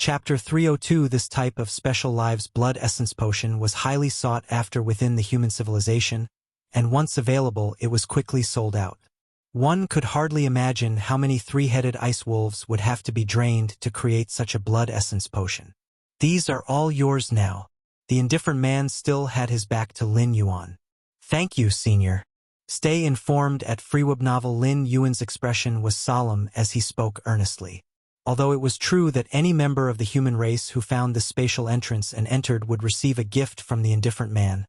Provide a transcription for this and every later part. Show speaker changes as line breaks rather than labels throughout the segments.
Chapter 302. This type of special lives blood essence potion was highly sought after within the human civilization, and once available it was quickly sold out. One could hardly imagine how many three-headed ice wolves would have to be drained to create such a blood essence potion. These are all yours now. The indifferent man still had his back to Lin Yuan. Thank you, senior. Stay informed. At Freeweb novel. Lin Yuan's expression was solemn as he spoke earnestly. Although it was true that any member of the human race who found this spatial entrance and entered would receive a gift from the indifferent man,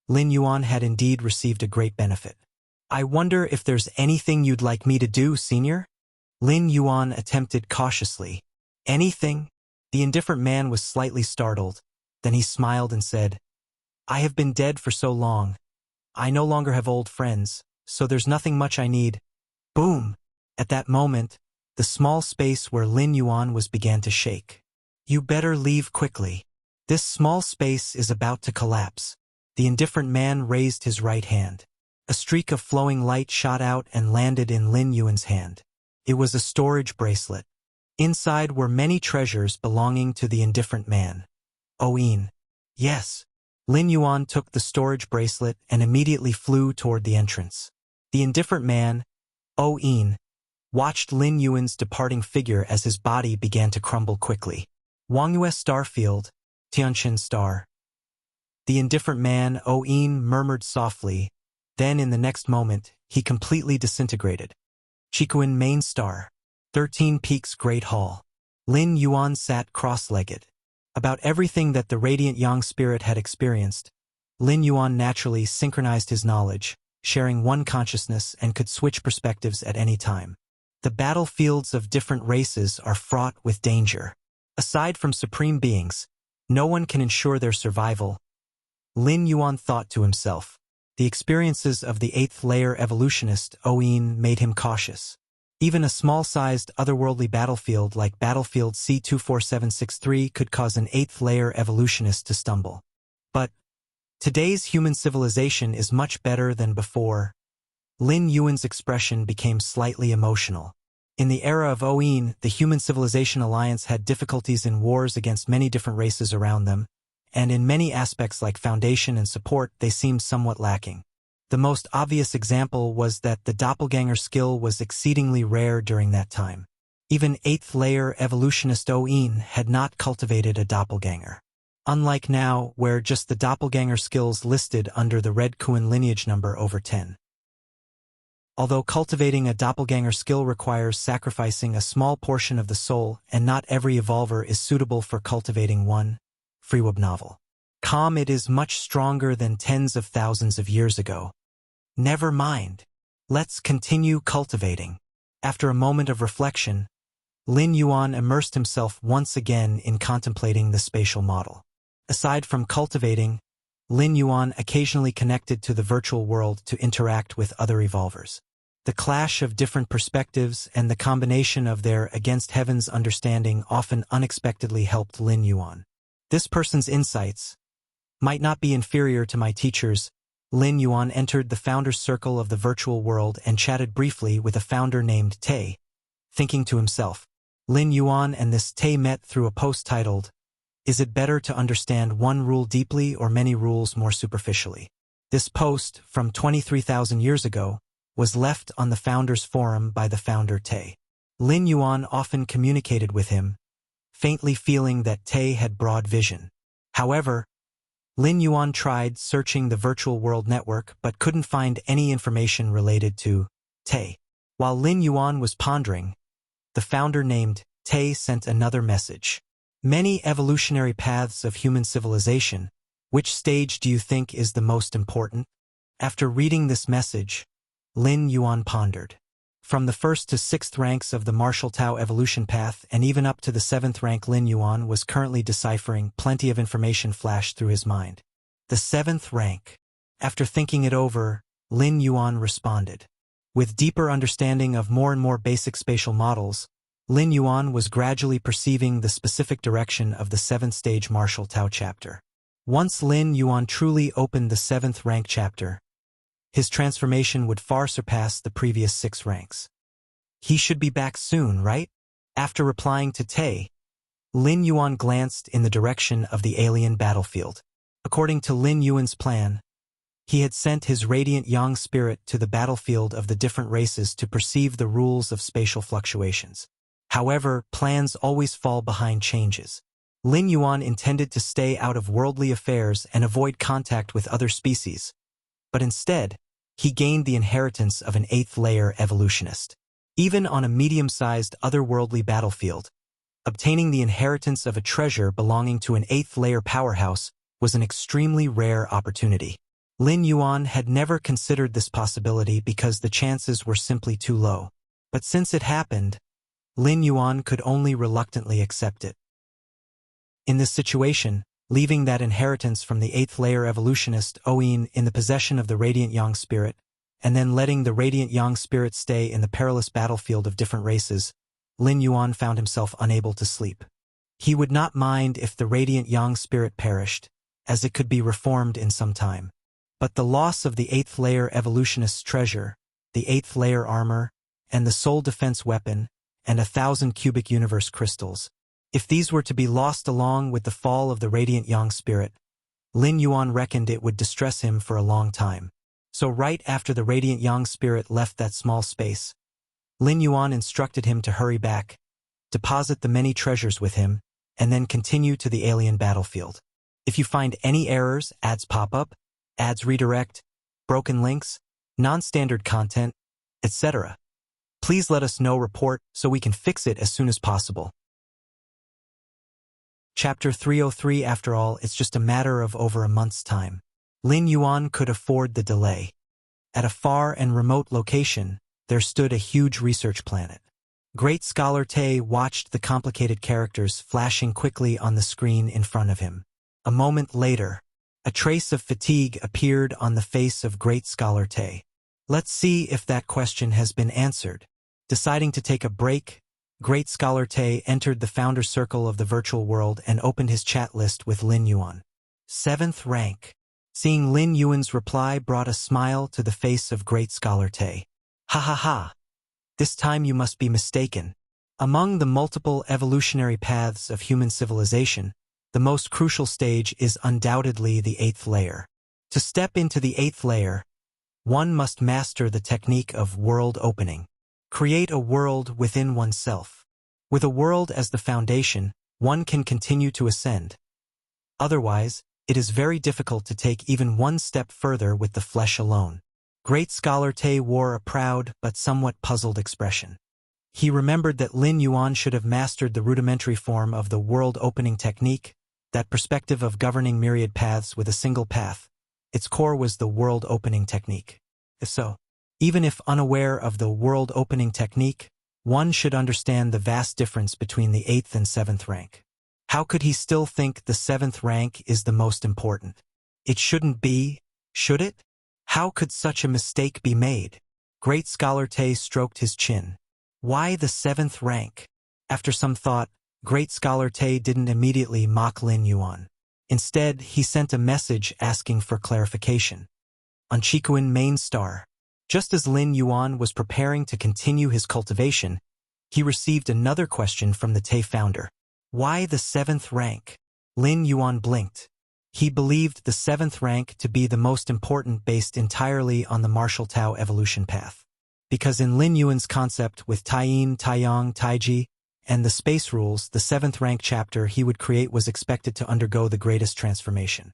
Lin Yuan had indeed received a great benefit. I wonder if there's anything you'd like me to do, senior? Lin Yuan attempted cautiously. Anything? The indifferent man was slightly startled. Then he smiled and said, I have been dead for so long. I no longer have old friends, so there's nothing much I need. Boom! At that moment, the small space where Lin Yuan was began to shake. You better leave quickly. This small space is about to collapse. The indifferent man raised his right hand. A streak of flowing light shot out and landed in Lin Yuan's hand. It was a storage bracelet. Inside were many treasures belonging to the indifferent man. Oin. Yes. Lin Yuan took the storage bracelet and immediately flew toward the entrance. The indifferent man, Oin, watched Lin Yuan's departing figure as his body began to crumble quickly. Wangyue Starfield, Tianqin Star. The indifferent man, Oin, murmured softly. Then in the next moment, he completely disintegrated. Chikuan Main Star. 13 Peaks Great Hall. Lin Yuan sat cross-legged. About everything that the radiant young spirit had experienced, Lin Yuan naturally synchronized his knowledge, sharing one consciousness and could switch perspectives at any time. The battlefields of different races are fraught with danger. Aside from supreme beings, no one can ensure their survival. Lin Yuan thought to himself. The experiences of the 8th layer evolutionist, Oin, made him cautious. Even a small-sized, otherworldly battlefield like Battlefield C24763 could cause an 8th layer evolutionist to stumble. But today's human civilization is much better than before. Lin Yuan's expression became slightly emotional. In the era of Oin, the Human Civilization Alliance had difficulties in wars against many different races around them, and in many aspects like foundation and support they seemed somewhat lacking. The most obvious example was that the doppelganger skill was exceedingly rare during that time. Even 8th layer evolutionist Oin had not cultivated a doppelganger. Unlike now, where just the doppelganger skills listed under the Red Kuan lineage number over 10. Although cultivating a doppelganger skill requires sacrificing a small portion of the soul, and not every evolver is suitable for cultivating one, Freeweb novel. It is much stronger than tens of thousands of years ago. Never mind. Let's continue cultivating. After a moment of reflection, Lin Yuan immersed himself once again in contemplating the spatial model. Aside from cultivating, Lin Yuan occasionally connected to the virtual world to interact with other evolvers. The clash of different perspectives and the combination of their against heaven's understanding often unexpectedly helped Lin Yuan. This person's insights might not be inferior to my teacher's. Lin Yuan entered the founder's circle of the virtual world and chatted briefly with a founder named Tay. Thinking to himself, Lin Yuan and this Tay met through a post titled, Is it better to understand one rule deeply or many rules more superficially? This post, from 23,000 years ago, was left on the founder's forum by the founder Tay. Lin Yuan often communicated with him, faintly feeling that Tay had broad vision. However, Lin Yuan tried searching the virtual world network but couldn't find any information related to Tay. While Lin Yuan was pondering, the founder named Tay sent another message. Many evolutionary paths of human civilization. Which stage do you think is the most important? After reading this message, Lin Yuan pondered. From the 1st to 6th ranks of the Martial Tao evolution path and even up to the 7th rank, Lin Yuan was currently deciphering. Plenty of information flashed through his mind. The 7th rank. After thinking it over, Lin Yuan responded. With deeper understanding of more and more basic spatial models, Lin Yuan was gradually perceiving the specific direction of the 7th stage Martial Tao chapter. Once Lin Yuan truly opened the 7th rank chapter, his transformation would far surpass the previous 6 ranks. He should be back soon, right? After replying to Tay, Lin Yuan glanced in the direction of the alien battlefield. According to Lin Yuan's plan, he had sent his radiant yang spirit to the battlefield of the different races to perceive the rules of spatial fluctuations. However, plans always fall behind changes. Lin Yuan intended to stay out of worldly affairs and avoid contact with other species, but instead, he gained the inheritance of an eighth-layer evolutionist. Even on a medium-sized otherworldly battlefield, obtaining the inheritance of a treasure belonging to an eighth-layer powerhouse was an extremely rare opportunity. Lin Yuan had never considered this possibility because the chances were simply too low. But since it happened, Lin Yuan could only reluctantly accept it. In this situation, leaving that inheritance from the eighth-layer evolutionist Oin in the possession of the radiant yang spirit, and then letting the radiant yang spirit stay in the perilous battlefield of different races, Lin Yuan found himself unable to sleep. He would not mind if the radiant yang spirit perished, as it could be reformed in some time. But the loss of the eighth-layer evolutionist's treasure, the eighth-layer armor, and the soul defense weapon, and 1,000 cubic universe crystals, if these were to be lost along with the fall of the radiant yang spirit, Lin Yuan reckoned it would distress him for a long time. So right after the radiant yang spirit left that small space, Lin Yuan instructed him to hurry back, deposit the many treasures with him, and then continue to the alien battlefield. If you find any errors, ads pop up, ads redirect, broken links, non-standard content, etc., please let us know. Report so we can fix it as soon as possible. Chapter 303. After all, it's just a matter of over a month's time. Lin Yuan could afford the delay. At a far and remote location, there stood a huge research planet. Great Scholar Tay watched the complicated characters flashing quickly on the screen in front of him. A moment later, a trace of fatigue appeared on the face of Great Scholar Tay. Let's see if that question has been answered. Deciding to take a break, Great Scholar Tay entered the founder circle of the virtual world and opened his chat list with Lin Yuan. 7th rank. Seeing Lin Yuan's reply brought a smile to the face of Great Scholar Tay. Ha ha ha. This time you must be mistaken. Among the multiple evolutionary paths of human civilization, the most crucial stage is undoubtedly the 8th layer. To step into the 8th layer, one must master the technique of world opening. Create a world within oneself. With a world as the foundation, one can continue to ascend. Otherwise, it is very difficult to take even one step further with the flesh alone. Great Scholar Tay wore a proud but somewhat puzzled expression. He remembered that Lin Yuan should have mastered the rudimentary form of the world-opening technique, that perspective of governing myriad paths with a single path. Its core was the world-opening technique. If so, even if unaware of the world-opening technique, one should understand the vast difference between the 8th and 7th rank. How could he still think the 7th rank is the most important? It shouldn't be, should it? How could such a mistake be made? Great Scholar Tay stroked his chin. Why the 7th rank? After some thought, Great Scholar Tay didn't immediately mock Lin Yuan. Instead, he sent a message asking for clarification. On Chikuan Main Star, just as Lin Yuan was preparing to continue his cultivation, he received another question from the Tay founder. Why the 7th rank? Lin Yuan blinked. He believed the 7th rank to be the most important based entirely on the martial Tao evolution path. Because in Lin Yuan's concept with Taiyin, Taiyang, Taiji, and the space rules, the 7th rank chapter he would create was expected to undergo the greatest transformation.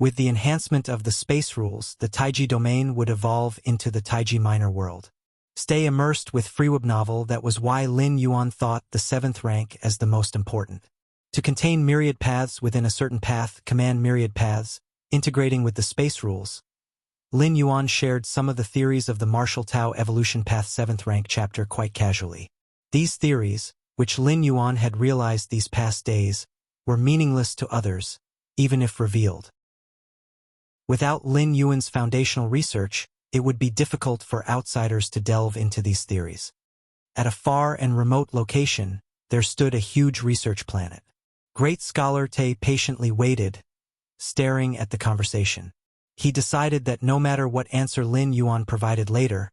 With the enhancement of the space rules, the Taiji domain would evolve into the Taiji minor world. Stay immersed with Freeweb novel. That was why Lin Yuan thought the 7th rank as the most important. To contain myriad paths within a certain path, command myriad paths, integrating with the space rules. Lin Yuan shared some of the theories of the martial Tao evolution path 7th rank chapter quite casually. These theories, which Lin Yuan had realized these past days, were meaningless to others, even if revealed. Without Lin Yuan's foundational research, it would be difficult for outsiders to delve into these theories. At a far and remote location, there stood a huge research planet. Great Scholar Tay patiently waited, staring at the conversation. He decided that no matter what answer Lin Yuan provided later,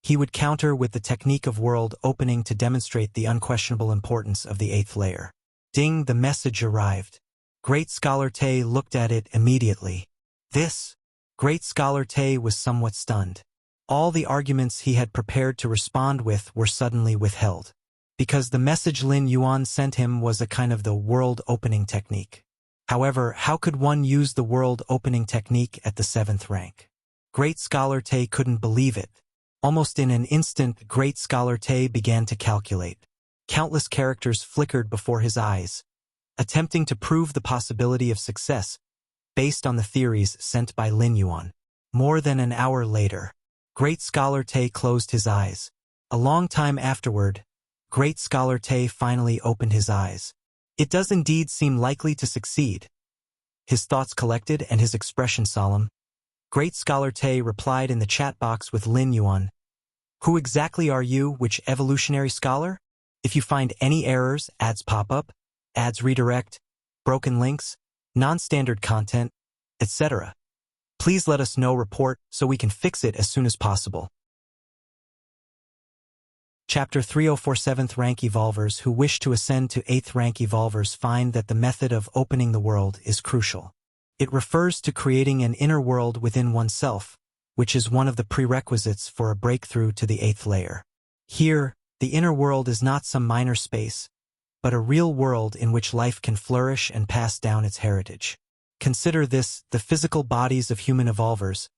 he would counter with the technique of world opening to demonstrate the unquestionable importance of the 8th layer. Ding, the message arrived. Great Scholar Tay looked at it immediately. This? Great Scholar Tay was somewhat stunned. All the arguments he had prepared to respond with were suddenly withheld. Because the message Lin Yuan sent him was a kind of the world-opening technique. However, how could one use the world-opening technique at the 7th rank? Great Scholar Tay couldn't believe it. Almost in an instant, Great Scholar Tay began to calculate. Countless characters flickered before his eyes, attempting to prove the possibility of success based on the theories sent by Lin Yuan. More than an hour later, Great Scholar Tay closed his eyes. A long time afterward, Great Scholar Tay finally opened his eyes. It does indeed seem likely to succeed. His thoughts collected and his expression solemn. Great Scholar Tay replied in the chat box with Lin Yuan. Who exactly are you, which evolutionary scholar? If you find any errors, ads pop up, ads redirect, broken links, non-standard content, etc. Please let us know report so we can fix it as soon as possible. Chapter 304 7th rank evolvers who wish to ascend to 8th rank evolvers find that the method of opening the world is crucial. It refers to creating an inner world within oneself, which is one of the prerequisites for a breakthrough to the 8th layer. Here, the inner world is not some minor space, but a real world in which life can flourish and pass down its heritage. Consider this: the physical bodies of human evolvers,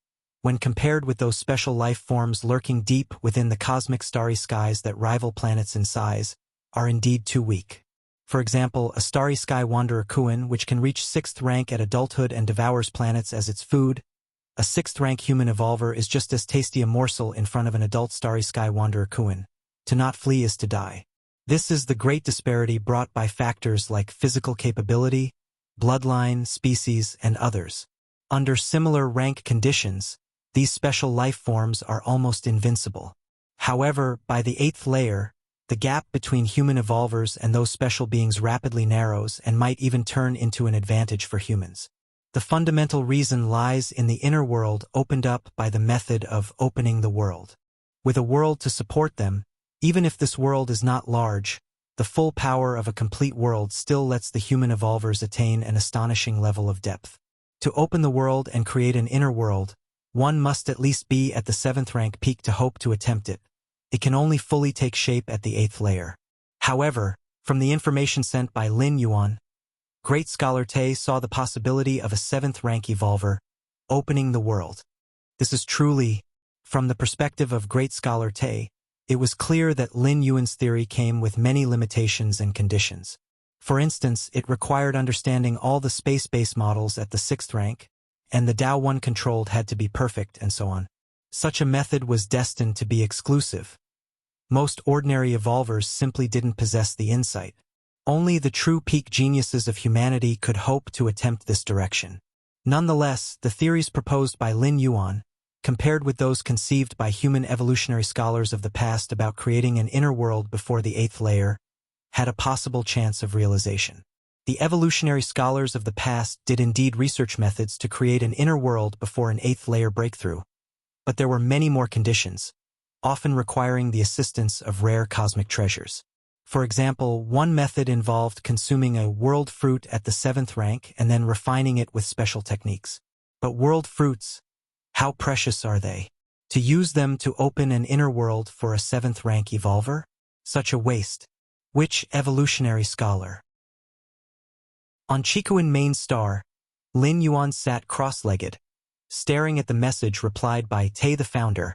when compared with those special life forms lurking deep within the cosmic starry skies that rival planets in size, are indeed too weak. For example, a starry sky wanderer Kuan, which can reach 6th rank at adulthood and devours planets as its food. A 6th rank human evolver is just as tasty a morsel in front of an adult starry sky wanderer Kuan. To not flee is to die. This is the great disparity brought by factors like physical capability, bloodline, species, and others. Under similar rank conditions, these special life forms are almost invincible. However, by the 8th layer, the gap between human evolvers and those special beings rapidly narrows and might even turn into an advantage for humans. The fundamental reason lies in the inner world opened up by the method of opening the world. With a world to support them, even if this world is not large, the full power of a complete world still lets the human evolvers attain an astonishing level of depth. To open the world and create an inner world, one must at least be at the 7th rank peak to hope to attempt it. It can only fully take shape at the 8th layer. However, from the information sent by Lin Yuan, Great Scholar Tay saw the possibility of a 7th rank evolver opening the world. This is truly, from the perspective of Great Scholar Tay, it was clear that Lin Yuan's theory came with many limitations and conditions. For instance, it required understanding all the space-based models at the 6th rank, and the Dao one controlled had to be perfect, and so on. Such a method was destined to be exclusive. Most ordinary evolvers simply didn't possess the insight. Only the true peak geniuses of humanity could hope to attempt this direction. Nonetheless, the theories proposed by Lin Yuan, compared with those conceived by human evolutionary scholars of the past about creating an inner world before the 8th layer, had a possible chance of realization. The evolutionary scholars of the past did indeed research methods to create an inner world before an 8th layer breakthrough, but there were many more conditions, often requiring the assistance of rare cosmic treasures. For example, one method involved consuming a world fruit at the 7th rank and then refining it with special techniques. But world fruits, how precious are they? To use them to open an inner world for a 7th rank evolver? Such a waste. Which evolutionary scholar? On Chikuan main star, Lin Yuan sat cross-legged, staring at the message replied by Tay the founder,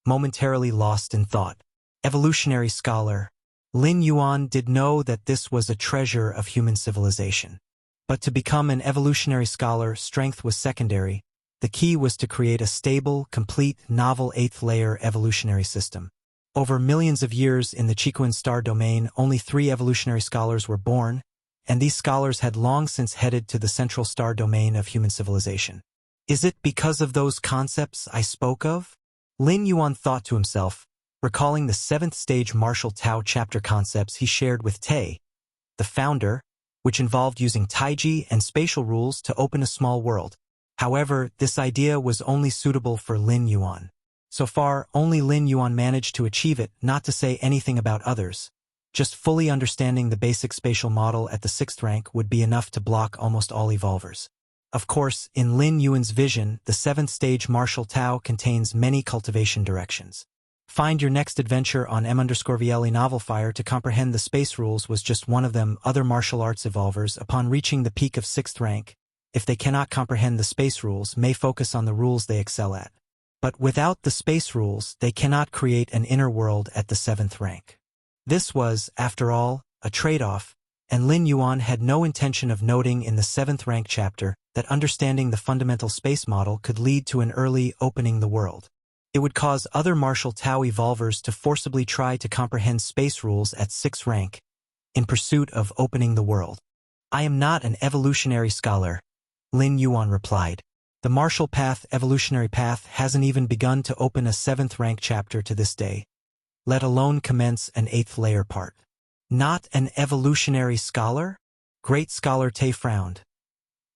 momentarily lost in thought. Evolutionary scholar. Lin Yuan did know that this was a treasure of human civilization. But to become an evolutionary scholar, strength was secondary. The key was to create a stable, complete, novel 8th layer evolutionary system. Over millions of years in the Chikuan star domain, only 3 evolutionary scholars were born, and these scholars had long since headed to the central star domain of human civilization. Is it because of those concepts I spoke of? Lin Yuan thought to himself, recalling the 7th stage martial Tao chapter concepts he shared with Tay, the founder, which involved using Taiji and spatial rules to open a small world. However, this idea was only suitable for Lin Yuan. So far, only Lin Yuan managed to achieve it, not to say anything about others. Just fully understanding the basic spatial model at the 6th rank would be enough to block almost all evolvers. Of course, in Lin Yuan's vision, the 7th stage martial Tao contains many cultivation directions. Find your next adventure on M_VLE Novelfire to comprehend the space rules was just one of them. Other martial arts evolvers, upon reaching the peak of 6th rank, if they cannot comprehend the space rules, may focus on the rules they excel at. But without the space rules, they cannot create an inner world at the 7th rank. This was, after all, a trade-off, and Lin Yuan had no intention of noting in the 7th rank chapter that understanding the fundamental space model could lead to an early opening the world. It would cause other martial Tao evolvers to forcibly try to comprehend space rules at 6th rank, in pursuit of opening the world. I am not an evolutionary scholar, Lin Yuan replied. The martial path, evolutionary path, hasn't even begun to open a 7th rank chapter to this day, let alone commence an 8th layer part. Not an evolutionary scholar? Great Scholar Te frowned.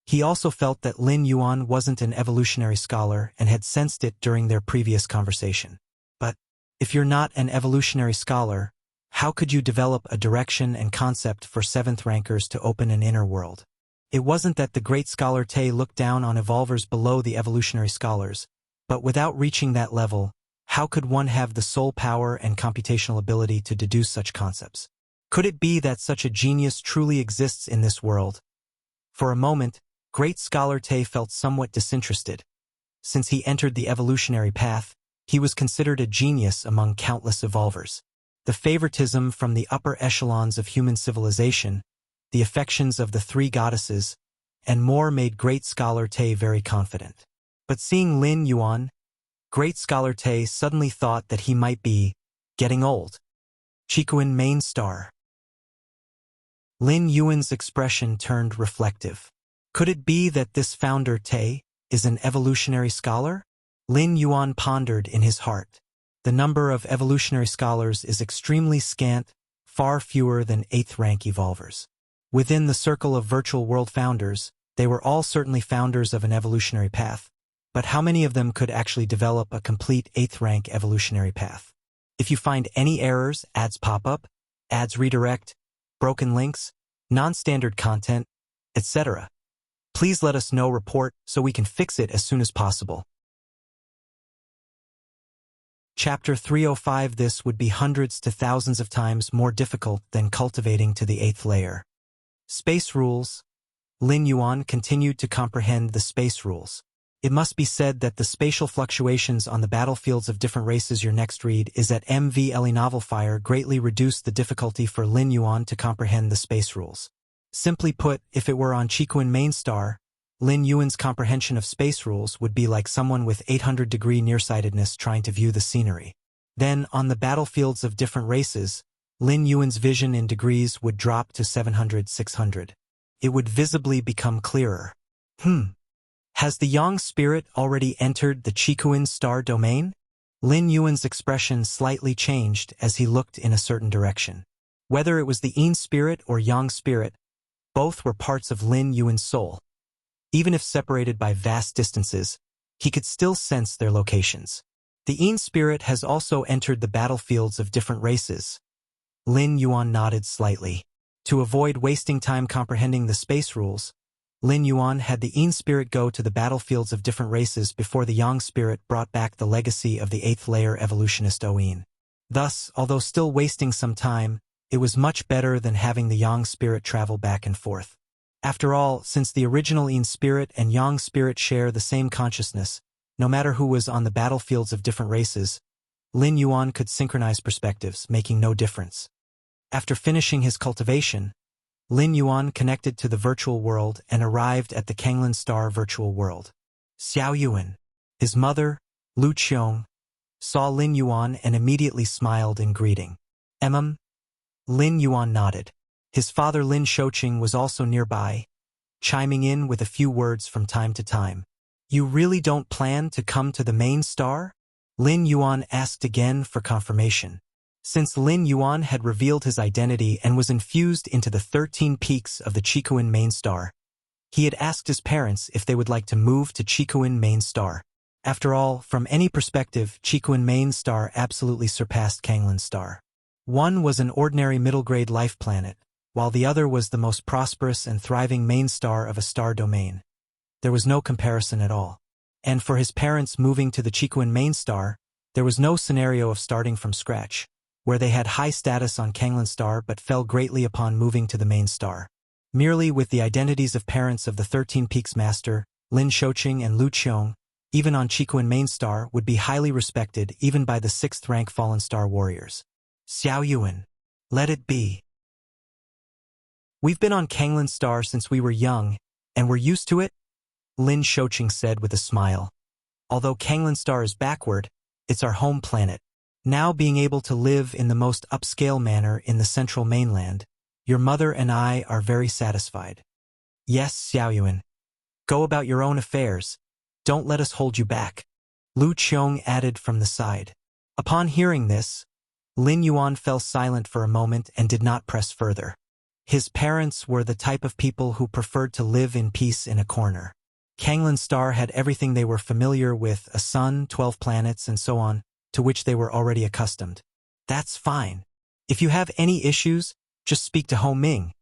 He also felt that Lin Yuan wasn't an evolutionary scholar and had sensed it during their previous conversation. But, if you're not an evolutionary scholar, how could you develop a direction and concept for 7th rankers to open an inner world? It wasn't that the Great Scholar Te looked down on evolvers below the evolutionary scholars, but without reaching that level, how could one have the soul power and computational ability to deduce such concepts? Could it be that such a genius truly exists in this world? For a moment, Great Scholar Te felt somewhat disinterested. Since he entered the evolutionary path, he was considered a genius among countless evolvers. The favoritism from the upper echelons of human civilization, the affections of the 3 goddesses, and more made Great Scholar Te very confident. But seeing Lin Yuan, Great Scholar Te suddenly thought that he might be getting old. Chikuin main star. Lin Yuan's expression turned reflective. Could it be that this founder Te is an evolutionary scholar? Lin Yuan pondered in his heart. The number of evolutionary scholars is extremely scant, far fewer than 8th rank evolvers. Within the circle of virtual world founders, they were all certainly founders of an evolutionary path. But how many of them could actually develop a complete 8th rank evolutionary path? If you find any errors, ads pop up, ads redirect, broken links, non-standard content, etc., please let us know. Report so we can fix it as soon as possible. Chapter 305. This would be hundreds to thousands of times more difficult than cultivating to the 8th layer. Space rules. Lin Yuan continued to comprehend the space rules. It must be said that the spatial fluctuations on the battlefields of different races your next read is at MVLE Novelfire greatly reduced the difficulty for Lin Yuan to comprehend the space rules. Simply put, if it were on Chikuin main star, Lin Yuan's comprehension of space rules would be like someone with 800-degree nearsightedness trying to view the scenery. Then, on the battlefields of different races, Lin Yuan's vision in degrees would drop to 700-600. It would visibly become clearer. Has the Yang spirit already entered the Chikuin star domain? Lin Yuan's expression slightly changed as he looked in a certain direction. Whether it was the Yin spirit or Yang spirit, both were parts of Lin Yuan's soul. Even if separated by vast distances, he could still sense their locations. The Yin spirit has also entered the battlefields of different races. Lin Yuan nodded slightly. To avoid wasting time comprehending the space rules, Lin Yuan had the Yin spirit go to the battlefields of different races before the Yang spirit brought back the legacy of the 8th layer evolutionist Oyin. Thus, although still wasting some time, it was much better than having the Yang spirit travel back and forth. After all, since the original Yin spirit and Yang spirit share the same consciousness, no matter who was on the battlefields of different races, Lin Yuan could synchronize perspectives, making no difference. After finishing his cultivation, Lin Yuan connected to the virtual world and arrived at the Kanglin Star virtual world. Xiao Yuan, his mother, Lu Qiong, saw Lin Yuan and immediately smiled in greeting. Lin Yuan nodded. His father Lin Shouqing was also nearby, chiming in with a few words from time to time. You really don't plan to come to the main star? Lin Yuan asked again for confirmation. Since Lin Yuan had revealed his identity and was infused into the 13 peaks of the Chikuin main star, he had asked his parents if they would like to move to Chikuin main star. After all, from any perspective, Chikuin main star absolutely surpassed Kanglin star. One was an ordinary middle-grade life planet, while the other was the most prosperous and thriving main star of a star domain. There was no comparison at all. And for his parents moving to the Chikuan main star, there was no scenario of starting from scratch, where they had high status on Kanglan star but fell greatly upon moving to the main star. Merely with the identities of parents of the 13 Peaks Master, Lin Shoqing and Lu Qiong, even on Chikuan main star would be highly respected even by the 6th rank fallen star warriors. Xiao Yuan. Let it be. We've been on Kanglan star since we were young, and we're used to it, Lin Shoqing said with a smile. Although Kanglan star is backward, it's our home planet. Now being able to live in the most upscale manner in the central mainland, your mother and I are very satisfied. Yes, Xiao Yuan. Go about your own affairs. Don't let us hold you back. Lu Qiong added from the side. Upon hearing this, Lin Yuan fell silent for a moment and did not press further. His parents were the type of people who preferred to live in peace in a corner. Kanglan star had everything they were familiar with, a sun, 12 planets, and so on, to which they were already accustomed. That's fine. If you have any issues, just speak to Ho Ming,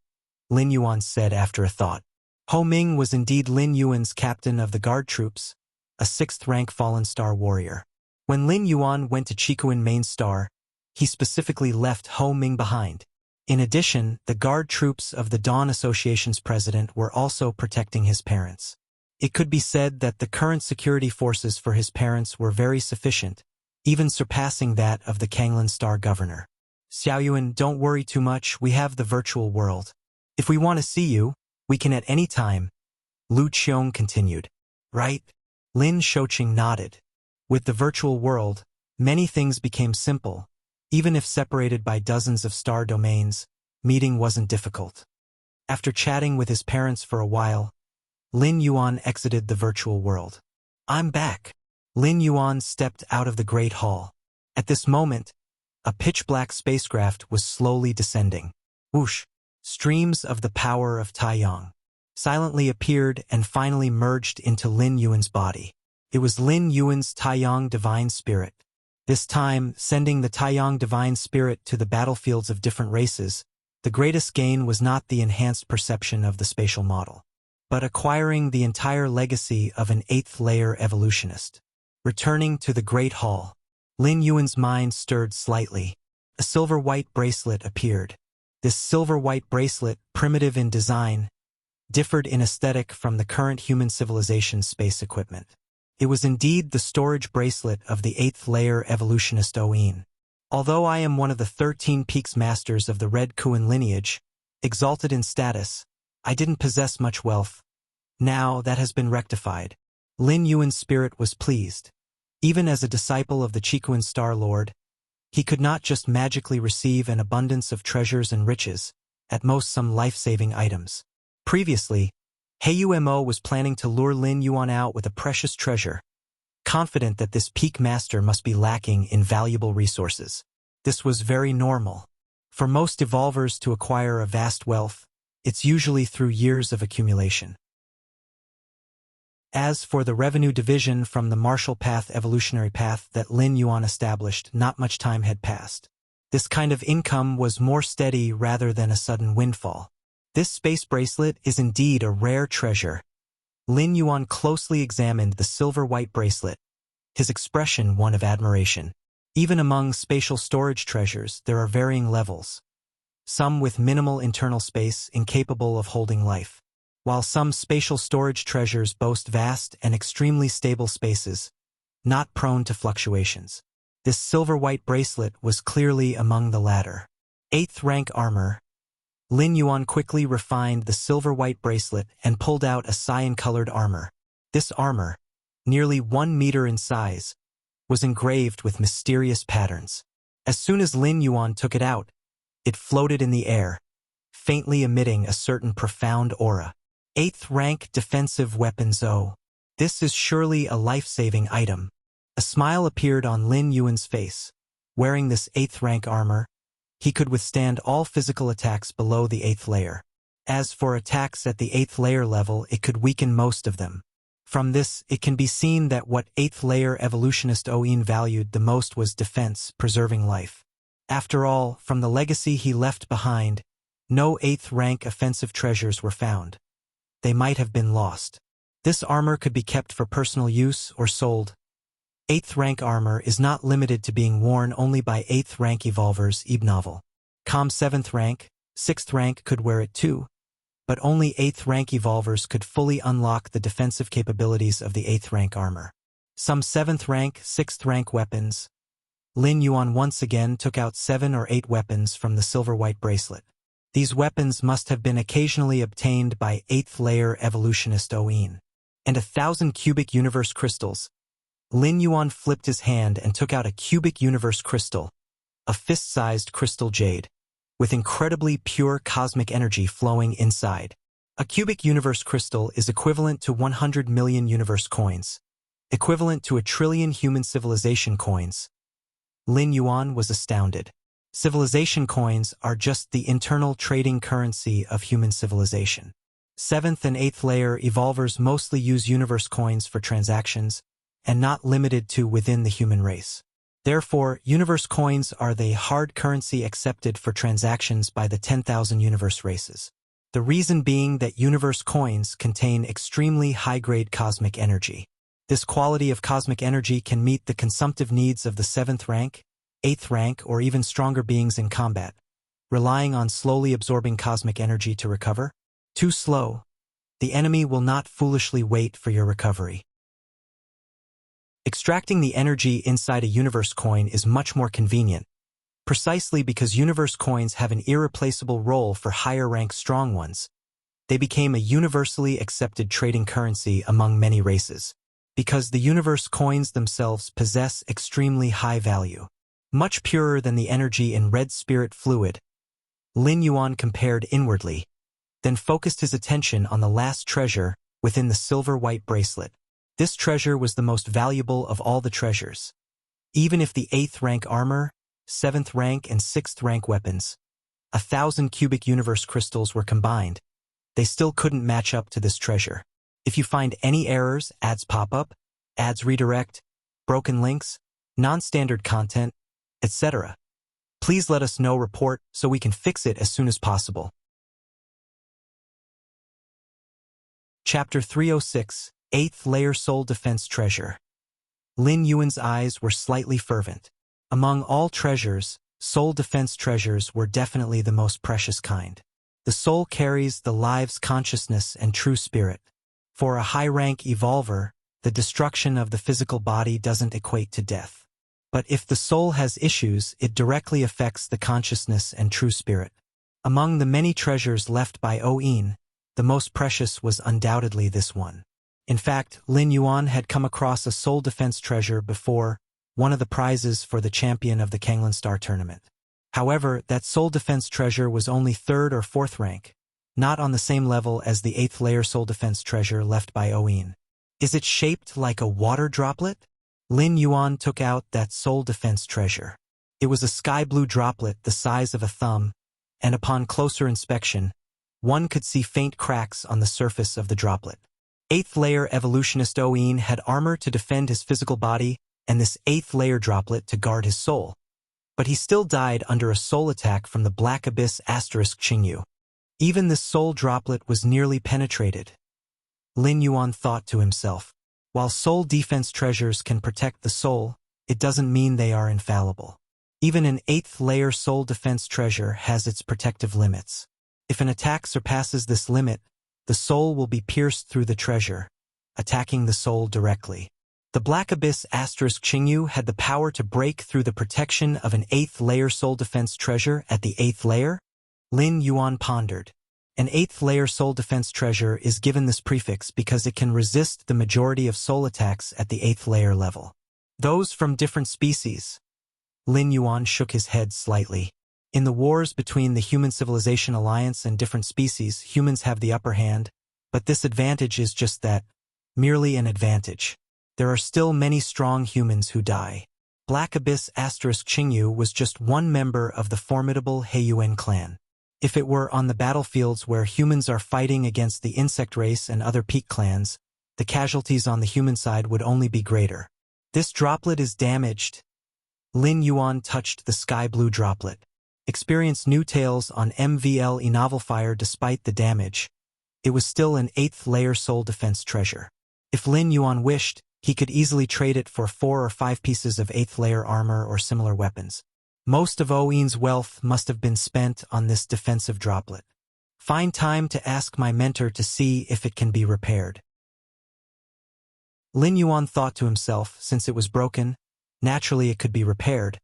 Lin Yuan said after a thought. Ho Ming was indeed Lin Yuan's captain of the guard troops, a 6th rank fallen star warrior. When Lin Yuan went to Chikuan main star, he specifically left Ho Ming behind. In addition, the guard troops of the Dawn Association's president were also protecting his parents. It could be said that the current security forces for his parents were very sufficient, even surpassing that of the Kanglan star governor. Xiao Yuan, don't worry too much, we have the virtual world. If we want to see you, we can at any time, Lu Qiong continued. Right? Lin Shoqing nodded. With the virtual world, many things became simple. Even if separated by dozens of star domains, meeting wasn't difficult. After chatting with his parents for a while, Lin Yuan exited the virtual world. I'm back. Lin Yuan stepped out of the Great Hall. At this moment, a pitch-black spacecraft was slowly descending. Whoosh! Streams of the power of Taiyang silently appeared and finally merged into Lin Yuan's body. It was Lin Yuan's Taiyang Divine Spirit. This time, sending the Taiyang Divine Spirit to the battlefields of different races, the greatest gain was not the enhanced perception of the spatial model, but acquiring the entire legacy of an 8th layer evolutionist. Returning to the Great Hall, Lin Yuan's mind stirred slightly. A silver-white bracelet appeared. This silver-white bracelet, primitive in design, differed in aesthetic from the current human civilization's space equipment. It was indeed the storage bracelet of the 8th layer evolutionist Oin. Although I am one of the 13 Peaks Masters of the Red Kuan lineage, exalted in status, I didn't possess much wealth. Now that has been rectified. Lin Yuan's spirit was pleased. Even as a disciple of the Chikuan Star Lord, he could not just magically receive an abundance of treasures and riches, at most some life-saving items. Previously, Heyu was planning to lure Lin Yuan out with a precious treasure, confident that this Peak Master must be lacking in valuable resources. This was very normal. For most evolvers to acquire a vast wealth, it's usually through years of accumulation. As for the revenue division from the martial path evolutionary path that Lin Yuan established, not much time had passed. This kind of income was more steady rather than a sudden windfall. This space bracelet is indeed a rare treasure. Lin Yuan closely examined the silver-white bracelet, his expression one of admiration. Even among spatial storage treasures, there are varying levels. Some with minimal internal space, incapable of holding life, while some spatial storage treasures boast vast and extremely stable spaces, not prone to fluctuations. This silver-white bracelet was clearly among the latter. 8th rank armor. Lin Yuan quickly refined the silver-white bracelet and pulled out a cyan-colored armor. This armor, nearly 1 meter in size, was engraved with mysterious patterns. As soon as Lin Yuan took it out, it floated in the air, faintly emitting a certain profound aura. 8th rank defensive weapons. Oh, this is surely a life-saving item. A smile appeared on Lin Yuan's face. Wearing this 8th rank armor, he could withstand all physical attacks below the 8th layer. As for attacks at the 8th layer level, it could weaken most of them. From this, it can be seen that what 8th layer evolutionist Oin valued the most was defense, preserving life. After all, from the legacy he left behind, no 8th rank offensive treasures were found. They might have been lost. This armor could be kept for personal use or sold. 8th rank armor is not limited to being worn only by 8th rank evolvers. Novel. 7th rank, 6th rank could wear it too, but only 8th rank evolvers could fully unlock the defensive capabilities of the 8th rank armor. Some 7th rank, 6th rank weapons. Lin Yuan once again took out 7 or 8 weapons from the silver-white bracelet. These weapons must have been occasionally obtained by 8th layer evolutionist Oin. And 1,000 cubic universe crystals. Lin Yuan flipped his hand and took out a cubic universe crystal, a fist-sized crystal jade, with incredibly pure cosmic energy flowing inside. A cubic universe crystal is equivalent to 100 million universe coins, equivalent to 1 trillion human civilization coins. Lin Yuan was astounded. Civilization coins are just the internal trading currency of human civilization. 7th and 8th layer evolvers mostly use universe coins for transactions, and not limited to within the human race. Therefore, universe coins are the hard currency accepted for transactions by the 10,000 universe races. The reason being that universe coins contain extremely high-grade cosmic energy. This quality of cosmic energy can meet the consumptive needs of the 7th rank, 8th rank, or even stronger beings in combat, relying on slowly absorbing cosmic energy to recover. Too slow. The enemy will not foolishly wait for your recovery. Extracting the energy inside a universe coin is much more convenient, precisely because universe coins have an irreplaceable role for higher-rank strong ones. They became a universally accepted trading currency among many races, because the universe coins themselves possess extremely high value. Much purer than the energy in red spirit fluid. Lin Yuan compared inwardly, then focused his attention on the last treasure within the silver-white bracelet. This treasure was the most valuable of all the treasures. Even if the 8th rank armor, 7th rank and 6th rank weapons, 1,000 cubic universe crystals were combined, they still couldn't match up to this treasure. If you find any errors, ads pop up, ads redirect, broken links, non-standard content, etc., please let us know. Report so we can fix it as soon as possible. Chapter 306, 8th Layer Soul Defense Treasure. Lin Yuan's eyes were slightly fervent. Among all treasures, soul defense treasures were definitely the most precious kind. The soul carries the live's consciousness and true spirit. For a high-rank evolver, the destruction of the physical body doesn't equate to death. But if the soul has issues, it directly affects the consciousness and true spirit. Among the many treasures left by Oin, the most precious was undoubtedly this one. In fact, Lin Yuan had come across a soul defense treasure before, one of the prizes for the champion of the Kanglan Star tournament. However, that soul defense treasure was only 3rd or 4th rank, not on the same level as the 8th layer soul defense treasure left by Oin. Is it shaped like a water droplet? Lin Yuan took out that soul defense treasure. It was a sky-blue droplet the size of a thumb, and upon closer inspection, one could see faint cracks on the surface of the droplet. 8th layer evolutionist Oin had armor to defend his physical body and this 8th layer droplet to guard his soul. But he still died under a soul attack from the Black Abyss Qingyu. Even this soul droplet was nearly penetrated. Lin Yuan thought to himself, while soul defense treasures can protect the soul, it doesn't mean they are infallible. Even an 8th layer soul defense treasure has its protective limits. If an attack surpasses this limit, the soul will be pierced through the treasure, attacking the soul directly. The Black Abyss Qingyu had the power to break through the protection of an 8th layer soul defense treasure at the 8th layer? Lin Yuan pondered. An 8th layer soul defense treasure is given this prefix because it can resist the majority of soul attacks at the 8th layer level. Those from different species. Lin Yuan shook his head slightly. In the wars between the Human Civilization Alliance and different species, humans have the upper hand, but this advantage is just that, merely an advantage. There are still many strong humans who die. Black Abyss Qingyu was just one member of the formidable Heiyuan clan. If it were on the battlefields where humans are fighting against the insect race and other peak clans, the casualties on the human side would only be greater. This droplet is damaged. Lin Yuan touched the sky-blue droplet. Experienced new tails on MVL Enovelfire despite the damage. It was still an 8th layer soul defense treasure. If Lin Yuan wished, he could easily trade it for 4 or 5 pieces of 8th layer armor or similar weapons. Most of Oin's wealth must have been spent on this defensive droplet. Find time to ask my mentor to see if it can be repaired. Lin Yuan thought to himself, since it was broken, naturally it could be repaired,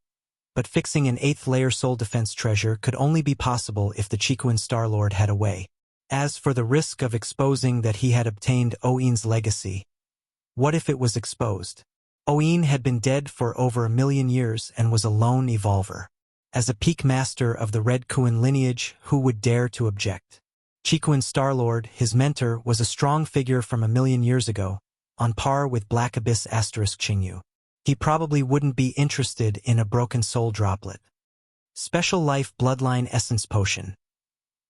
but fixing an 8th layer soul defense treasure could only be possible if the Chikuan Starlord had a way. As for the risk of exposing that he had obtained Oin's legacy, what if it was exposed? Oin had been dead for over 1 million years and was a lone evolver. As a peak master of the Red Kuan lineage, who would dare to object? Chikuan Starlord, his mentor, was a strong figure from 1 million years ago, on par with Black Abyss * Qingyu. He probably wouldn't be interested in a broken soul droplet. Special Life Bloodline Essence Potion.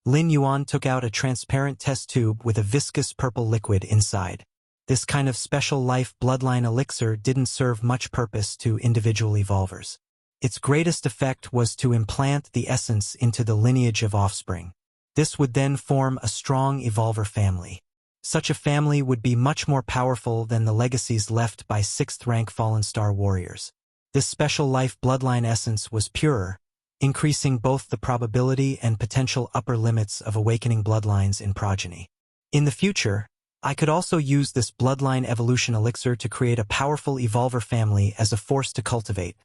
Lin Yuan took out a transparent test tube with a viscous purple liquid inside. This kind of Special Life Bloodline elixir didn't serve much purpose to individual evolvers. Its greatest effect was to implant the essence into the lineage of offspring. This would then form a strong evolver family. Such a family would be much more powerful than the legacies left by 6th rank Fallen Star warriors. This Special Life Bloodline essence was purer, increasing both the probability and potential upper limits of awakening bloodlines in progeny. In the future, I could also use this bloodline evolution elixir to create a powerful evolver family as a force to cultivate.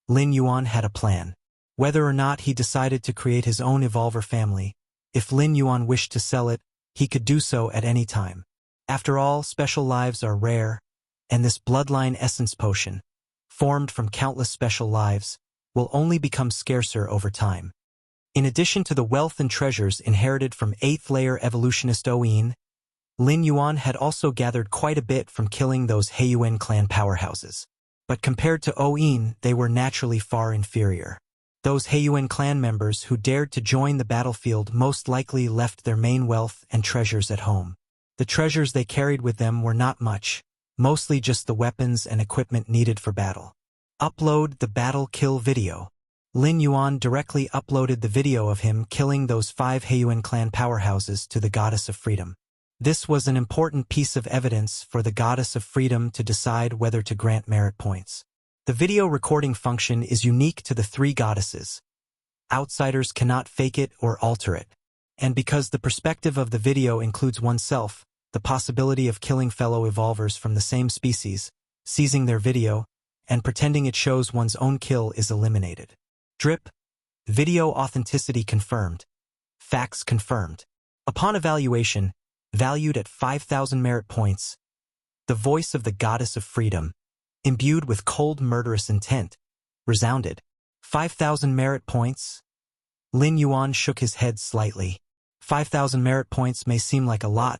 Lin Yuan had a plan. Whether or not he decided to create his own evolver family, if Lin Yuan wished to sell it, he could do so at any time. After all, special lives are rare, and this bloodline essence potion, formed from countless special lives, will only become scarcer over time. In addition to the wealth and treasures inherited from 8th layer evolutionist Oin, Lin Yuan had also gathered quite a bit from killing those Heiyuan clan powerhouses. But compared to Oin, they were naturally far inferior. Those Heiyuan clan members who dared to join the battlefield most likely left their main wealth and treasures at home. The treasures they carried with them were not much, mostly just the weapons and equipment needed for battle. Upload the battle kill video. Lin Yuan directly uploaded the video of him killing those 5 Heiyuan clan powerhouses to the Goddess of Freedom. This was an important piece of evidence for the Goddess of Freedom to decide whether to grant merit points. The video recording function is unique to the 3 goddesses. Outsiders cannot fake it or alter it. And because the perspective of the video includes oneself, the possibility of killing fellow evolvers from the same species, seizing their video, and pretending it shows one's own kill is eliminated. Drip. Video authenticity confirmed. Facts confirmed. Upon evaluation, valued at 5,000 merit points, the voice of the Goddess of Freedom, imbued with cold murderous intent, resounded. 5,000 merit points? Lin Yuan shook his head slightly. 5,000 merit points may seem like a lot,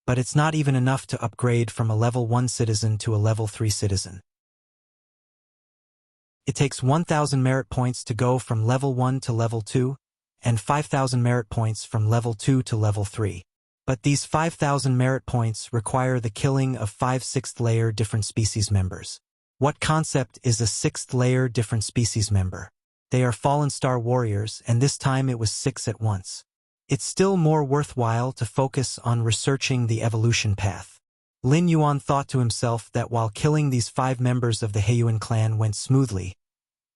but it's not even enough to upgrade from a level 1 citizen to a level 3 citizen. It takes 1,000 merit points to go from level 1 to level 2, and 5,000 merit points from level 2 to level 3. But these 5,000 merit points require the killing of 5 6th layer different species members. What concept is a 6th layer different species member? They are Fallen Star warriors, and this time it was 6 at once. It's still more worthwhile to focus on researching the evolution path. Lin Yuan thought to himself that while killing these 5 members of the Heiyuan clan went smoothly,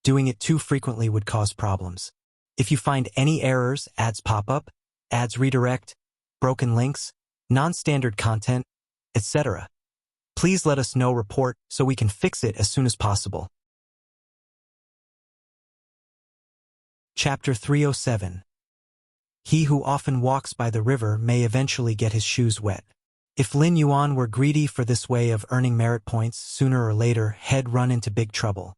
doing it too frequently would cause problems. If you find any errors, ads pop up, ads redirect, broken links, non-standard content, etc., please let us know, report, so we can fix it as soon as possible. Chapter 307. He who often walks by the river may eventually get his shoes wet. If Lin Yuan were greedy for this way of earning merit points, sooner or later he'd run into big trouble.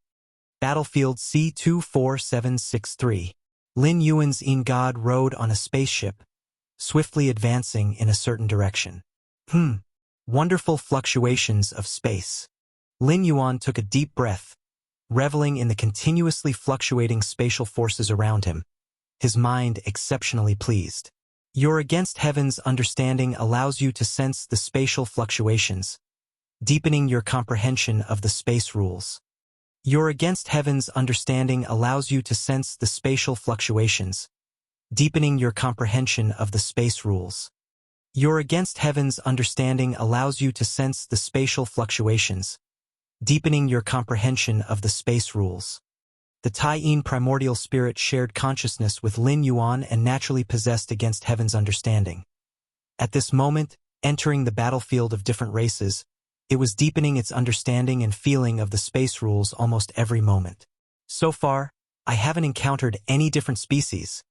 Battlefield C24763. Lin Yuan's God rode on a spaceship, swiftly advancing in a certain direction. Wonderful fluctuations of space. Lin Yuan took a deep breath, reveling in the continuously fluctuating spatial forces around him, his mind exceptionally pleased. Your Against Heaven's understanding allows you to sense the spatial fluctuations, deepening your comprehension of the space rules. Your against heaven's understanding allows you to sense the spatial fluctuations, deepening your comprehension of the space rules. Your against heaven's understanding allows you to sense the spatial fluctuations, deepening your comprehension of the space rules. The Tai-Yin primordial spirit shared consciousness with Lin Yuan and naturally possessed against heaven's understanding. At this moment, entering the battlefield of different races, it was deepening its understanding and feeling of the space rules almost every moment. So far, I haven't encountered any different species.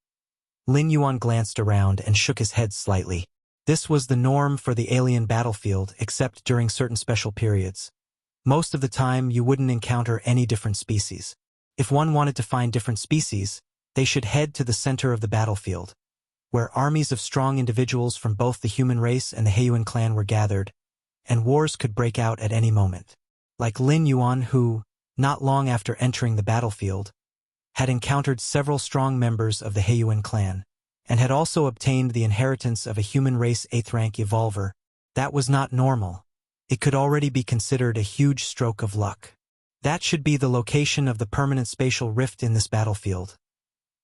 Lin Yuan glanced around and shook his head slightly. This was the norm for the alien battlefield, except during certain special periods. Most of the time, you wouldn't encounter any different species. If one wanted to find different species, they should head to the center of the battlefield, where armies of strong individuals from both the human race and the Heiyuan clan were gathered, and wars could break out at any moment. Like Lin Yuan who, not long after entering the battlefield, had encountered several strong members of the Heiyuan clan, and had also obtained the inheritance of a human race 8th rank evolver. That was not normal. It could already be considered a huge stroke of luck. That should be the location of the permanent spatial rift in this battlefield.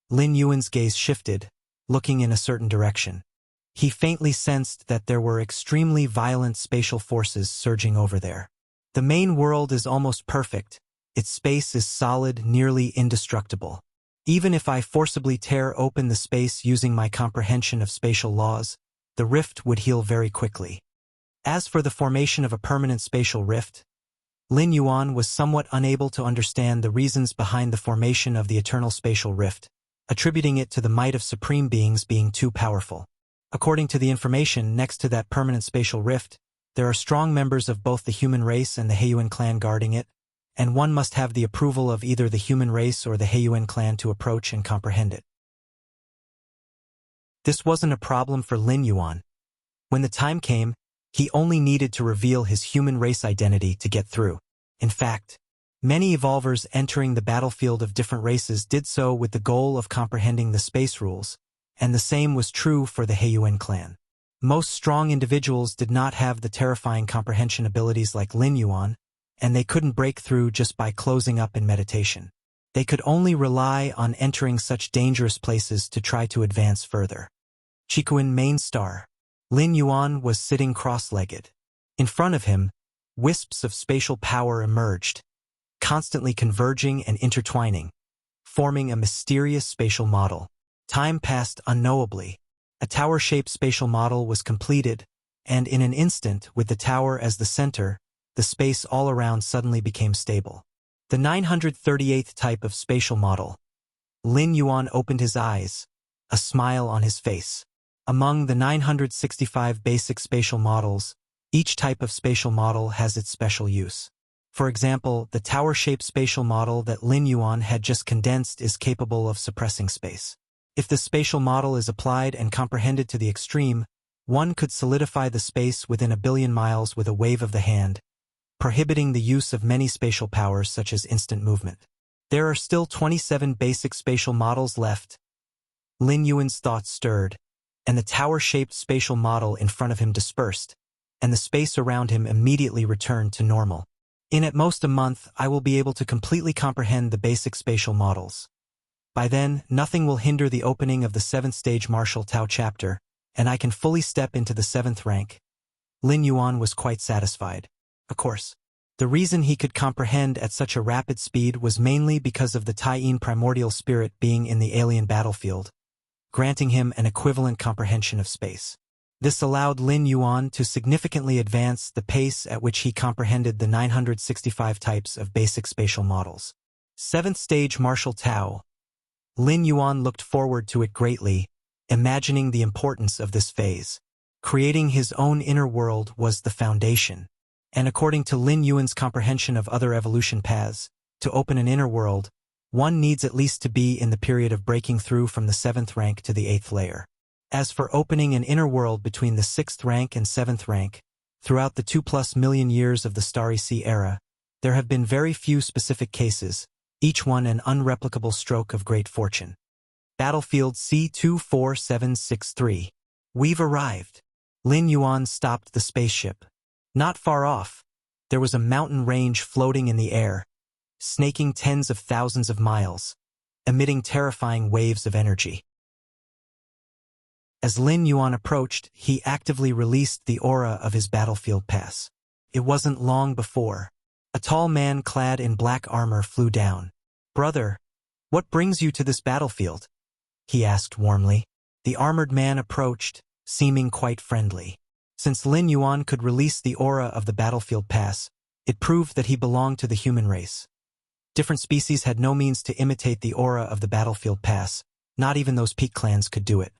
Lin Yuan's gaze shifted, looking in a certain direction. He faintly sensed that there were extremely violent spatial forces surging over there. The main world is almost perfect. Its space is solid, nearly indestructible. Even if I forcibly tear open the space using my comprehension of spatial laws, the rift would heal very quickly. As for the formation of a permanent spatial rift, Lin Yuan was somewhat unable to understand the reasons behind the formation of the eternal spatial rift, attributing it to the might of supreme beings being too powerful. According to the information next to that permanent spatial rift, there are strong members of both the human race and the Heiyuan clan guarding it, and one must have the approval of either the human race or the Heiyuan clan to approach and comprehend it. This wasn't a problem for Lin Yuan. When the time came, he only needed to reveal his human race identity to get through. In fact, many evolvers entering the battlefield of different races did so with the goal of comprehending the space rules, and the same was true for the Heiyuan clan. Most strong individuals did not have the terrifying comprehension abilities like Lin Yuan, and they couldn't break through just by closing up in meditation. They could only rely on entering such dangerous places to try to advance further. Chikuan main star. Lin Yuan was sitting cross-legged. In front of him, wisps of spatial power emerged, constantly converging and intertwining, forming a mysterious spatial model. Time passed unknowably. A tower-shaped spatial model was completed, and in an instant, with the tower as the center, the space all around suddenly became stable. The 938th type of spatial model. Lin Yuan opened his eyes, a smile on his face. Among the 965 basic spatial models, each type of spatial model has its special use. For example, the tower-shaped spatial model that Lin Yuan had just condensed is capable of suppressing space. If the spatial model is applied and comprehended to the extreme, one could solidify the space within a billion miles with a wave of the hand, prohibiting the use of many spatial powers such as instant movement. There are still 27 basic spatial models left. Lin Yuan's thoughts stirred, and the tower-shaped spatial model in front of him dispersed, and the space around him immediately returned to normal. In at most a month, I will be able to completely comprehend the basic spatial models. By then, nothing will hinder the opening of the 7th stage Martial Tao chapter, and I can fully step into the 7th rank. Lin Yuan was quite satisfied. Of course, the reason he could comprehend at such a rapid speed was mainly because of the Tai-Yin primordial spirit being in the alien battlefield, granting him an equivalent comprehension of space. This allowed Lin Yuan to significantly advance the pace at which he comprehended the 965 types of basic spatial models. 7th stage Martial Tao. Lin Yuan looked forward to it greatly, imagining the importance of this phase. Creating his own inner world was the foundation. And according to Lin Yuan's comprehension of other evolution paths, to open an inner world, one needs at least to be in the period of breaking through from the 7th rank to the 8th layer. As for opening an inner world between the 6th rank and 7th rank, throughout the 2+ million years of the Starry Sea era, there have been very few specific cases, each one an unreplicable stroke of great fortune. Battlefield C24763. We've arrived. Lin Yuan stopped the spaceship. Not far off, there was a mountain range floating in the air, snaking tens of thousands of miles, emitting terrifying waves of energy. As Lin Yuan approached, he actively released the aura of his battlefield pass. It wasn't long before a tall man clad in black armor flew down. "Brother, what brings you to this battlefield?" he asked warmly. The armored man approached, seeming quite friendly. Since Lin Yuan could release the aura of the battlefield pass, it proved that he belonged to the human race. Different species had no means to imitate the aura of the battlefield pass. Not even those peak clans could do it.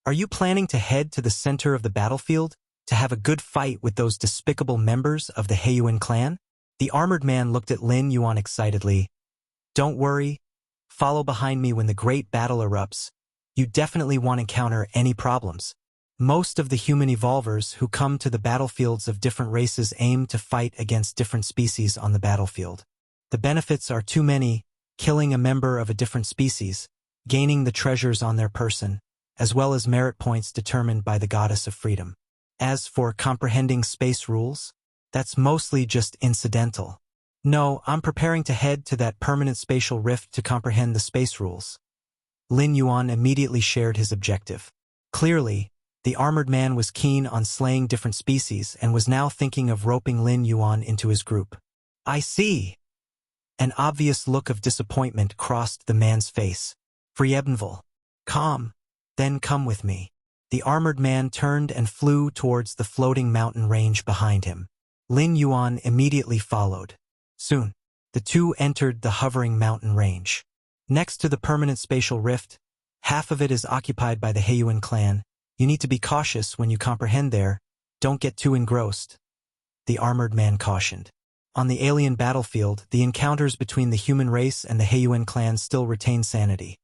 "Are you planning to head to the center of the battlefield to have a good fight with those despicable members of the Heiyuan clan?" The armored man looked at Lin Yuan excitedly. "Don't worry. Follow behind me when the great battle erupts. You definitely won't encounter any problems." Most of the human evolvers who come to the battlefields of different races aim to fight against different species on the battlefield. The benefits are too many: killing a member of a different species, gaining the treasures on their person, as well as merit points determined by the goddess of freedom. As for comprehending space rules, that's mostly just incidental. No, I'm preparing to head to that permanent spatial rift to comprehend the space rules. Lin Yuan immediately shared his objective. Clearly, the armored man was keen on slaying different species and was now thinking of roping Lin Yuan into his group. "I see." An obvious look of disappointment crossed the man's face. "Friebnval. Calm. Then come with me." The armored man turned and flew towards the floating mountain range behind him. Lin Yuan immediately followed. Soon, the two entered the hovering mountain range. Next to the permanent spatial rift, half of it is occupied by the Heiyuan clan. You need to be cautious when you comprehend there. Don't get too engrossed, the armored man cautioned. On the alien battlefield, the encounters between the human race and the Heiyuan clan still retain sanity.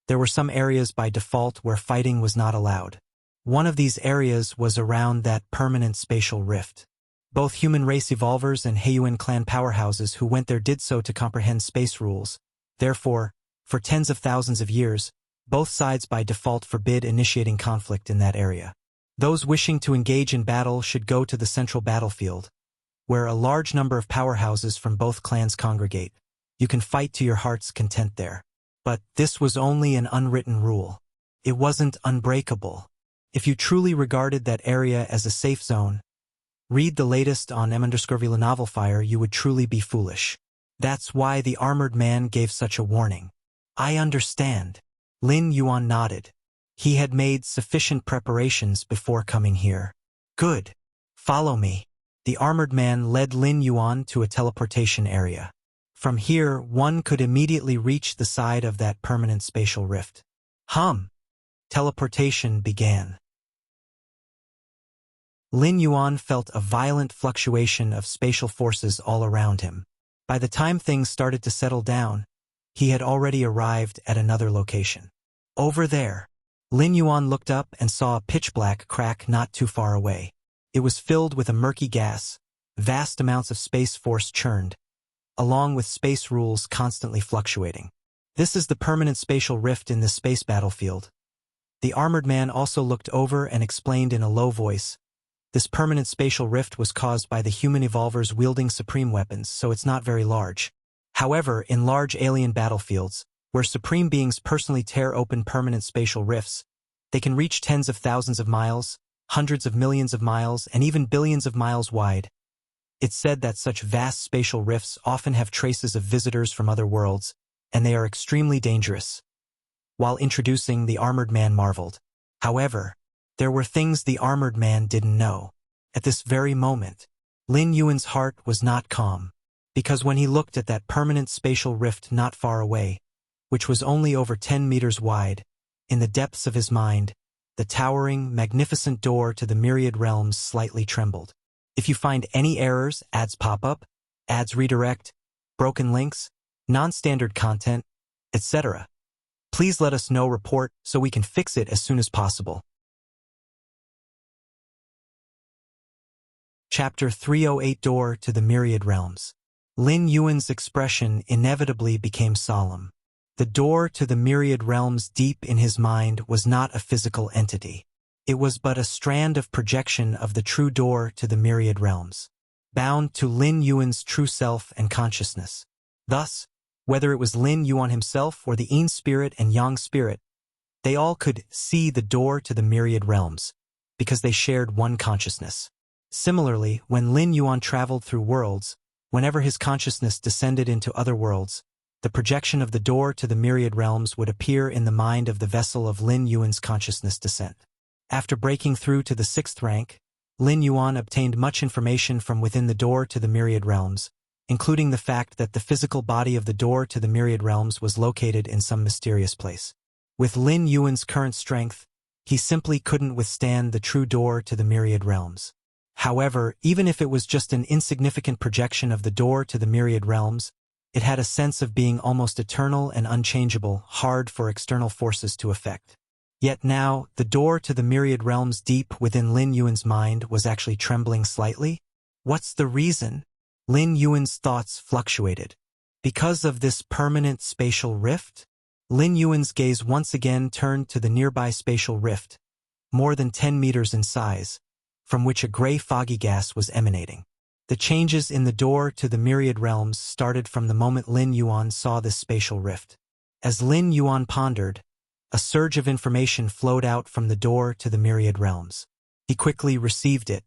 There were some areas by default where fighting was not allowed. One of these areas was around that permanent spatial rift. Both human race evolvers and Heiyuan clan powerhouses who went there did so to comprehend space rules. Therefore, for tens of thousands of years, both sides by default forbid initiating conflict in that area. Those wishing to engage in battle should go to the central battlefield, where a large number of powerhouses from both clans congregate. You can fight to your heart's content there. But this was only an unwritten rule. It wasn't unbreakable. If you truly regarded that area as a safe zone, read the latest on M_Vila Novel Fire, you would truly be foolish. That's why the armored man gave such a warning. I understand. Lin Yuan nodded. He had made sufficient preparations before coming here. Good. Follow me. The armored man led Lin Yuan to a teleportation area. From here, one could immediately reach the side of that permanent spatial rift. Teleportation began. Lin Yuan felt a violent fluctuation of spatial forces all around him. By the time things started to settle down, he had already arrived at another location. Over there. Lin Yuan looked up and saw a pitch-black crack not too far away. It was filled with a murky gas. Vast amounts of space force churned, along with space rules constantly fluctuating. This is the permanent spatial rift in this space battlefield. The armored man also looked over and explained in a low voice. This permanent spatial rift was caused by the human evolvers wielding supreme weapons, so it's not very large. However, in large alien battlefields, where supreme beings personally tear open permanent spatial rifts, they can reach tens of thousands of miles, hundreds of millions of miles, and even billions of miles wide. It's said that such vast spatial rifts often have traces of visitors from other worlds, and they are extremely dangerous. While introducing, the armored man marveled. However, there were things the armored man didn't know. At this very moment, Lin Yuan's heart was not calm, because when he looked at that permanent spatial rift not far away, which was only over 10 meters wide, in the depths of his mind, the towering, magnificent door to the myriad realms slightly trembled. If you find any errors, ads pop up, ads redirect, broken links, non-standard content, etc., please let us know. Report so we can fix it as soon as possible. Chapter 308 Door to the Myriad Realms. Lin Yuan's expression inevitably became solemn. The door to the myriad realms deep in his mind was not a physical entity. It was but a strand of projection of the true door to the myriad realms, bound to Lin Yuan's true self and consciousness. Thus, whether it was Lin Yuan himself or the Yin spirit and Yang spirit, they all could see the door to the myriad realms, because they shared one consciousness. Similarly, when Lin Yuan traveled through worlds, whenever his consciousness descended into other worlds, the projection of the door to the myriad realms would appear in the mind of the vessel of Lin Yuan's consciousness descent. After breaking through to the 6th rank, Lin Yuan obtained much information from within the door to the myriad realms, including the fact that the physical body of the door to the myriad realms was located in some mysterious place. With Lin Yuan's current strength, he simply couldn't withstand the true door to the myriad realms. However, even if it was just an insignificant projection of the door to the myriad realms, it had a sense of being almost eternal and unchangeable, hard for external forces to affect. Yet now, the door to the myriad realms deep within Lin Yuan's mind was actually trembling slightly. What's the reason? Lin Yuan's thoughts fluctuated. Because of this permanent spatial rift? Lin Yuan's gaze once again turned to the nearby spatial rift, more than 10 meters in size, from which a gray foggy gas was emanating. The changes in the door to the myriad realms started from the moment Lin Yuan saw this spatial rift. As Lin Yuan pondered, a surge of information flowed out from the door to the myriad realms. He quickly received it.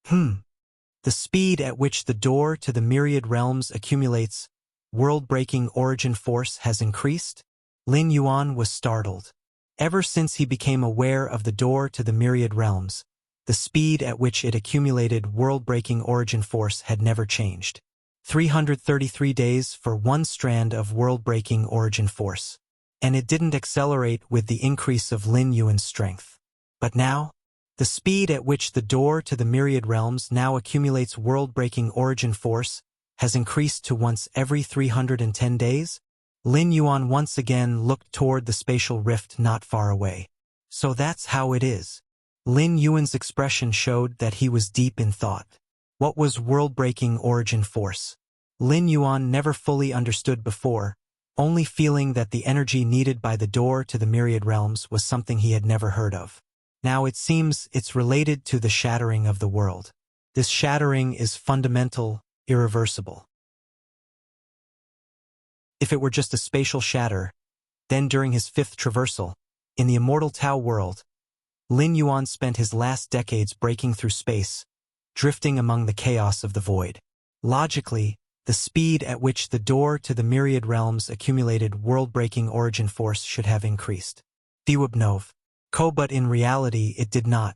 The speed at which the door to the myriad realms accumulates world-breaking origin force has increased? Lin Yuan was startled. Ever since he became aware of the door to the myriad realms, the speed at which it accumulated world-breaking origin force had never changed. 333 days for one strand of world-breaking origin force. And it didn't accelerate with the increase of Lin Yuan's strength. But now, the speed at which the door to the myriad realms now accumulates world-breaking origin force has increased to once every 310 days? Lin Yuan once again looked toward the spatial rift not far away. So that's how it is. Lin Yuan's expression showed that he was deep in thought. What was world-breaking origin force? Lin Yuan never fully understood before, only feeling that the energy needed by the door to the myriad realms was something he had never heard of. Now it seems it's related to the shattering of the world. This shattering is fundamental, irreversible. If it were just a spatial shatter, then during his 5th traversal, in the immortal Tao world, Lin Yuan spent his last decades breaking through space, drifting among the chaos of the void. Logically, the speed at which the door to the myriad realms accumulated world-breaking origin force should have increased. But in reality it did not.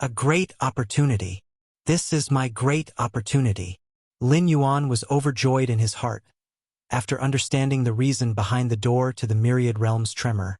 A great opportunity. This is my great opportunity. Lin Yuan was overjoyed in his heart, after understanding the reason behind the door to the myriad realms tremor,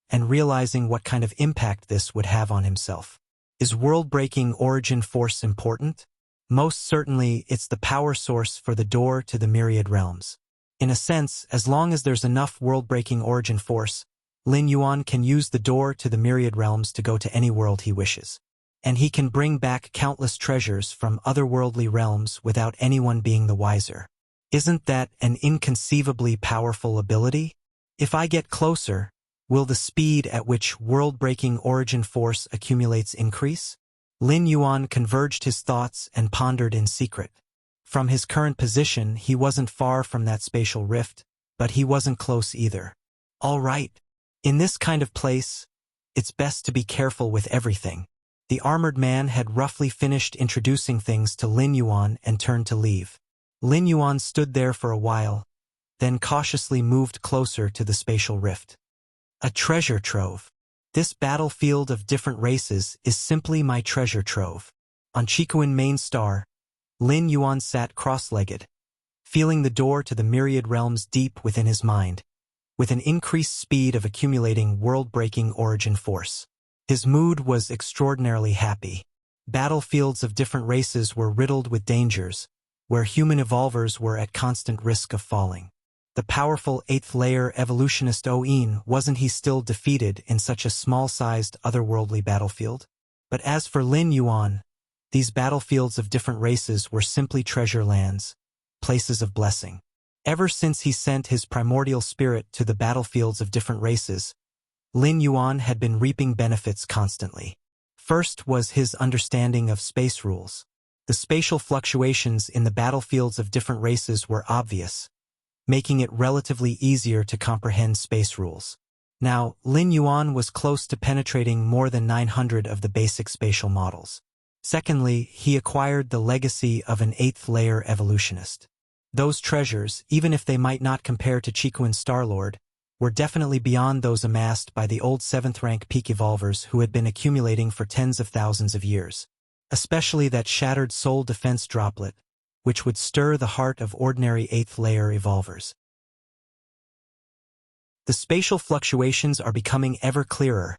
and realizing what kind of impact this would have on himself. Is world-breaking origin force important? Most certainly, it's the power source for the door to the myriad realms. In a sense, as long as there's enough world-breaking origin force, Lin Yuan can use the door to the myriad realms to go to any world he wishes. And he can bring back countless treasures from otherworldly realms without anyone being the wiser. Isn't that an inconceivably powerful ability? If I get closer, will the speed at which world-breaking origin force accumulates increase? Lin Yuan converged his thoughts and pondered in secret. From his current position, he wasn't far from that spatial rift, but he wasn't close either. All right. In this kind of place, it's best to be careful with everything. The armored man had roughly finished introducing things to Lin Yuan and turned to leave. Lin Yuan stood there for a while, then cautiously moved closer to the spatial rift. A treasure trove. This battlefield of different races is simply my treasure trove. On Chikuan main star, Lin Yuan sat cross-legged, feeling the door to the myriad realms deep within his mind, with an increased speed of accumulating world-breaking origin force. His mood was extraordinarily happy. Battlefields of different races were riddled with dangers, where human evolvers were at constant risk of falling. The powerful 8th-layer evolutionist Oin, wasn't he still defeated in such a small-sized otherworldly battlefield? But as for Lin Yuan, these battlefields of different races were simply treasure lands, places of blessing. Ever since he sent his primordial spirit to the battlefields of different races, Lin Yuan had been reaping benefits constantly. First was his understanding of space rules. The spatial fluctuations in the battlefields of different races were obvious, making it relatively easier to comprehend space rules. Now, Lin Yuan was close to penetrating more than 900 of the basic spatial models. Secondly, he acquired the legacy of an 8th-layer evolutionist. Those treasures, even if they might not compare to Chikuan's Star-Lord, were definitely beyond those amassed by the old 7th-rank peak evolvers who had been accumulating for tens of thousands of years. Especially that shattered soul defense droplet, which would stir the heart of ordinary 8th-layer evolvers. The spatial fluctuations are becoming ever clearer.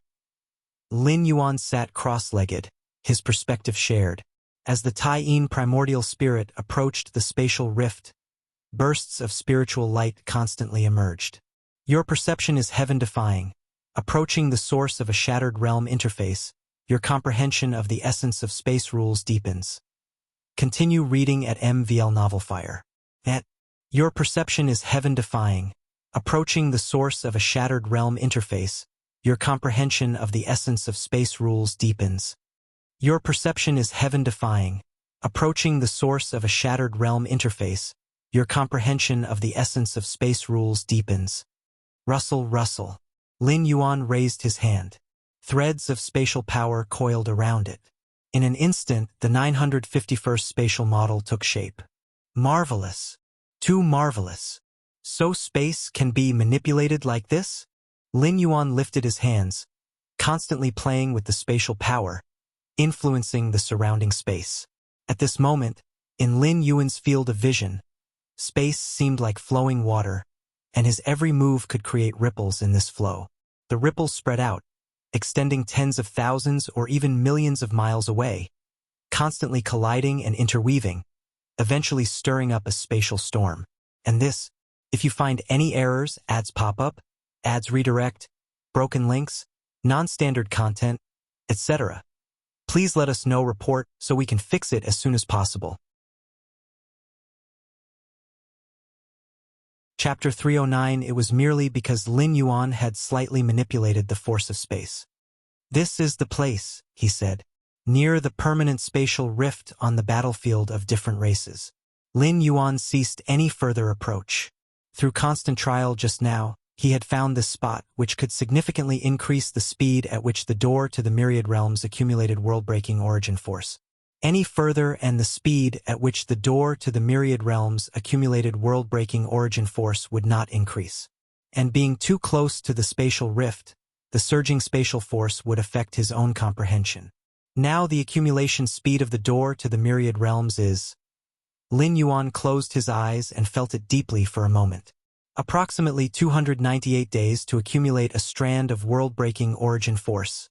Lin Yuan sat cross-legged, his perspective shared. As the Tai-Yin primordial spirit approached the spatial rift, bursts of spiritual light constantly emerged. Your perception is heaven-defying. Approaching the source of a shattered realm interface, your comprehension of the essence of space rules deepens. Continue reading at MVL Novelfire. Your perception is heaven-defying. Approaching the source of a shattered realm interface, your comprehension of the essence of space rules deepens. Your perception is heaven-defying. Approaching the source of a shattered realm interface, your comprehension of the essence of space rules deepens. Rustle. Lin Yuan raised his hand. Threads of spatial power coiled around it. In an instant, the 951st spatial model took shape. Marvelous. Too marvelous. So space can be manipulated like this? Lin Yuan lifted his hands, constantly playing with the spatial power, influencing the surrounding space. At this moment, in Lin Yuan's field of vision, space seemed like flowing water, and his every move could create ripples in this flow. The ripples spread out, extending tens of thousands or even millions of miles away, constantly colliding and interweaving, eventually stirring up a spatial storm. And this, if you find any errors, ads pop up, ads redirect, broken links, non-standard content, etc., please let us know, report, so we can fix it as soon as possible. Chapter 309. It was merely because Lin Yuan had slightly manipulated the force of space. This is the place, he said, near the permanent spatial rift on the battlefield of different races. Lin Yuan ceased any further approach. Through constant trial just now, he had found this spot, which could significantly increase the speed at which the door to the myriad realms accumulated world-breaking origin force. Any further and the speed at which the door to the myriad realms accumulated world-breaking origin force would not increase. And being too close to the spatial rift, the surging spatial force would affect his own comprehension. Now the accumulation speed of the door to the myriad realms is... Lin Yuan closed his eyes and felt it deeply for a moment. Approximately 298 days to accumulate a strand of world-breaking origin force.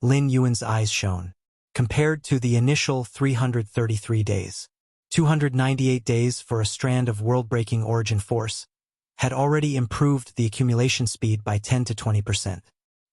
Lin Yuan's eyes shone. Compared to the initial 333 days, 298 days for a strand of world-breaking origin force had already improved the accumulation speed by 10 to 20%.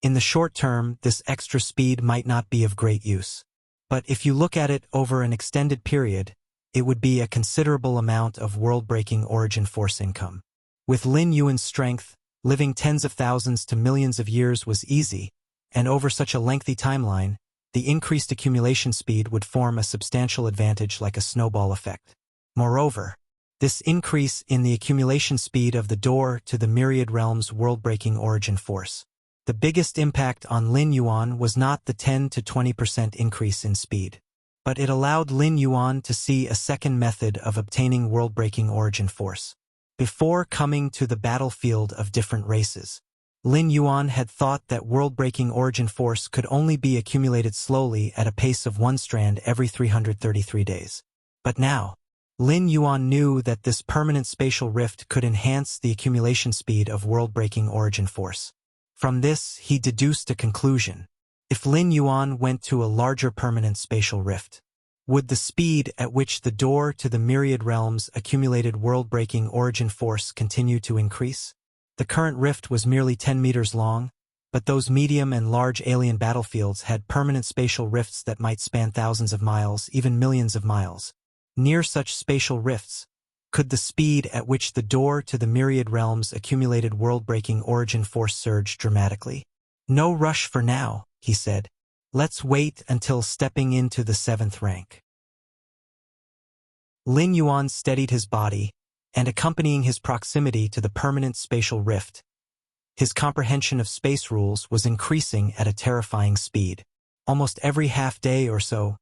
In the short term, this extra speed might not be of great use. But if you look at it over an extended period, it would be a considerable amount of world-breaking origin force income. With Lin Yuan's strength, living tens of thousands to millions of years was easy, and over such a lengthy timeline, the increased accumulation speed would form a substantial advantage like a snowball effect. Moreover, this increase in the accumulation speed of the door to the myriad realms' world-breaking origin force. The biggest impact on Lin Yuan was not the 10 to 20% increase in speed, but it allowed Lin Yuan to see a second method of obtaining world-breaking origin force. Before coming to the battlefield of different races, Lin Yuan had thought that world-breaking origin force could only be accumulated slowly at a pace of one strand every 333 days. But now, Lin Yuan knew that this permanent spatial rift could enhance the accumulation speed of world-breaking origin force. From this, he deduced a conclusion. If Lin Yuan went to a larger permanent spatial rift, would the speed at which the door to the myriad realms accumulated world-breaking origin force continue to increase? The current rift was merely 10 meters long, but those medium and large alien battlefields had permanent spatial rifts that might span thousands of miles, even millions of miles. Near such spatial rifts, could the speed at which the door to the myriad realms accumulated world-breaking origin force surge dramatically? No rush for now, he said. Let's wait until stepping into the 7th rank. Lin Yuan steadied his body, and accompanying his proximity to the permanent spatial rift, his comprehension of space rules was increasing at a terrifying speed. Almost every half-day or so,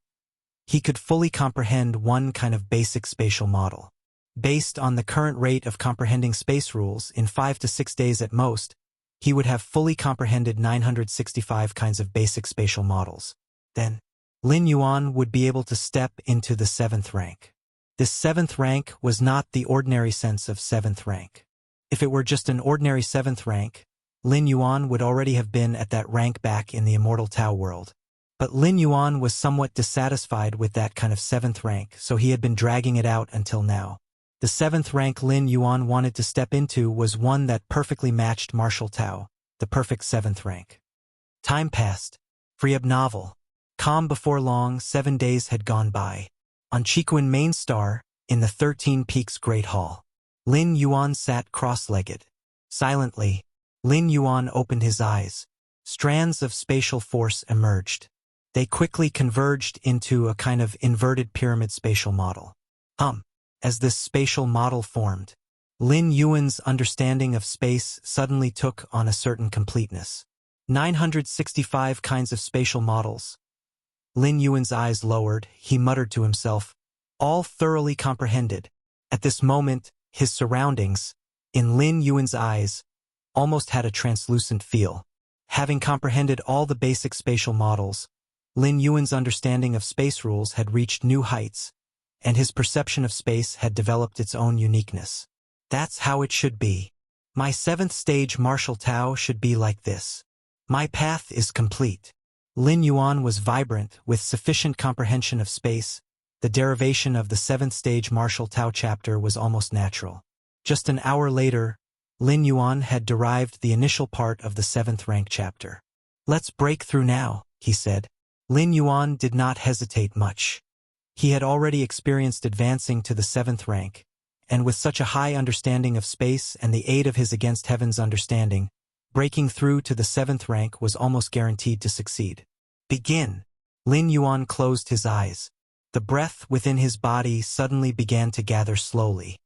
he could fully comprehend one kind of basic spatial model. Based on the current rate of comprehending space rules, in 5 to 6 days at most, he would have fully comprehended 965 kinds of basic spatial models. Then, Lin Yuan would be able to step into the 7th rank. This 7th rank was not the ordinary sense of 7th rank. If it were just an ordinary 7th rank, Lin Yuan would already have been at that rank back in the immortal Tao world. But Lin Yuan was somewhat dissatisfied with that kind of 7th rank, so he had been dragging it out until now. The 7th rank Lin Yuan wanted to step into was one that perfectly matched martial Tao, the perfect 7th rank. Time passed. Friab novel. Calm before long, 7 days had gone by. On Chikuan Main Star, in the 13 Peaks Great Hall, Lin Yuan sat cross-legged. Silently, Lin Yuan opened his eyes. Strands of spatial force emerged. They quickly converged into a kind of inverted pyramid spatial model. As this spatial model formed, Lin Yuan's understanding of space suddenly took on a certain completeness. 965 kinds of spatial models. Lin Yuan's eyes lowered, he muttered to himself, all thoroughly comprehended. At this moment, his surroundings, in Lin Yuan's eyes, almost had a translucent feel. Having comprehended all the basic spatial models, Lin Yuan's understanding of space rules had reached new heights, and his perception of space had developed its own uniqueness. That's how it should be. My 7th stage martial Tao should be like this. My path is complete. Lin Yuan was vibrant with sufficient comprehension of space. The derivation of the 7th stage martial Tao chapter was almost natural. Just an hour later, Lin Yuan had derived the initial part of the 7th rank chapter. Let's break through now, he said. Lin Yuan did not hesitate much. He had already experienced advancing to the 7th rank, and with such a high understanding of space and the aid of his Against Heaven's understanding, breaking through to the 7th rank was almost guaranteed to succeed. Begin! Lin Yuan closed his eyes. The breath within his body suddenly began to gather slowly.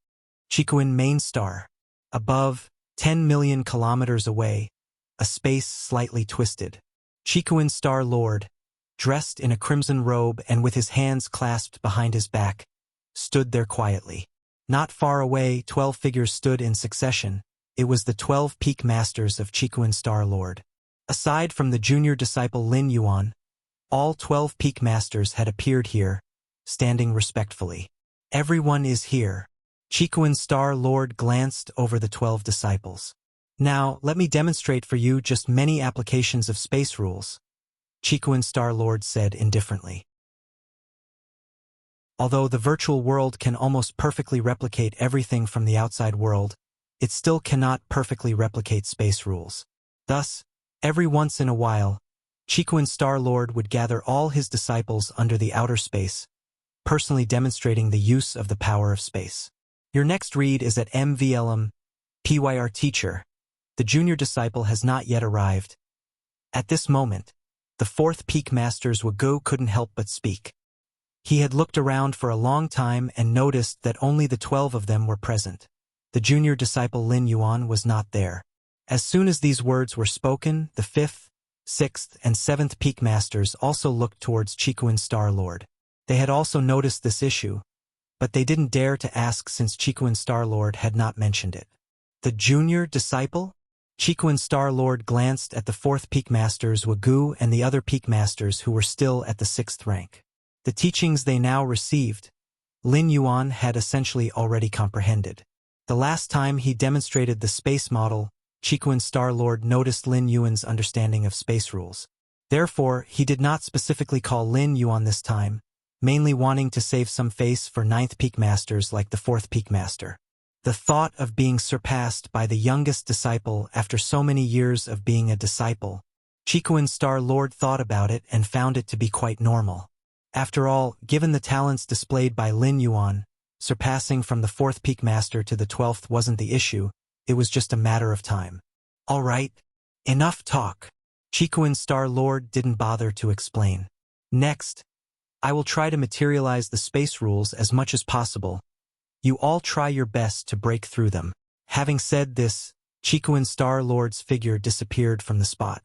Chikuan Main Star. Above, 10 million kilometers away, a space slightly twisted. Chikuan Star Lord, dressed in a crimson robe and with his hands clasped behind his back, stood there quietly. Not far away, 12 figures stood in succession. It was the 12 peak masters of Chikuan Star Lord. Aside from the junior disciple Lin Yuan, all 12 peak masters had appeared here, standing respectfully. Everyone is here. Chikuan Star Lord glanced over the 12 disciples. Now, let me demonstrate for you just many applications of space rules, Chikuan Star Lord said indifferently. Although the virtual world can almost perfectly replicate everything from the outside world, it still cannot perfectly replicate space rules. Thus, every once in a while, Chikuan Star Lord would gather all his disciples under the outer space, personally demonstrating the use of the power of space. Your next read is at MVLM, PYR teacher. The junior disciple has not yet arrived. At this moment, the 4th peak master's Wuxia couldn't help but speak. He had looked around for a long time and noticed that only the 12 of them were present. The junior disciple Lin Yuan was not there. As soon as these words were spoken, the 5th, 6th, and 7th peak masters also looked towards Chikuan Star Lord. They had also noticed this issue, but they didn't dare to ask since Chikuan Star Lord had not mentioned it. The junior disciple? Chikuan Star Lord glanced at the 4th peak masters Wuxia and the other peak masters who were still at the 6th rank. The teachings they now received, Lin Yuan had essentially already comprehended. The last time he demonstrated the space model, Chikuan Star Lord noticed Lin Yuan's understanding of space rules. Therefore, he did not specifically call Lin Yuan this time, mainly wanting to save some face for 9th peak masters like the 4th peak master. The thought of being surpassed by the youngest disciple after so many years of being a disciple, Chikuan Star Lord thought about it and found it to be quite normal. After all, given the talents displayed by Lin Yuan, surpassing from the 4th peak master to the 12th wasn't the issue, it was just a matter of time. All right, enough talk. Chikuan Star Lord didn't bother to explain. Next, I will try to materialize the space rules as much as possible. You all try your best to break through them. Having said this, Chikuin Star-Lord's figure disappeared from the spot.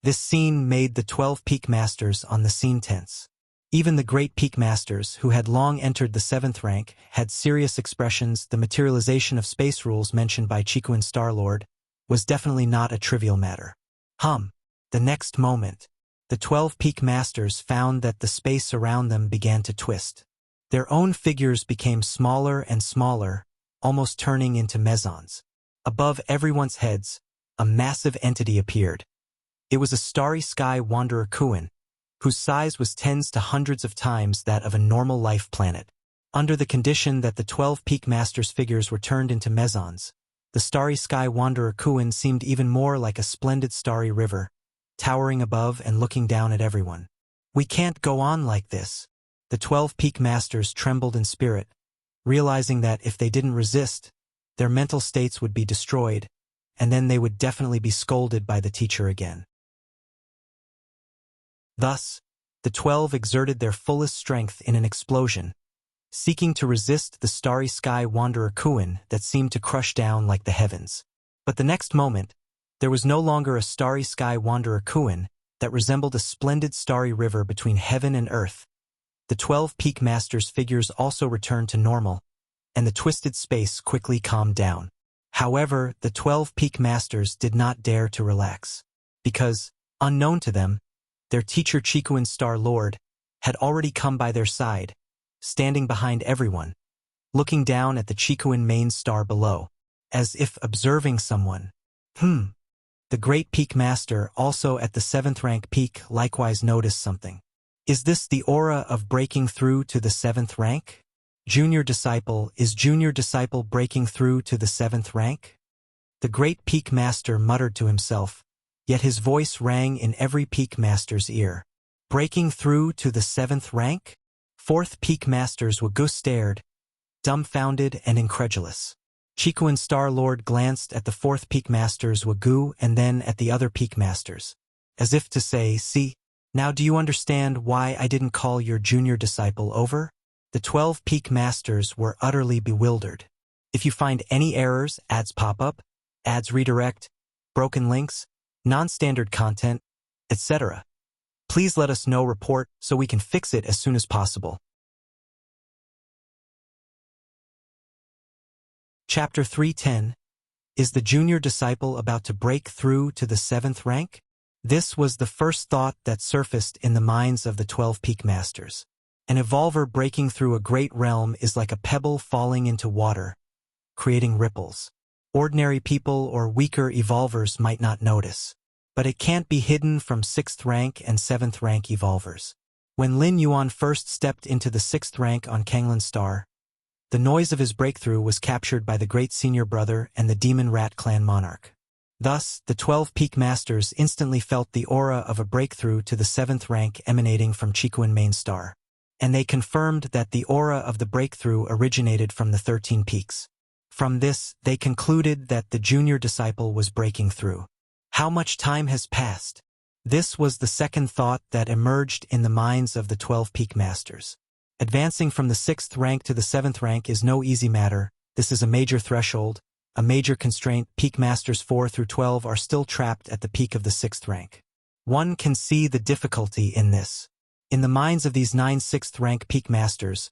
This scene made the 12 Peak Masters on the scene tense. Even the great Peak Masters, who had long entered the 7th rank, had serious expressions. The materialization of space rules mentioned by Chikuin Star-Lord was definitely not a trivial matter. The next moment, the 12 Peak Masters found that the space around them began to twist. Their own figures became smaller and smaller, almost turning into mesons. Above everyone's heads, a massive entity appeared. It was a starry sky wanderer Kuin, whose size was tens to hundreds of times that of a normal life planet. Under the condition that the 12 Peak Masters' figures were turned into mesons, the starry sky wanderer Kuin seemed even more like a splendid starry river, towering above and looking down at everyone. We can't go on like this. The 12 Peak Masters trembled in spirit, realizing that if they didn't resist, their mental states would be destroyed, and then they would definitely be scolded by the teacher again. Thus, the 12 exerted their fullest strength in an explosion, seeking to resist the starry sky wanderer Kuin that seemed to crush down like the heavens. But the next moment, there was no longer a starry sky wanderer Kuin that resembled a splendid starry river between heaven and earth. The 12 Peak Masters' figures also returned to normal, and the twisted space quickly calmed down. However, the 12 Peak Masters did not dare to relax, because, unknown to them, their teacher Chikuin Star-Lord had already come by their side, standing behind everyone, looking down at the Chikuin main star below, as if observing someone. The great Peak Master, also at the 7th rank peak, likewise noticed something. Is this the aura of breaking through to the 7th rank? Junior Disciple, is Junior Disciple breaking through to the 7th rank? The great Peak Master muttered to himself, yet his voice rang in every Peak Master's ear. Breaking through to the 7th rank? 4th Peak Master's Wuxia stared, dumbfounded and incredulous. Chikuin Star-Lord glanced at the 4th Peak Master's Wuxia and then at the other Peak Masters, as if to say, see, now do you understand why I didn't call your junior disciple over? The 12 Peak Masters were utterly bewildered. If you find any errors, ads pop up, ads redirect, broken links, non-standard content, etc., please let us know. Report so we can fix it as soon as possible. Chapter 310. Is the junior disciple about to break through to the 7th rank? This was the first thought that surfaced in the minds of the 12 Peak Masters. An evolver breaking through a great realm is like a pebble falling into water, creating ripples. Ordinary people or weaker evolvers might not notice, but it can't be hidden from 6th rank and 7th rank evolvers. When Lin Yuan first stepped into the 6th rank on Kanglan Star, the noise of his breakthrough was captured by the great senior brother and the Demon Rat clan monarch. Thus, the 12 Peak Masters instantly felt the aura of a breakthrough to the 7th rank emanating from Chikuin main star, and they confirmed that the aura of the breakthrough originated from the 13 peaks. From this, they concluded that the junior disciple was breaking through. How much time has passed? This was the second thought that emerged in the minds of the 12 Peak Masters. Advancing from the 6th rank to the 7th rank is no easy matter. This is a major threshold, a major constraint. Peak Masters 4 through 12 are still trapped at the peak of the 6th rank. One can see the difficulty in this. In the minds of these 9 6th rank Peak Masters,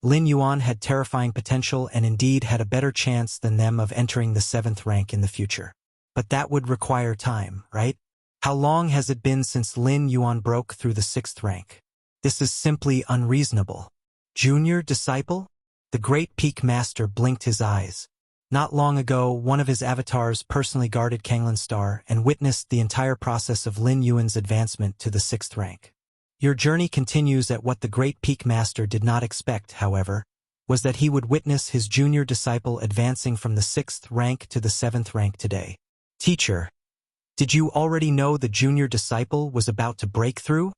Lin Yuan had terrifying potential and indeed had a better chance than them of entering the 7th rank in the future. But that would require time, right? How long has it been since Lin Yuan broke through the 6th rank? This is simply unreasonable. Junior disciple? The great Peak Master blinked his eyes. Not long ago, one of his avatars personally guarded Kanglan Star and witnessed the entire process of Lin Yuan's advancement to the 6th rank. Your journey continues at what the great Peak Master did not expect, however, was that he would witness his junior disciple advancing from the 6th rank to the 7th rank today. Teacher, did you already know the junior disciple was about to break through?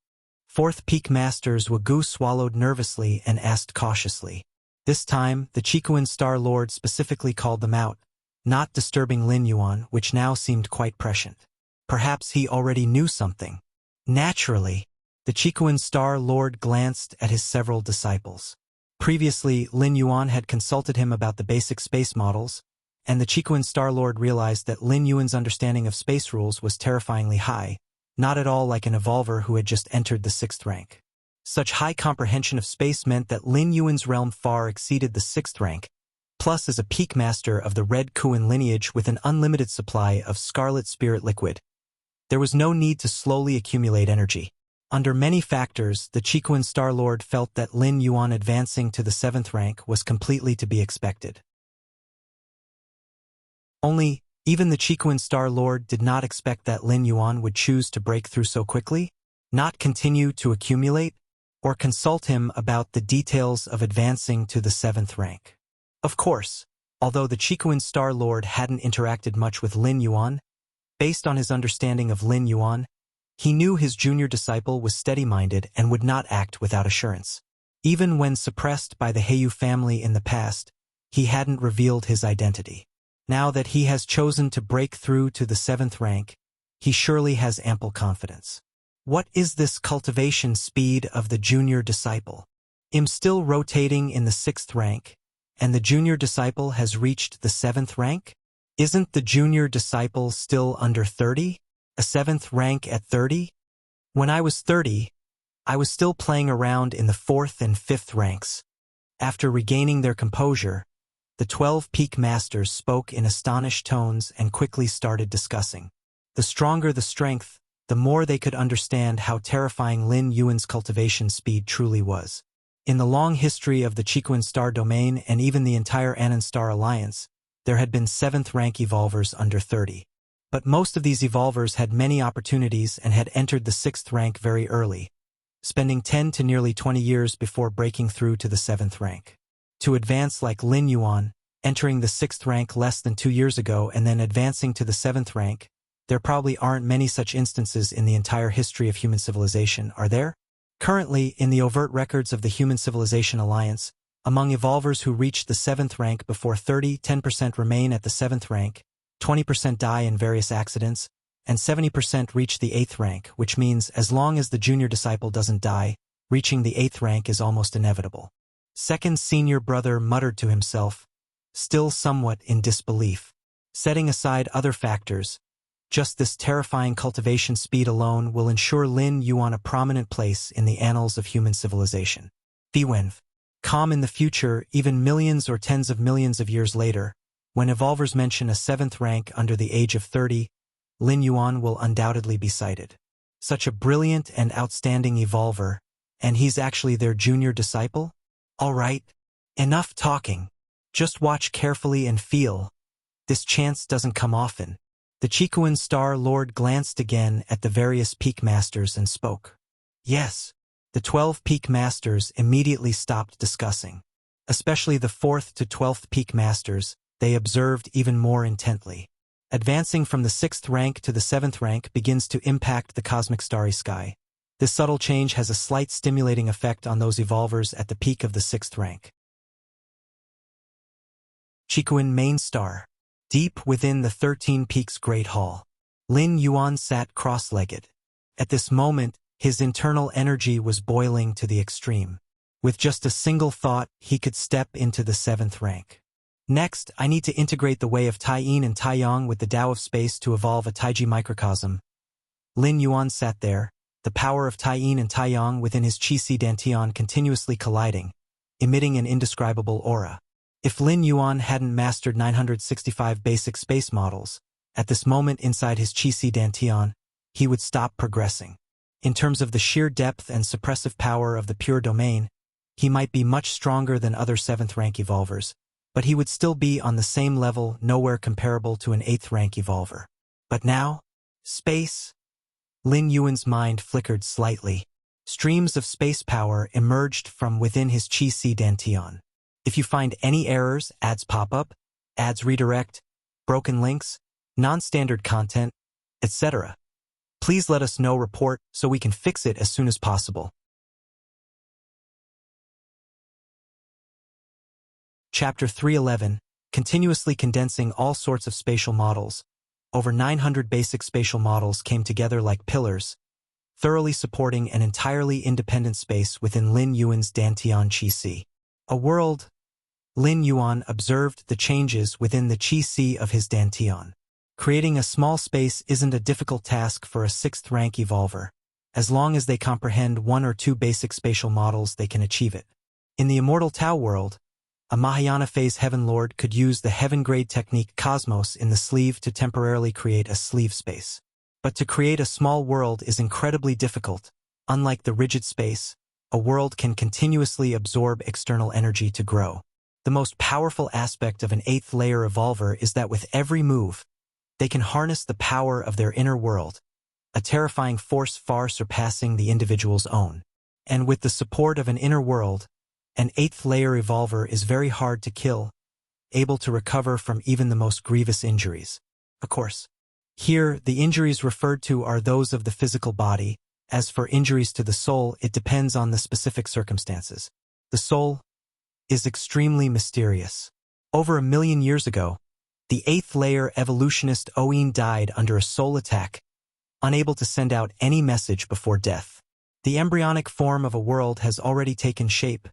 4th Peak Master's Wuxia swallowed nervously and asked cautiously. This time, the Chikuin Star-Lord specifically called them out, not disturbing Lin Yuan, which now seemed quite prescient. Perhaps he already knew something. Naturally, the Chikuin Star-Lord glanced at his several disciples. Previously, Lin Yuan had consulted him about the basic space models, and the Chiquan Star-Lord realized that Lin Yuan's understanding of space rules was terrifyingly high, not at all like an evolver who had just entered the 6th rank. Such high comprehension of space meant that Lin Yuan's realm far exceeded the 6th rank, plus as a peak master of the Red Kuan lineage with an unlimited supply of Scarlet Spirit liquid. There was no need to slowly accumulate energy. Under many factors, the Chiquan Star-Lord felt that Lin Yuan advancing to the 7th rank was completely to be expected. Only, even the Chiquan Star-Lord did not expect that Lin Yuan would choose to break through so quickly, not continue to accumulate, or consult him about the details of advancing to the 7th rank. Of course, although the Chiquan Star-Lord hadn't interacted much with Lin Yuan, based on his understanding of Lin Yuan, he knew his junior disciple was steady-minded and would not act without assurance. Even when suppressed by the Heiyu family in the past, he hadn't revealed his identity. Now that he has chosen to break through to the 7th rank, he surely has ample confidence. What is this cultivation speed of the junior disciple? I'm still rotating in the 6th rank, and the junior disciple has reached the 7th rank? Isn't the junior disciple still under 30? A 7th rank at 30? When I was 30, I was still playing around in the 4th and 5th ranks. After regaining their composure, the 12 peak masters spoke in astonished tones and quickly started discussing. The stronger the strength, the more they could understand how terrifying Lin Yuan's cultivation speed truly was. In the long history of the Chiquan Star domain and even the entire Anon Star Alliance, there had been 7th rank evolvers under 30. But most of these evolvers had many opportunities and had entered the 6th rank very early, spending 10 to nearly 20 years before breaking through to the 7th rank. To advance like Lin Yuan, entering the 6th rank less than 2 years ago and then advancing to the 7th rank, there probably aren't many such instances in the entire history of human civilization, are there? Currently, in the overt records of the Human Civilization Alliance, among evolvers who reached the 7th rank before 30, 10% remain at the 7th rank, 20% die in various accidents, and 70% reach the 8th rank, which means as long as the junior disciple doesn't die, reaching the 8th rank is almost inevitable. Second senior brother muttered to himself, still somewhat in disbelief. Setting aside other factors, just this terrifying cultivation speed alone will ensure Lin Yuan a prominent place in the annals of human civilization. Diwenv. Calm in the future, even millions or tens of millions of years later, when evolvers mention a 7th rank under the age of 30, Lin Yuan will undoubtedly be cited. Such a brilliant and outstanding evolver, and he's actually their junior disciple? All right, enough talking. Just watch carefully and feel. This chance doesn't come often. The Chiquan Star-Lord glanced again at the various peak masters and spoke. Yes. The 12 peak masters immediately stopped discussing. Especially the 4th to 12th peak masters, they observed even more intently. Advancing from the 6th rank to the 7th rank begins to impact the cosmic starry sky. This subtle change has a slight stimulating effect on those evolvers at the peak of the 6th rank. Chiquan Main Star. Deep within the 13 Peaks Great Hall, Lin Yuan sat cross-legged. At this moment, his internal energy was boiling to the extreme. With just a single thought, he could step into the 7th rank. Next, I need to integrate the way of Tai-Yin and Tai-Yang with the Tao of space to evolve a Taiji microcosm. Lin Yuan sat there, the power of Tai-Yin and Tai-Yang within his Qi-Si Dantian continuously colliding, emitting an indescribable aura. If Lin Yuan hadn't mastered 965 basic space models, at this moment inside his Qi-Si Dantian, he would stop progressing. In terms of the sheer depth and suppressive power of the pure domain, he might be much stronger than other 7th rank evolvers, but he would still be on the same level, nowhere comparable to an 8th rank evolver. But now, space? Lin Yuan's mind flickered slightly. Streams of space power emerged from within his Qi-Si Dantian. If you find any errors, ads pop up, ads redirect, broken links, non-standard content, etc., please let us know, report, so we can fix it as soon as possible. Chapter 311, continuously condensing all sorts of spatial models. Over 900 basic spatial models came together like pillars, thoroughly supporting an entirely independent space within Lin Yuan's Dantian Qi-Si. A world. Lin Yuan observed the changes within the chi-si of his dantian. Creating a small space isn't a difficult task for a 6th rank evolver. As long as they comprehend one or two basic spatial models, they can achieve it. In the immortal Tao world, a Mahayana phase Heaven Lord could use the heaven-grade technique Cosmos in the sleeve to temporarily create a sleeve space. But to create a small world is incredibly difficult. Unlike the rigid space, a world can continuously absorb external energy to grow. The most powerful aspect of an 8th layer evolver is that with every move, they can harness the power of their inner world, a terrifying force far surpassing the individual's own. And with the support of an inner world, an 8th layer evolver is very hard to kill, able to recover from even the most grievous injuries. Of course, here the injuries referred to are those of the physical body. As for injuries to the soul, it depends on the specific circumstances. The soul is extremely mysterious. Over 1 million years ago, the 8th layer evolutionist Oin died under a soul attack, unable to send out any message before death. The embryonic form of a world has already taken shape.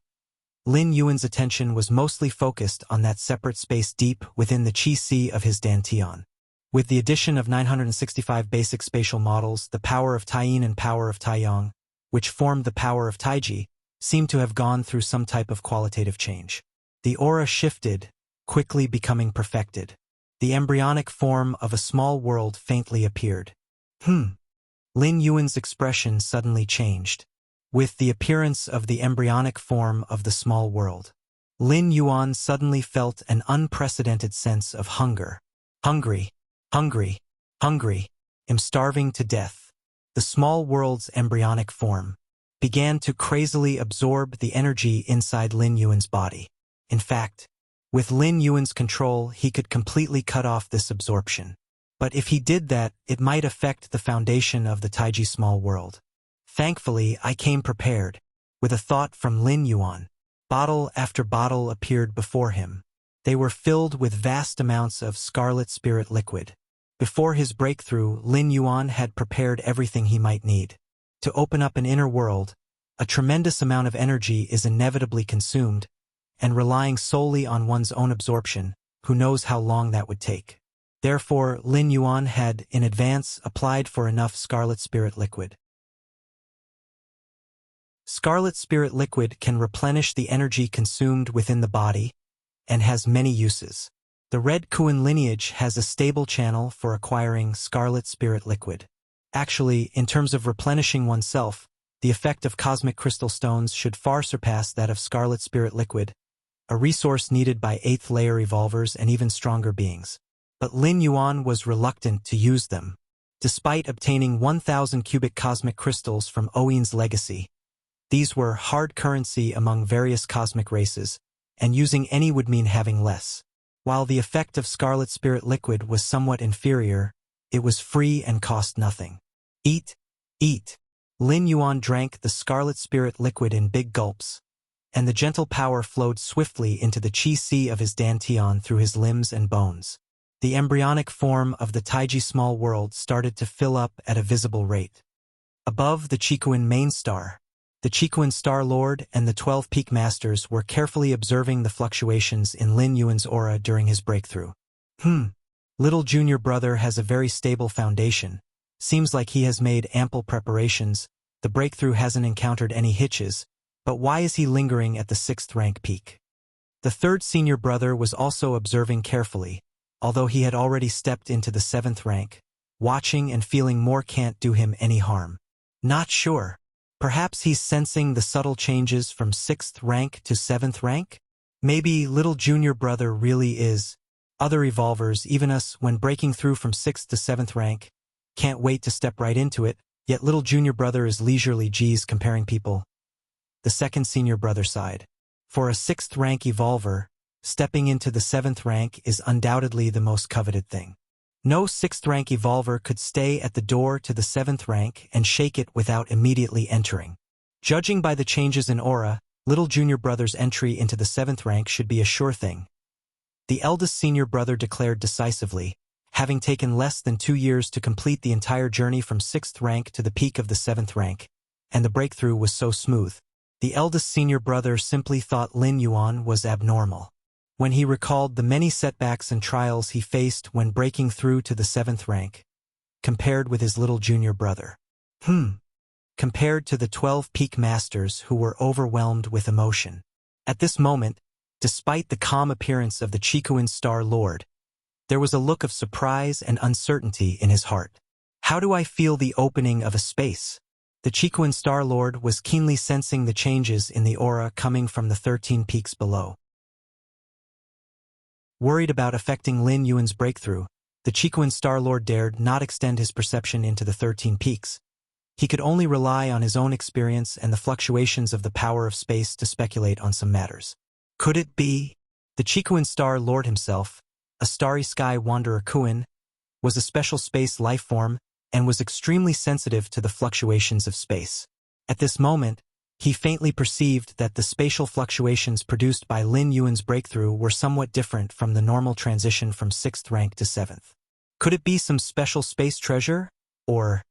Lin Yuan's attention was mostly focused on that separate space deep within the chi-si of his dantian. With the addition of 965 basic spatial models, the power of Taiyin and power of Taiyang, which formed the power of Taiji, seemed to have gone through some type of qualitative change. The aura shifted, quickly becoming perfected. The embryonic form of a small world faintly appeared. Lin Yuan's expression suddenly changed. With the appearance of the embryonic form of the small world, Lin Yuan suddenly felt an unprecedented sense of hunger. Hungry, hungry, hungry, am starving to death. The small world's embryonic form began to crazily absorb the energy inside Lin Yuan's body. In fact, with Lin Yuan's control, he could completely cut off this absorption. But if he did that, it might affect the foundation of the Taiji small world. Thankfully, I came prepared, with a thought from Lin Yuan. Bottle after bottle appeared before him. They were filled with vast amounts of scarlet spirit liquid. Before his breakthrough, Lin Yuan had prepared everything he might need. To open up an inner world, a tremendous amount of energy is inevitably consumed, and relying solely on one's own absorption, who knows how long that would take. Therefore, Lin Yuan had, in advance, applied for enough scarlet spirit liquid. Scarlet spirit liquid can replenish the energy consumed within the body, and has many uses. The Red Kuan lineage has a stable channel for acquiring scarlet spirit liquid. Actually, in terms of replenishing oneself, the effect of cosmic crystal stones should far surpass that of scarlet spirit liquid, a resource needed by 8th layer evolvers and even stronger beings. But Lin Yuan was reluctant to use them. Despite obtaining 1,000 cubic cosmic crystals from Oin's legacy, these were hard currency among various cosmic races, and using any would mean having less. While the effect of scarlet spirit liquid was somewhat inferior, it was free and cost nothing. Eat, eat. Lin Yuan drank the scarlet spirit liquid in big gulps, and the gentle power flowed swiftly into the chi-si of his dantian through his limbs and bones. The embryonic form of the Taiji small world started to fill up at a visible rate. Above the Chikuan main star, the Chikuan Star Lord and the 12 Peak Masters were carefully observing the fluctuations in Lin Yuan's aura during his breakthrough. Little junior brother has a very stable foundation. Seems like he has made ample preparations. The breakthrough hasn't encountered any hitches, but why is he lingering at the 6th rank peak? The 3rd senior brother was also observing carefully, although he had already stepped into the 7th rank. Watching and feeling more can't do him any harm. Not sure. Perhaps he's sensing the subtle changes from 6th rank to 7th rank? Maybe little junior brother really is. Other evolvers, even us, when breaking through from 6th to 7th rank, can't wait to step right into it, yet little junior brother is leisurely comparing people. The 2nd senior brother sighed. For a 6th rank evolver, stepping into the 7th rank is undoubtedly the most coveted thing. No 6th rank evolver could stay at the door to the 7th rank and shake it without immediately entering. Judging by the changes in aura, little junior brother's entry into the 7th rank should be a sure thing. The eldest senior brother declared decisively, having taken less than 2 years to complete the entire journey from 6th rank to the peak of the 7th rank, and the breakthrough was so smooth. The eldest senior brother simply thought Lin Yuan was abnormal. When he recalled the many setbacks and trials he faced when breaking through to the 7th rank, compared with his little junior brother. Compared to the 12 peak masters who were overwhelmed with emotion. At this moment, despite the calm appearance of the Chikuan Star Lord, there was a look of surprise and uncertainty in his heart. How do I feel the opening of a space? The Chikuan Star Lord was keenly sensing the changes in the aura coming from the 13 peaks below. Worried about affecting Lin Yuan's breakthrough, the Chikuan Star Lord dared not extend his perception into the 13 peaks. He could only rely on his own experience and the fluctuations of the power of space to speculate on some matters. Could it be? The Chikuan Star Lord himself, a starry sky wanderer Kuan, was a special space life form and was extremely sensitive to the fluctuations of space. At this moment, he faintly perceived that the spatial fluctuations produced by Lin Yuan's breakthrough were somewhat different from the normal transition from 6th rank to 7th. Could it be some special space treasure? Or...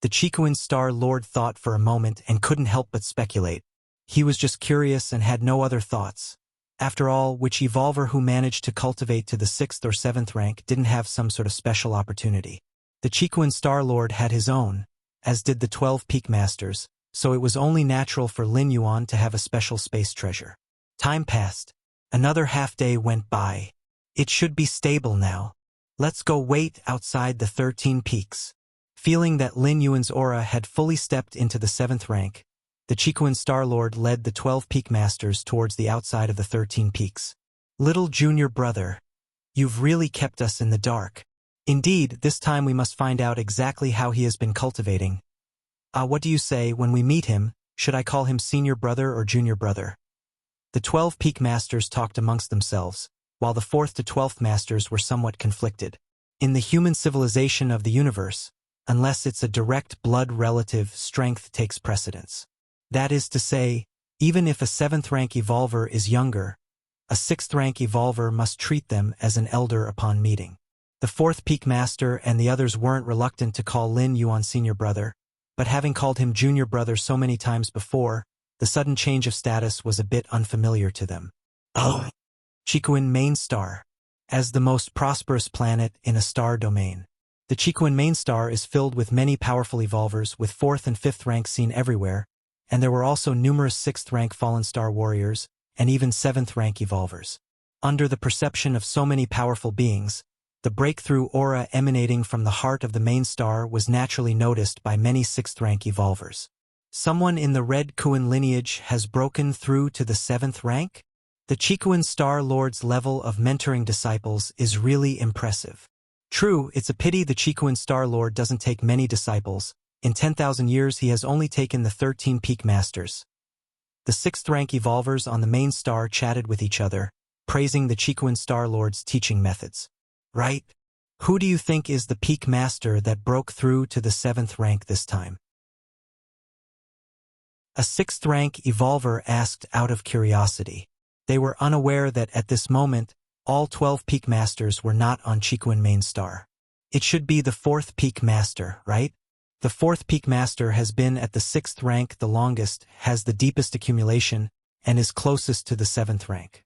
The Chikuan Star Lord thought for a moment and couldn't help but speculate. He was just curious and had no other thoughts. After all, which evolver who managed to cultivate to the 6th or 7th rank didn't have some sort of special opportunity? The Chikuan Star Lord had his own, as did the 12 peak masters, so it was only natural for Lin Yuan to have a special space treasure. Time passed. Another half-day went by. It should be stable now. Let's go wait outside the 13 peaks. Feeling that Lin Yuan's aura had fully stepped into the 7th rank, the Chikuan Star Lord led the 12 peak masters towards the outside of the 13 peaks. Little junior brother, you've really kept us in the dark. Indeed, this time we must find out exactly how he has been cultivating. What do you say when we meet him? Should I call him senior brother or junior brother? The 12 peak masters talked amongst themselves, while the 4th to 12th masters were somewhat conflicted. In the human civilization of the universe, unless it's a direct blood relative, strength takes precedence. That is to say, even if a 7th rank evolver is younger, a 6th rank evolver must treat them as an elder upon meeting. The 4th peak master and the others weren't reluctant to call Lin Yuan senior brother, but having called him junior brother so many times before, the sudden change of status was a bit unfamiliar to them. Oh! Chikuan main star. As the most prosperous planet in a star domain. The Chikuan main star is filled with many powerful evolvers with 4th and 5th ranks seen everywhere, and there were also numerous 6th rank fallen star warriors, and even 7th rank evolvers. Under the perception of so many powerful beings, the breakthrough aura emanating from the heart of the main star was naturally noticed by many 6th rank evolvers. Someone in the Red Kuan lineage has broken through to the 7th rank? The Chikuan Star Lord's level of mentoring disciples is really impressive. True, it's a pity the Chikuan Star Lord doesn't take many disciples. In 10,000 years he has only taken the 13 peak masters. The 6th rank evolvers on the main star chatted with each other, praising the Chikuan Star Lord's teaching methods. Right? Who do you think is the peak master that broke through to the 7th rank this time? A 6th rank evolver asked out of curiosity. They were unaware that at this moment, all 12 peak masters were not on Chikuan main star. It should be the 4th peak master, right? The 4th peak master has been at the 6th rank the longest, has the deepest accumulation, and is closest to the 7th rank.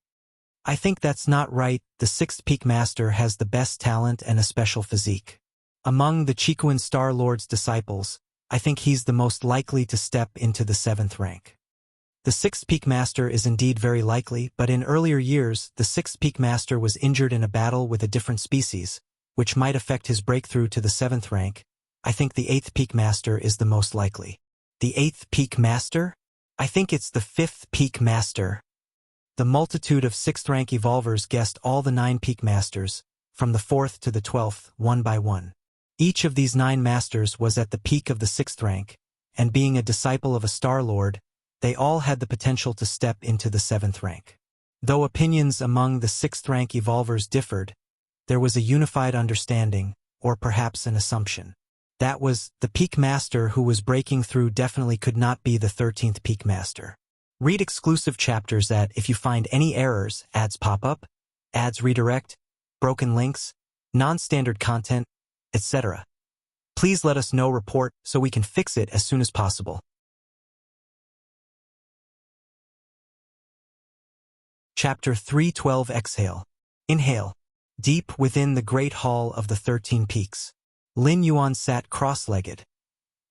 I think that's not right. The 6th peak master has the best talent and a special physique. Among the Chikuan Star Lord's disciples, I think he's the most likely to step into the 7th rank. The 6th peak master is indeed very likely, but in earlier years, the 6th peak master was injured in a battle with a different species, which might affect his breakthrough to the 7th rank. I think the 8th peak master is the most likely. The 8th peak master? I think it's the 5th peak master. The multitude of 6th rank evolvers guessed all the 9 peak masters, from the 4th to the 12th, one by one. Each of these 9 masters was at the peak of the 6th rank, and being a disciple of a Star Lord, they all had the potential to step into the 7th rank. Though opinions among the 6th rank evolvers differed, there was a unified understanding, or perhaps an assumption. That was, the peak master who was breaking through definitely could not be the 13th peak master. Read exclusive chapters that, if you find any errors, ads pop up, ads redirect, broken links, non-standard content, etc. Please let us know report so we can fix it as soon as possible. Chapter 312 Exhale. Inhale. Deep within the Great Hall of the 13 Peaks, Lin Yuan sat cross-legged,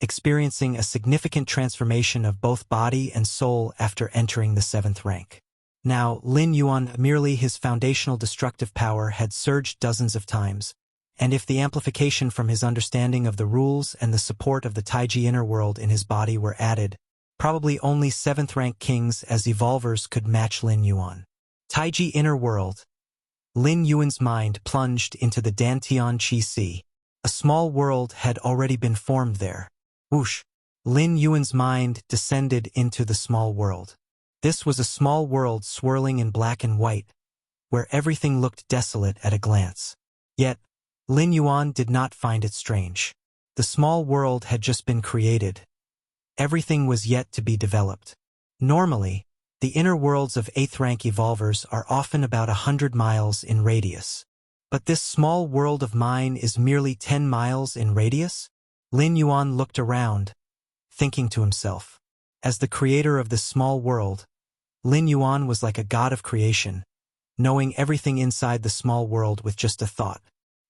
experiencing a significant transformation of both body and soul after entering the 7th rank. Now, Lin Yuan, merely his foundational destructive power had surged dozens of times, and if the amplification from his understanding of the rules and the support of the Taiji inner world in his body were added, probably only 7th rank kings as evolvers could match Lin Yuan. Taiji inner world. Lin Yuan's mind plunged into the Dantian Qi Sea. A small world had already been formed there. Whoosh! Lin Yuan's mind descended into the small world. This was a small world swirling in black and white, where everything looked desolate at a glance. Yet, Lin Yuan did not find it strange. The small world had just been created. Everything was yet to be developed. Normally, the inner worlds of 8th rank evolvers are often about 100 miles in radius. But this small world of mine is merely 10 miles in radius? Lin Yuan looked around, thinking to himself. As the creator of this small world, Lin Yuan was like a god of creation, knowing everything inside the small world with just a thought.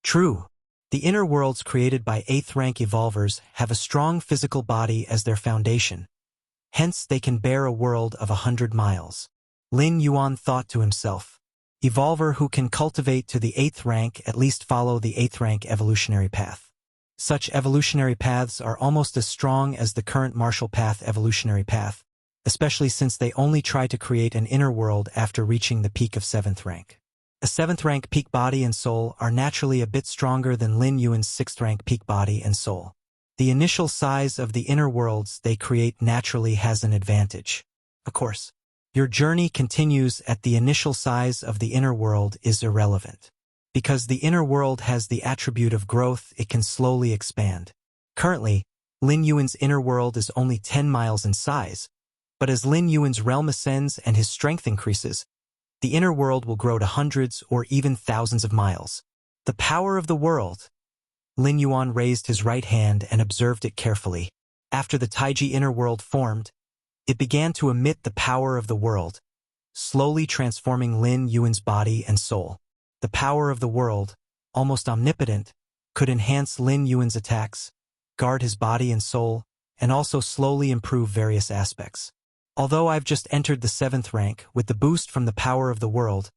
True, the inner worlds created by 8th rank evolvers have a strong physical body as their foundation. Hence they can bear a world of 100 miles. Lin Yuan thought to himself. Evolver who can cultivate to the 8th rank at least follow the 8th rank evolutionary path. Such evolutionary paths are almost as strong as the current martial path evolutionary path, especially since they only try to create an inner world after reaching the peak of 7th rank. A 7th rank peak body and soul are naturally a bit stronger than Lin Yuan's 6th rank peak body and soul. The initial size of the inner worlds they create naturally has an advantage. Of course, your journey continues at the initial size of the inner world is irrelevant. Because the inner world has the attribute of growth, it can slowly expand. Currently, Lin Yuan's inner world is only 10 miles in size, but as Lin Yuan's realm ascends and his strength increases, the inner world will grow to hundreds or even thousands of miles. The power of the world. Lin Yuan raised his right hand and observed it carefully. After the Taiji inner world formed, it began to emit the power of the world, slowly transforming Lin Yuan's body and soul. The power of the world, almost omnipotent, could enhance Lin Yuan's attacks, guard his body and soul, and also slowly improve various aspects. Although I've just entered the 7th rank with the boost from the power of the world,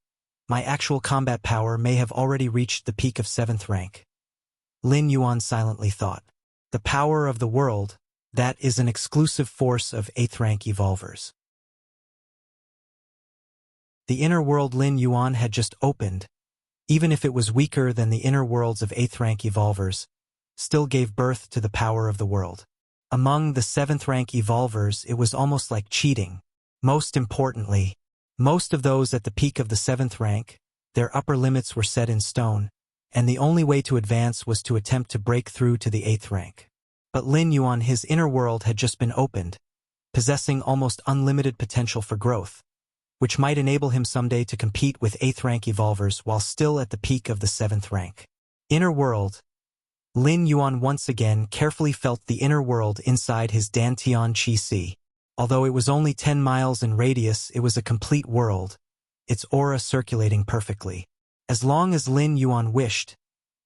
my actual combat power may have already reached the peak of 7th rank. Lin Yuan silently thought. The power of the world, that is an exclusive force of 8th rank evolvers. The inner world Lin Yuan had just opened, even if it was weaker than the inner worlds of 8th rank evolvers, still gave birth to the power of the world. Among the 7th rank evolvers, it was almost like cheating. Most importantly, most of those at the peak of the 7th rank, their upper limits were set in stone, and the only way to advance was to attempt to break through to the 8th rank. But Lin Yuan, his inner world had just been opened, possessing almost unlimited potential for growth, which might enable him someday to compete with 8th rank evolvers while still at the peak of the 7th rank. Inner world. Lin Yuan once again carefully felt the inner world inside his Dantian Qi Sea. Although it was only 10 miles in radius, it was a complete world, its aura circulating perfectly. As long as Lin Yuan wished,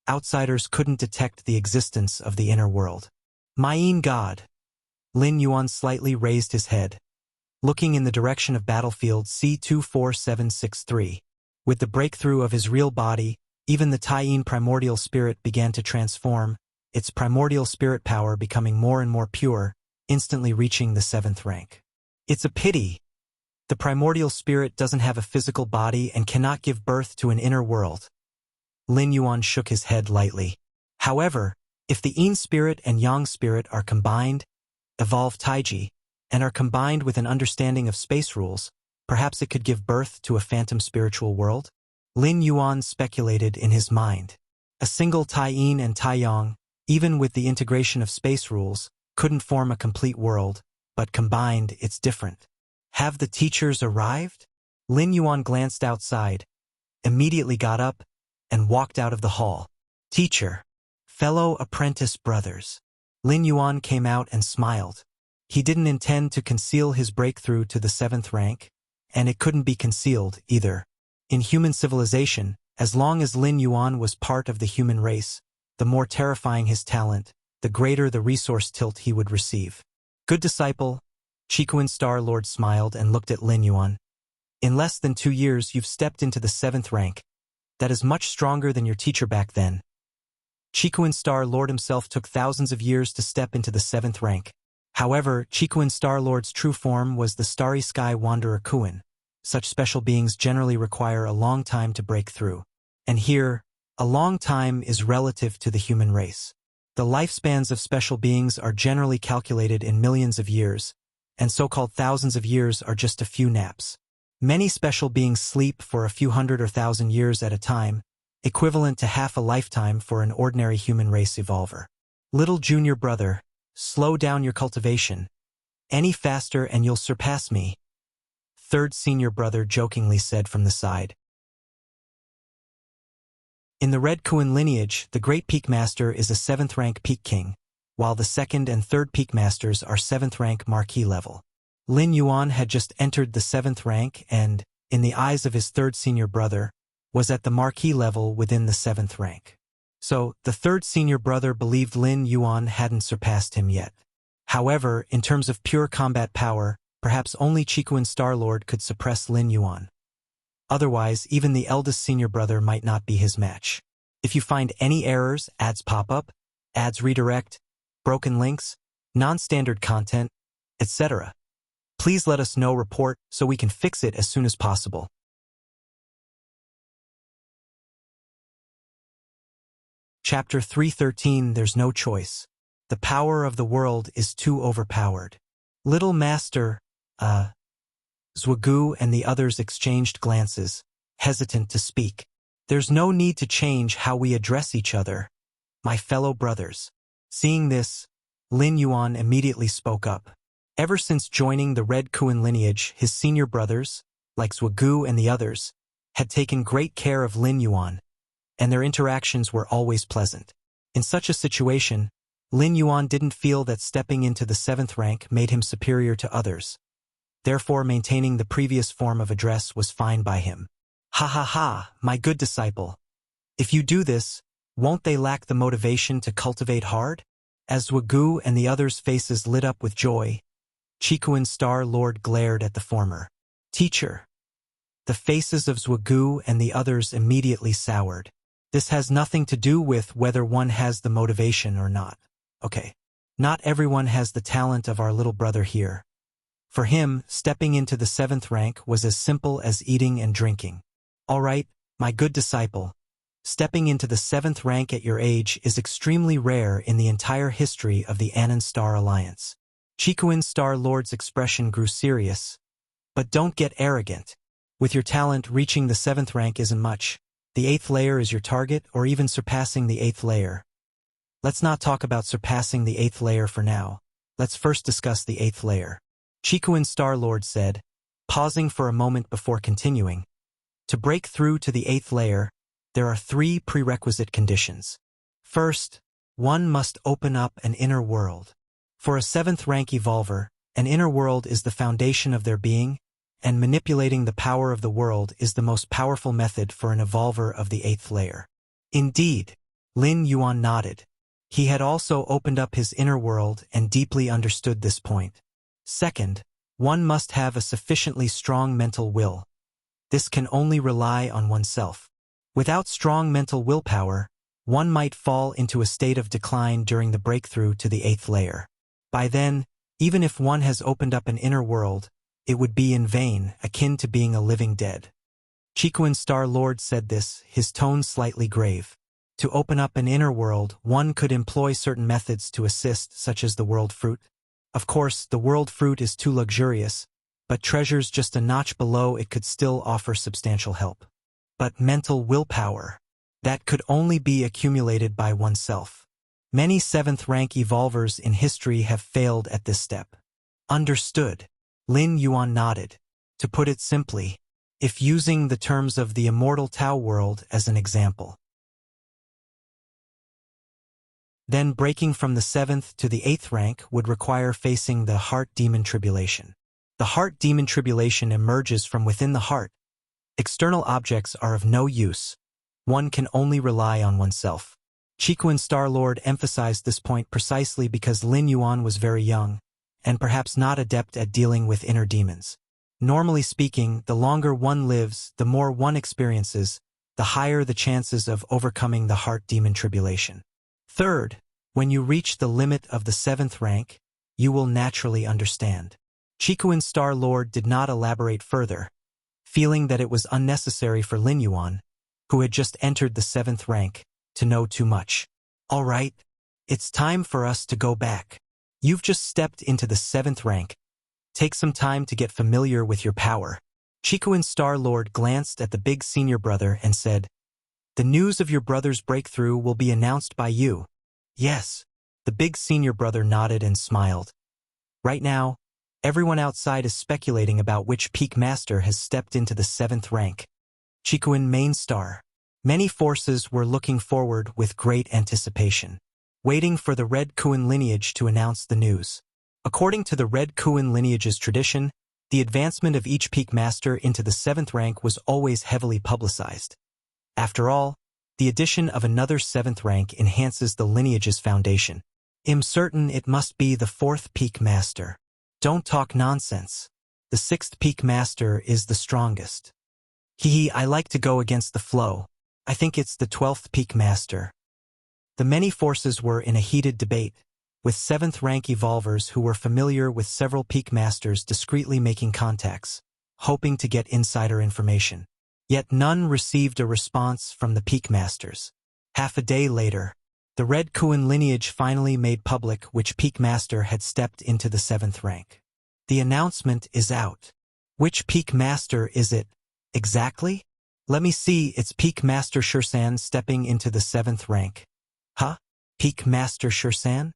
outsiders couldn't detect the existence of the inner world. Myin God. Lin Yuan slightly raised his head, looking in the direction of battlefield C24763. With the breakthrough of his real body, even the Taiyin primordial spirit began to transform, its primordial spirit power becoming more and more pure, instantly reaching the 7th rank. It's a pity. The primordial spirit doesn't have a physical body and cannot give birth to an inner world. Lin Yuan shook his head lightly. However, if the Yin spirit and Yang spirit are combined, evolve Taiji, and are combined with an understanding of space rules, perhaps it could give birth to a phantom spiritual world? Lin Yuan speculated in his mind. A single Tai-Yin and Tai-Yang, even with the integration of space rules, couldn't form a complete world, but combined it's different. Have the teachers arrived? Lin Yuan glanced outside, immediately got up, and walked out of the hall. Teacher, fellow apprentice brothers. Lin Yuan came out and smiled. He didn't intend to conceal his breakthrough to the 7th rank, and it couldn't be concealed, either. In human civilization, as long as Lin Yuan was part of the human race, the more terrifying his talent, the greater the resource tilt he would receive. Good disciple, Chikuan Star Lord smiled and looked at Lin Yuan. In less than 2 years you've stepped into the 7th rank. That is much stronger than your teacher back then. Chikuan Star Lord himself took thousands of years to step into the 7th rank. However, Chikuan Star Lord's true form was the Starry Sky Wanderer Kuan. Such special beings generally require a long time to break through. And here, a long time is relative to the human race. The lifespans of special beings are generally calculated in millions of years, and so-called thousands of years are just a few naps. Many special beings sleep for a few hundred or thousand years at a time, equivalent to half a lifetime for an ordinary human race evolver. Little junior brother, slow down your cultivation. Any faster and you'll surpass me. Third senior brother jokingly said from the side. In the Red Kuan lineage, the Great Peak Master is a 7th rank Peak King, while the 2nd and 3rd Peak Masters are 7th rank Marquis level. Lin Yuan had just entered the 7th rank and, in the eyes of his 3rd senior brother, was at the Marquis level within the 7th rank. So, the 3rd senior brother believed Lin Yuan hadn't surpassed him yet. However, in terms of pure combat power, perhaps only Chikuan Star Lord could suppress Lin Yuan. Otherwise, even the eldest senior brother might not be his match. If you find any errors, ads pop up, ads redirect, broken links, non-standard content, etc., please let us know, report, so we can fix it as soon as possible. Chapter 313 There's no choice. The power of the world is too overpowered. Little Master, Zhugu and the others exchanged glances, hesitant to speak. There's no need to change how we address each other, my fellow brothers. Seeing this, Lin Yuan immediately spoke up. Ever since joining the Red Kuan lineage, his senior brothers, like Zhugu and the others, had taken great care of Lin Yuan, and their interactions were always pleasant. In such a situation, Lin Yuan didn't feel that stepping into the 7th rank made him superior to others. Therefore, maintaining the previous form of address was fine by him. Ha ha ha, my good disciple. If you do this, won't they lack the motivation to cultivate hard? As Zhugu and the others' faces lit up with joy, Chikuan Star Lord glared at the former. Teacher. The faces of Zhugu and the others immediately soured. This has nothing to do with whether one has the motivation or not. Okay. Not everyone has the talent of our little brother here. For him, stepping into the 7th rank was as simple as eating and drinking. All right, my good disciple. Stepping into the 7th rank at your age is extremely rare in the entire history of the Anand Star Alliance. Chikuan Star Lord's expression grew serious. But don't get arrogant. With your talent, reaching the 7th rank isn't much. The 8th layer is your target, or even surpassing the 8th layer. Let's not talk about surpassing the 8th layer for now. Let's first discuss the 8th layer. Chikuan Star Lord said, pausing for a moment before continuing. To break through to the 8th layer, there are 3 prerequisite conditions. First, one must open up an inner world. For a 7th rank evolver, an inner world is the foundation of their being, and manipulating the power of the world is the most powerful method for an evolver of the 8th layer. Indeed, Lin Yuan nodded. He had also opened up his inner world and deeply understood this point. Second, one must have a sufficiently strong mental will. This can only rely on oneself. Without strong mental willpower, one might fall into a state of decline during the breakthrough to the 8th layer. By then, even if one has opened up an inner world, it would be in vain, akin to being a living dead. Chikuan Star Lord said this, his tone slightly grave. To open up an inner world, one could employ certain methods to assist, such as the world fruit. Of course, the world fruit is too luxurious, but treasures just a notch below it could still offer substantial help. But mental willpower, that could only be accumulated by oneself. Many 7th rank evolvers in history have failed at this step. Understood. Lin Yuan nodded. To put it simply, if using the terms of the immortal Tao world as an example, then breaking from the 7th to the 8th rank would require facing the heart demon tribulation. The heart demon tribulation emerges from within the heart. External objects are of no use. One can only rely on oneself. Chikuin Star-Lord emphasized this point precisely because Lin Yuan was very young, and perhaps not adept at dealing with inner demons. Normally speaking, the longer one lives, the more one experiences, the higher the chances of overcoming the heart demon tribulation. Third, when you reach the limit of the 7th rank, you will naturally understand. Chikuin Star-Lord did not elaborate further, feeling that it was unnecessary for Lin Yuan, who had just entered the 7th rank, to know too much. All right, it's time for us to go back. You've just stepped into the 7th rank. Take some time to get familiar with your power. Chikuin Star-Lord glanced at the big senior brother and said, "The news of your brother's breakthrough will be announced by you." Yes, the big senior brother nodded and smiled. Right now, everyone outside is speculating about which peak master has stepped into the 7th rank. Chikuin Main Star. Many forces were looking forward with great anticipation, waiting for the Red Kuin lineage to announce the news. According to the Red Kuin lineage's tradition, the advancement of each peak master into the 7th rank was always heavily publicized. After all, the addition of another 7th rank enhances the lineage's foundation. I'm certain it must be the 4th peak master. Don't talk nonsense. The 6th peak master is the strongest. I like to go against the flow. I think it's the 12th peak master. The many forces were in a heated debate, with 7th rank evolvers who were familiar with several peak masters discreetly making contacts, hoping to get insider information. Yet none received a response from the peak masters. Half a day later, the Red Kuin lineage finally made public which peak master had stepped into the 7th rank. The announcement is out. Which peak master is it, exactly? Let me see, it's Peak Master Shursan stepping into the 7th rank. Huh? Peak Master Shursan?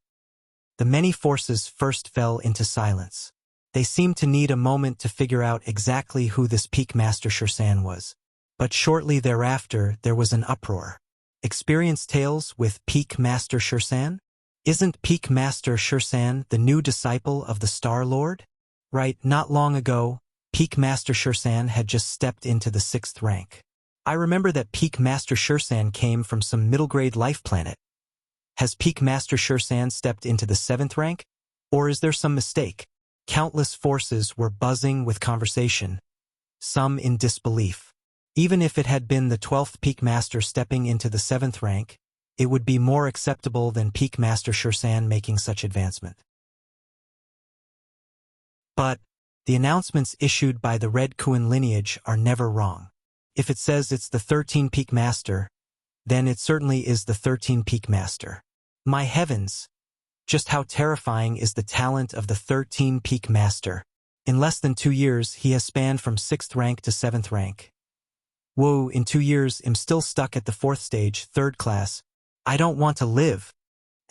The many forces first fell into silence. They seemed to need a moment to figure out exactly who this Peak Master Shursan was. But shortly thereafter, there was an uproar. Experience tales with Peak Master Shursan? Isn't Peak Master Shursan the new disciple of the Star-Lord? Right, not long ago, Peak Master Shursan had just stepped into the 6th rank. I remember that Peak Master Shursan came from some middle-grade life planet. Has Peak Master Shursan stepped into the 7th rank? Or is there some mistake? Countless forces were buzzing with conversation, some in disbelief. Even if it had been the 12th Peak Master stepping into the 7th rank, it would be more acceptable than Peak Master Shursan making such advancement. But the announcements issued by the Red Kuin lineage are never wrong. If it says it's the 13 Peak Master, then it certainly is the 13 Peak Master. My heavens! Just how terrifying is the talent of the 13 Peak Master. In less than 2 years, he has spanned from 6th rank to 7th rank. Whoa, in 2 years, I'm still stuck at the 4th stage, 3rd class. I don't want to live.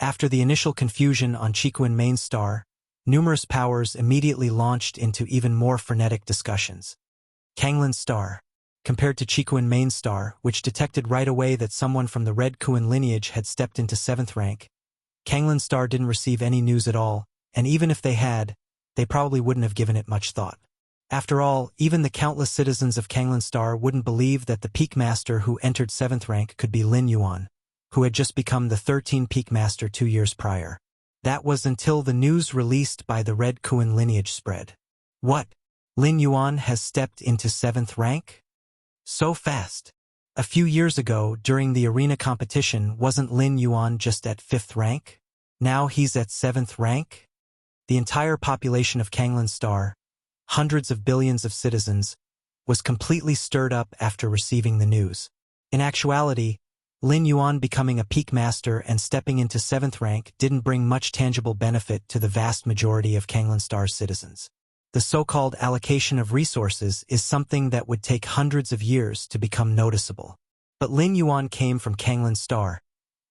After the initial confusion on Chikuin Main Star, numerous powers immediately launched into even more frenetic discussions. Kanglin Star. Compared to Chikuin Main Star, which detected right away that someone from the Red Kuin lineage had stepped into 7th rank, Kanglin Star didn't receive any news at all, and even if they had, they probably wouldn't have given it much thought. After all, even the countless citizens of Kanglin Star wouldn't believe that the Peak Master who entered 7th rank could be Lin Yuan, who had just become the 13 Peak Master 2 years prior. That was until the news released by the Red Kuin lineage spread. What? Lin Yuan has stepped into 7th rank? So fast. A few years ago, during the arena competition, wasn't Lin Yuan just at 5th rank? Now he's at 7th rank? The entire population of Kanglin Star, hundreds of billions of citizens, was completely stirred up after receiving the news. In actuality, Lin Yuan becoming a peak master and stepping into 7th rank didn't bring much tangible benefit to the vast majority of Kanglin Star's citizens. The so-called allocation of resources is something that would take hundreds of years to become noticeable. But Lin Yuan came from Kanglin Star,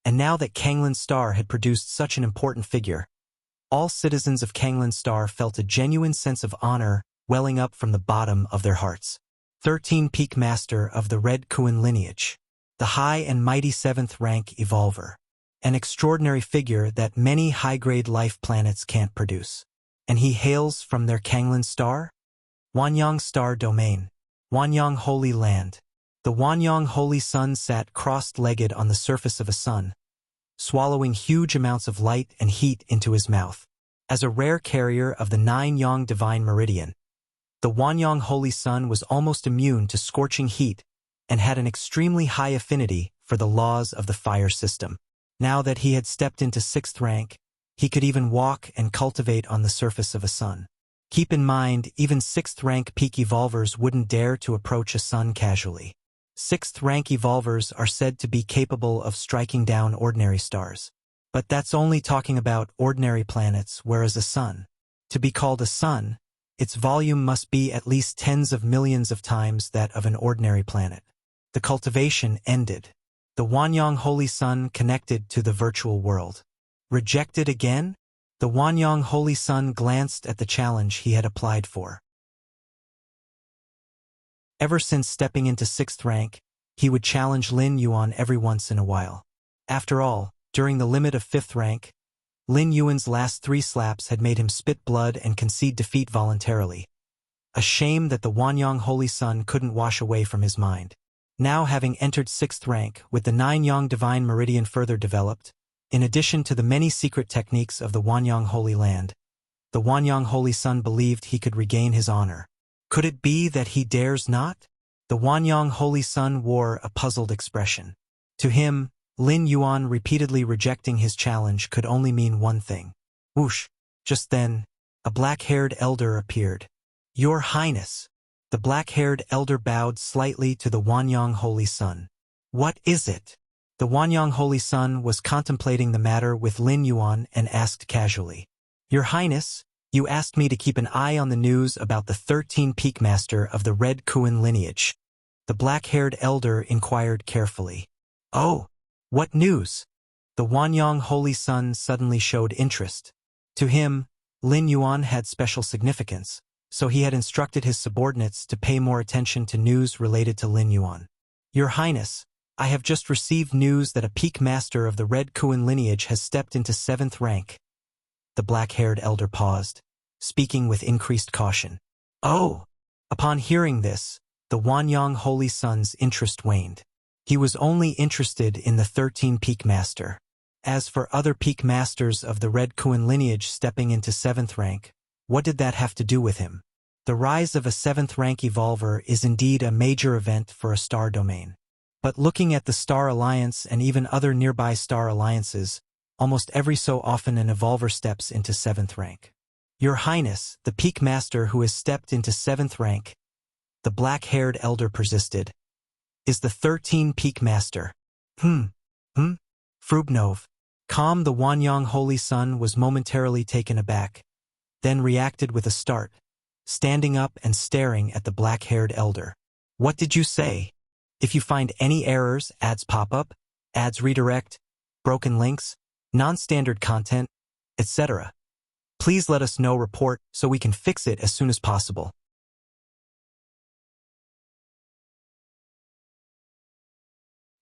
and now that Kanglin Star had produced such an important figure, all citizens of Kanglin Star felt a genuine sense of honor welling up from the bottom of their hearts. 13 Peak Master of the Red Kuin lineage. The high and mighty 7th rank evolver. An extraordinary figure that many high-grade life planets can't produce. and he hails from their Kanglan star? Wanyang Star Domain. Wanyang Holy Land. The Wanyang Holy Sun sat crossed-legged on the surface of a sun, swallowing huge amounts of light and heat into his mouth. As a rare carrier of the 9-yang divine meridian, the Wanyang Holy Sun was almost immune to scorching heat and had an extremely high affinity for the laws of the fire system. Now that he had stepped into 6th rank, he could even walk and cultivate on the surface of a sun. Keep in mind, even 6th rank peak evolvers wouldn't dare to approach a sun casually. 6th rank evolvers are said to be capable of striking down ordinary stars. But that's only talking about ordinary planets, whereas a sun, to be called a sun, its volume must be at least tens of millions of times that of an ordinary planet. The cultivation ended. The Wanyang Holy Sun connected to the virtual world. Rejected again? The Wanyang Holy Sun glanced at the challenge he had applied for. Ever since stepping into 6th rank, he would challenge Lin Yuan every once in a while. After all, during the limit of 5th rank, Lin Yuan's last 3 slaps had made him spit blood and concede defeat voluntarily. A shame that the Wanyang Holy Sun couldn't wash away from his mind. Now having entered 6th rank, with the 9-yang divine meridian further developed, in addition to the many secret techniques of the Wanyang Holy Land, the Wanyang Holy Sun believed he could regain his honor. Could it be that he dares not? The Wanyang Holy Sun wore a puzzled expression. To him, Lin Yuan repeatedly rejecting his challenge could only mean one thing. Whoosh! Just then, a black-haired elder appeared. Your Highness! The black-haired elder bowed slightly to the Wanyang Holy Sun. What is it? The Wanyang Holy Sun was contemplating the matter with Lin Yuan and asked casually. Your Highness, you asked me to keep an eye on the news about the 13 Peak Master of the Red Kuan lineage. The black-haired elder inquired carefully. Oh, what news? The Wanyang Holy Sun suddenly showed interest. To him, Lin Yuan had special significance, so he had instructed his subordinates to pay more attention to news related to Lin Yuan. Your Highness, I have just received news that a Peak Master of the Red Kuan lineage has stepped into 7th rank. The black-haired elder paused, speaking with increased caution. Oh! Upon hearing this, the Wanyang Holy Sun's interest waned. He was only interested in the 13 Peak Master. As for other Peak Masters of the Red Kuan lineage stepping into 7th rank, what did that have to do with him? The rise of a 7th rank evolver is indeed a major event for a star domain. But looking at the Star Alliance and even other nearby star alliances, almost every so often an evolver steps into 7th rank. Your Highness, the Peak Master who has stepped into 7th rank, the black-haired elder persisted, is the 13 Peak Master. Frubnov. Calm, the Wanyang Holy Sun was momentarily taken aback, then reacted with a start, standing up and staring at the black-haired elder. What did you say? If you find any errors, ads pop up, ads redirect, broken links, non-standard content, etc., please let us know. Report so we can fix it as soon as possible.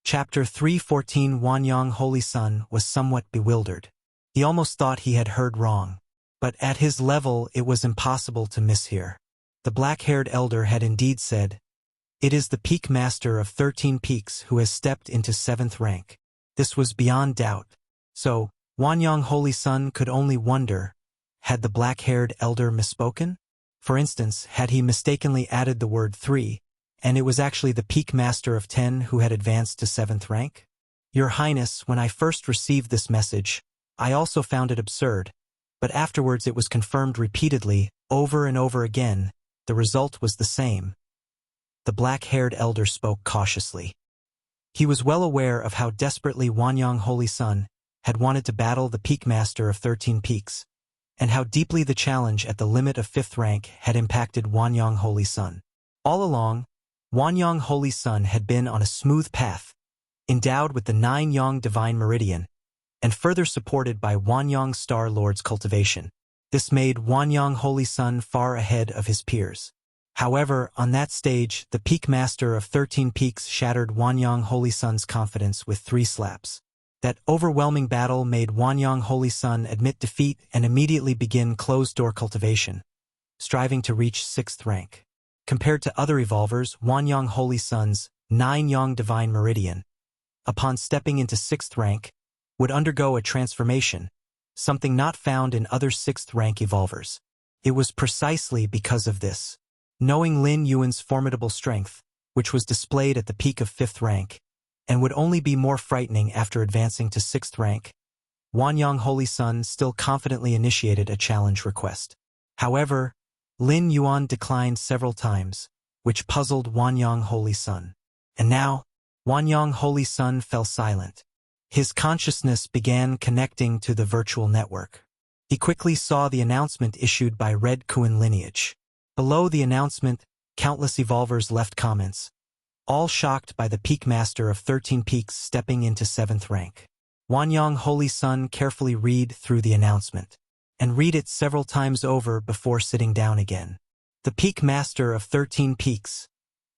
Chapter 314. Wanyang Holy Sun was somewhat bewildered. He almost thought he had heard wrong, but at his level it was impossible to mishear. The black-haired elder had indeed said, "It is the Peak Master of 13 Peaks who has stepped into 7th rank." This was beyond doubt. So, Wanyang Holy Sun could only wonder, had the black-haired elder misspoken? For instance, had he mistakenly added the word 3, and it was actually the Peak Master of 10 who had advanced to 7th rank? Your Highness, when I first received this message, I also found it absurd, but afterwards it was confirmed repeatedly, over and over again. The result was the same. The black-haired elder spoke cautiously. He was well aware of how desperately Wanyang Holy Sun had wanted to battle the Peak Master of 13 Peaks, and how deeply the challenge at the limit of 5th rank had impacted Wanyang Holy Sun. All along, Wanyang Holy Sun had been on a smooth path, endowed with the 9-yang divine meridian, and further supported by Wanyang Star Lord's cultivation. This made Wanyang Holy Sun far ahead of his peers. However, on that stage, the Peak Master of 13 Peaks shattered Wanyang Holy Sun's confidence with 3 slaps. That overwhelming battle made Wanyang Holy Sun admit defeat and immediately begin closed-door cultivation, striving to reach 6th rank. Compared to other evolvers, Wanyang Holy Sun's 9-yang Divine Meridian, upon stepping into 6th rank, would undergo a transformation, something not found in other 6th rank evolvers. It was precisely because of this. Knowing Lin Yuan's formidable strength, which was displayed at the peak of 5th rank, and would only be more frightening after advancing to 6th rank, Wanyang Holy Sun still confidently initiated a challenge request. However, Lin Yuan declined several times, which puzzled Wanyang Holy Sun. And now, Wanyang Holy Sun fell silent. His consciousness began connecting to the virtual network. He quickly saw the announcement issued by Red Kuan lineage. Below the announcement, countless evolvers left comments, all shocked by the Peak Master of 13 Peaks stepping into 7th rank. Wanyang Holy Sun carefully read through the announcement, and read it several times over before sitting down again. The Peak Master of 13 Peaks.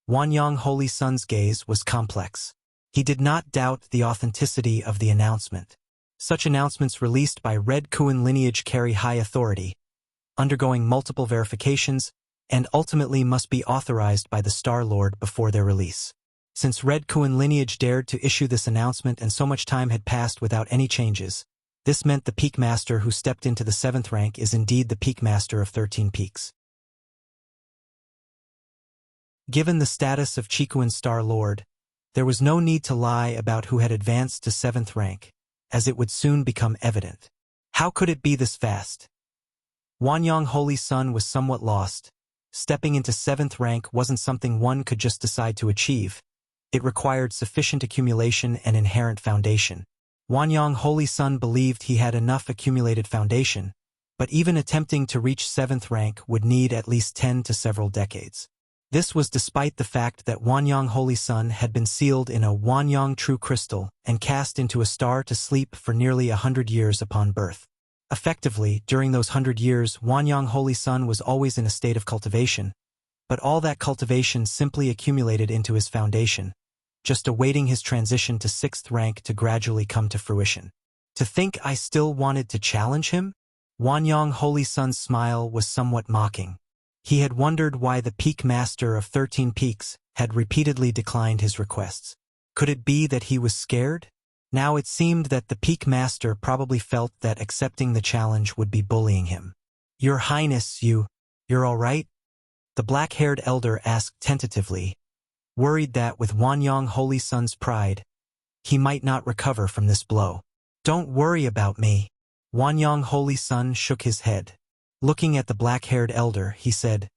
Wanyang Holy Sun's gaze was complex. He did not doubt the authenticity of the announcement. Such announcements released by Red Kuan lineage carry high authority, undergoing multiple verifications, and ultimately must be authorized by the Star Lord before their release. Since Red Kuan lineage dared to issue this announcement and so much time had passed without any changes, this meant the Peak Master who stepped into the 7th rank is indeed the Peak Master of 13 Peaks. Given the status of Chikuan's Star Lord, there was no need to lie about who had advanced to 7th rank, as it would soon become evident. How could it be this fast? Wanyang Holy Sun was somewhat lost. Stepping into 7th rank wasn't something one could just decide to achieve. It required sufficient accumulation and inherent foundation. Wanyang Holy Sun believed he had enough accumulated foundation, but even attempting to reach 7th rank would need at least 10 to several decades. This was despite the fact that Wanyang Holy Sun had been sealed in a Wanyang True Crystal and cast into a star to sleep for nearly 100 years upon birth. Effectively, during those 100 years, Wanyang Holy Sun was always in a state of cultivation, but all that cultivation simply accumulated into his foundation, just awaiting his transition to 6th rank to gradually come to fruition. To think I still wanted to challenge him? Wanyang Holy Sun's smile was somewhat mocking. He had wondered why the Peak Master of 13 Peaks had repeatedly declined his requests. Could it be that he was scared? Now it seemed that the Peak Master probably felt that accepting the challenge would be bullying him. "Your Highness, you're all right?" The black-haired elder asked tentatively, worried that with Wanyang Holy Sun's pride, he might not recover from this blow. "Don't worry about me." Wanyang Holy Sun shook his head. Looking at the black-haired elder, he said,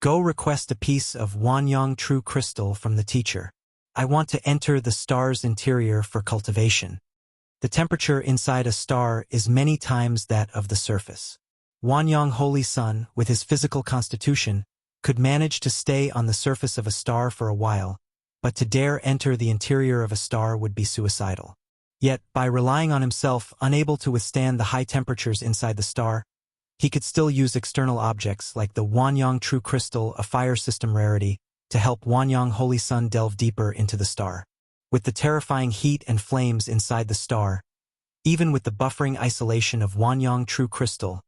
"Go request a piece of Wanyang True Crystal from the teacher. I want to enter the star's interior for cultivation. The temperature inside a star is many times that of the surface." Wanyang Holy Sun, with his physical constitution, could manage to stay on the surface of a star for a while, but to dare enter the interior of a star would be suicidal. Yet, by relying on himself, unable to withstand the high temperatures inside the star, he could still use external objects like the Wanyang True Crystal, a fire system rarity, to help Wanyang Holy Sun delve deeper into the star. With the terrifying heat and flames inside the star, even with the buffering isolation of Wanyang True Crystal,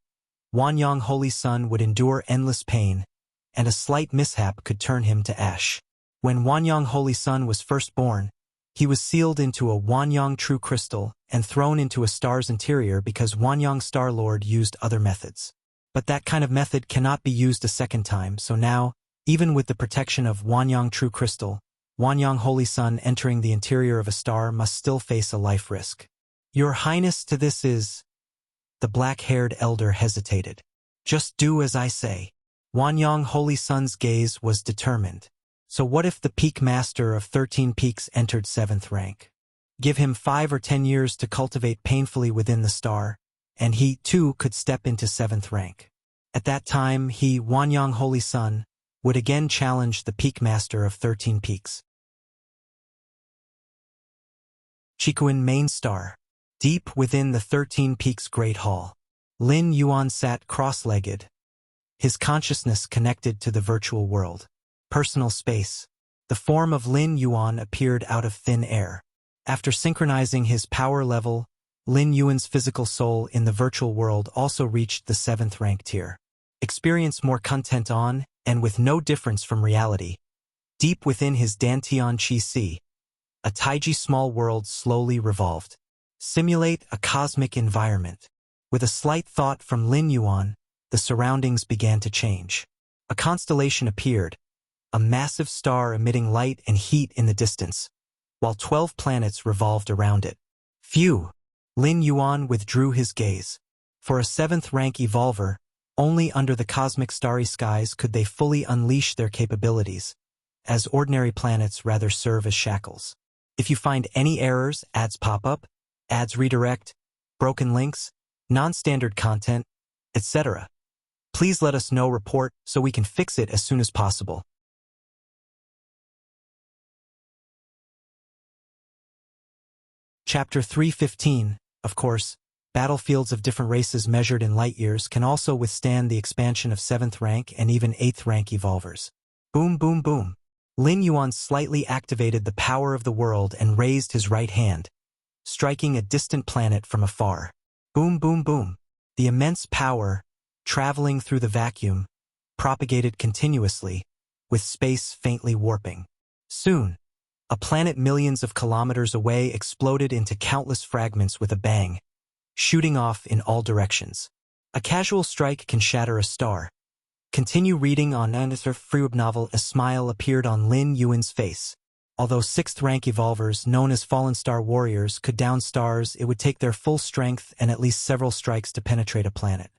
Wanyang Holy Sun would endure endless pain, and a slight mishap could turn him to ash. When Wanyang Holy Sun was first born, he was sealed into a Wanyang True Crystal and thrown into a star's interior because Wanyang Star Lord used other methods. But that kind of method cannot be used a second time, so now, even with the protection of Wanyang True Crystal, Wanyang Holy Sun entering the interior of a star must still face a life risk. "Your Highness, to this is..." The black-haired elder hesitated. "Just do as I say." Wanyang Holy Sun's gaze was determined. So what if the Peak Master of 13 Peaks entered 7th rank? Give him 5 or 10 years to cultivate painfully within the star, and he, too, could step into 7th rank. At that time, he, Wanyang Holy Sun, would again challenge the Peak Master of 13 Peaks. Chikuan Main Star. Deep within the 13 Peaks Great Hall, Lin Yuan sat cross-legged, his consciousness connected to the virtual world. Personal space. The form of Lin Yuan appeared out of thin air. After synchronizing his power level, Lin Yuan's physical soul in the virtual world also reached the 7th rank tier. Experience more content on, and with no difference from reality. Deep within his Dantian Chi Si, a Taiji small world slowly revolved. Simulate a cosmic environment. With a slight thought from Lin Yuan, the surroundings began to change. A constellation appeared, a massive star emitting light and heat in the distance, while 12 planets revolved around it. Phew! Lin Yuan withdrew his gaze. For a 7th rank evolver, only under the cosmic starry skies could they fully unleash their capabilities, as ordinary planets rather serve as shackles. If you find any errors, ads pop up, ads redirect, broken links, non-standard content, etc., please let us know. Report so we can fix it as soon as possible. Chapter 315, of course, battlefields of different races measured in light years can also withstand the expansion of 7th rank and even 8th rank evolvers. Boom, boom, boom. Lin Yuan slightly activated the power of the world and raised his right hand, striking a distant planet from afar. Boom, boom, boom. The immense power, traveling through the vacuum, propagated continuously, with space faintly warping. Soon, a planet millions of kilometers away exploded into countless fragments with a bang, shooting off in all directions. A casual strike can shatter a star. Continue reading on another Freeweb novel. A smile appeared on Lin Yuan's face. Although 6th rank evolvers known as Fallen Star Warriors could down stars, it would take their full strength and at least several strikes to penetrate a planet.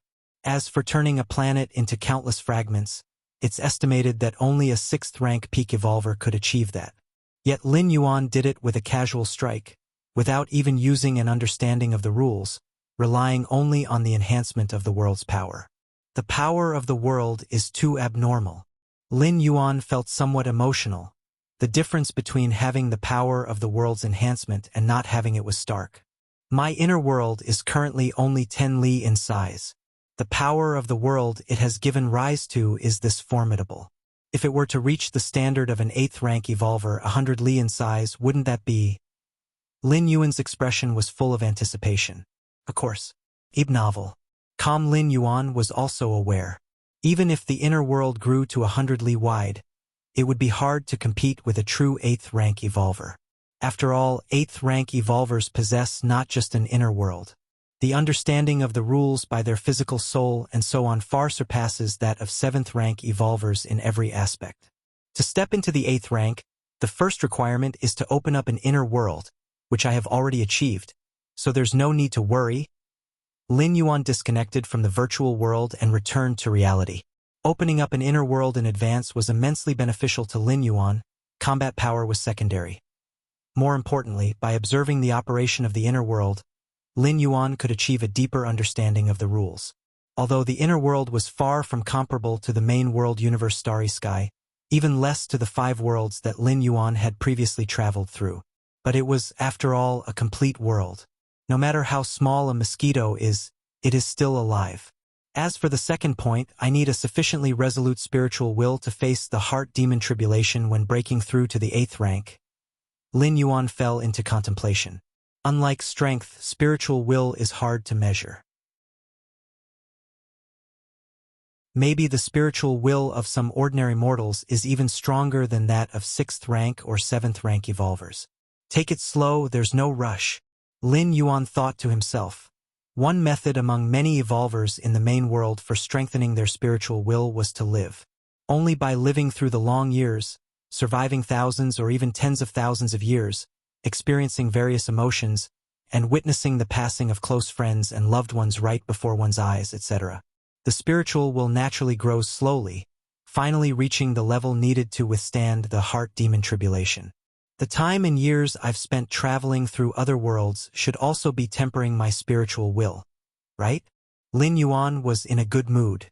As for turning a planet into countless fragments, it's estimated that only a 6th rank peak evolver could achieve that. Yet Lin Yuan did it with a casual strike, without even using an understanding of the rules, relying only on the enhancement of the world's power. The power of the world is too abnormal. Lin Yuan felt somewhat emotional. The difference between having the power of the world's enhancement and not having it was stark. My inner world is currently only 10 li in size. The power of the world it has given rise to is this formidable. If it were to reach the standard of an 8th rank evolver 100 li in size, wouldn't that be? Lin Yuan's expression was full of anticipation. Of course. Novel. Calm Lin Yuan was also aware. Even if the inner world grew to 100 li wide, it would be hard to compete with a true 8th rank evolver. After all, 8th rank evolvers possess not just an inner world. The understanding of the rules by their physical soul and so on far surpasses that of 7th rank evolvers in every aspect. To step into the 8th rank, the first requirement is to open up an inner world, which I have already achieved, so there's no need to worry. Lin Yuan disconnected from the virtual world and returned to reality. Opening up an inner world in advance was immensely beneficial to Lin Yuan. Combat power was secondary. More importantly, by observing the operation of the inner world, Lin Yuan could achieve a deeper understanding of the rules. Although the inner world was far from comparable to the main world universe Starry Sky, even less to the 5 worlds that Lin Yuan had previously traveled through. But it was, after all, a complete world. No matter how small a mosquito is, it is still alive. As for the second point, I need a sufficiently resolute spiritual will to face the heart demon tribulation when breaking through to the 8th rank. Lin Yuan fell into contemplation. Unlike strength, spiritual will is hard to measure. Maybe the spiritual will of some ordinary mortals is even stronger than that of 6th rank or 7th rank evolvers. Take it slow, there's no rush. Lin Yuan thought to himself. One method among many evolvers in the main world for strengthening their spiritual will was to live. Only by living through the long years, surviving thousands or even tens of thousands of years, experiencing various emotions, and witnessing the passing of close friends and loved ones right before one's eyes, etc. The spiritual will naturally grows slowly, finally reaching the level needed to withstand the heart demon tribulation. The time and years I've spent traveling through other worlds should also be tempering my spiritual will, right? Lin Yuan was in a good mood.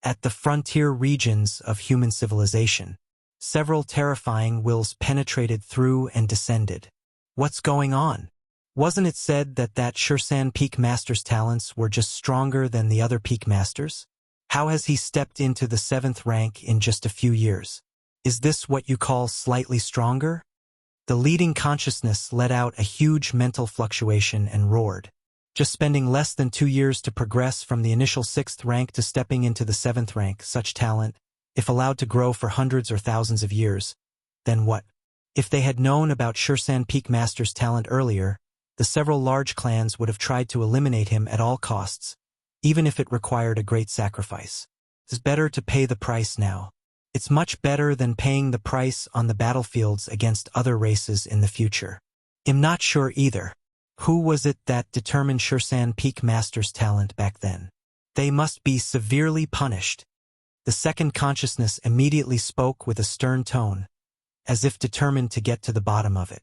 At the frontier regions of human civilization, several terrifying wills penetrated through and descended. What's going on? Wasn't it said that Shursan Peak Master's talents were just stronger than the other Peak Masters? How has he stepped into the 7th rank in just a few years? Is this what you call slightly stronger? The leading consciousness let out a huge mental fluctuation and roared. Just spending less than 2 years to progress from the initial 6th rank to stepping into the 7th rank, such talent, if allowed to grow for hundreds or thousands of years, then what? If they had known about Shursan Peak Master's talent earlier, the several large clans would have tried to eliminate him at all costs, even if it required a great sacrifice. It's better to pay the price now. It's much better than paying the price on the battlefields against other races in the future. I'm not sure either. Who was it that determined Shursan Peak Master's talent back then? They must be severely punished. The second consciousness immediately spoke with a stern tone, as if determined to get to the bottom of it.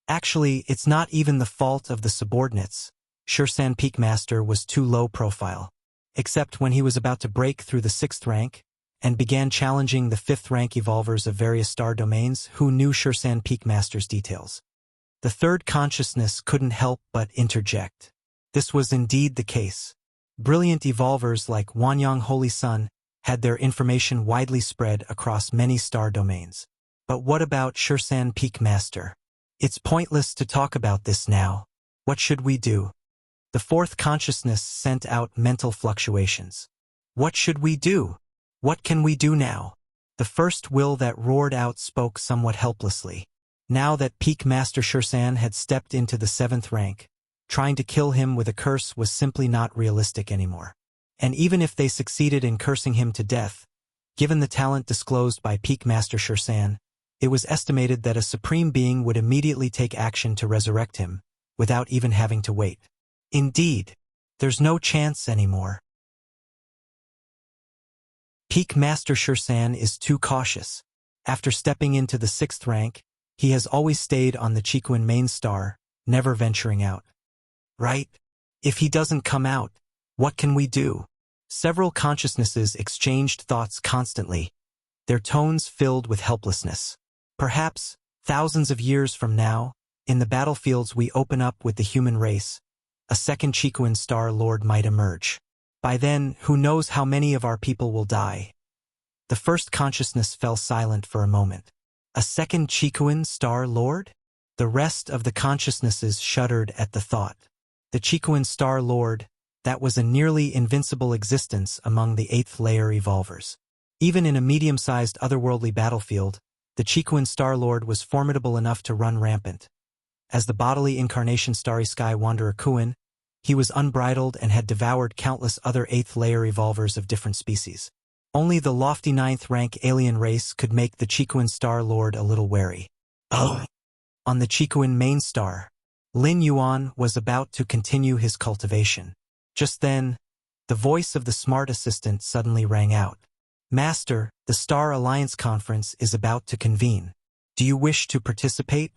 Actually, it's not even the fault of the subordinates. Shursan Peak Master was too low profile. Except when he was about to break through the 6th rank, and began challenging the 5th rank evolvers of various star domains who knew Shursan Peak Master's details. The third consciousness couldn't help but interject. This was indeed the case. Brilliant evolvers like Wanyang Holy Sun had their information widely spread across many star domains. But what about Shursan Peak Master? It's pointless to talk about this now. What should we do? The fourth consciousness sent out mental fluctuations. What should we do? What can we do now? The first will that roared out spoke somewhat helplessly. Now that Peak Master Shursan had stepped into the 7th rank, trying to kill him with a curse was simply not realistic anymore. And even if they succeeded in cursing him to death, given the talent disclosed by Peak Master Shursan, it was estimated that a supreme being would immediately take action to resurrect him, without even having to wait. Indeed, there's no chance anymore. Peak Master Shursan is too cautious. After stepping into the 6th rank, he has always stayed on the Chikuan main star, never venturing out. Right? If he doesn't come out, what can we do? Several consciousnesses exchanged thoughts constantly, their tones filled with helplessness. Perhaps, thousands of years from now, in the battlefields we open up with the human race, a second Chikuan Star Lord might emerge. By then, who knows how many of our people will die? The first consciousness fell silent for a moment. A second Chikuan Star Lord? The rest of the consciousnesses shuddered at the thought. The Chikuan Star Lord, that was a nearly invincible existence among the 8th layer evolvers. Even in a medium-sized otherworldly battlefield, the Chikuan Star Lord was formidable enough to run rampant. As the bodily incarnation Starry Sky Wanderer Kuan, he was unbridled and had devoured countless other 8th layer evolvers of different species. Only the lofty 9th rank alien race could make the Chikuan Star Lord a little wary. Oh! On the Chikuan main star, Lin Yuan was about to continue his cultivation. Just then, the voice of the smart assistant suddenly rang out. Master, the Star Alliance Conference is about to convene. Do you wish to participate?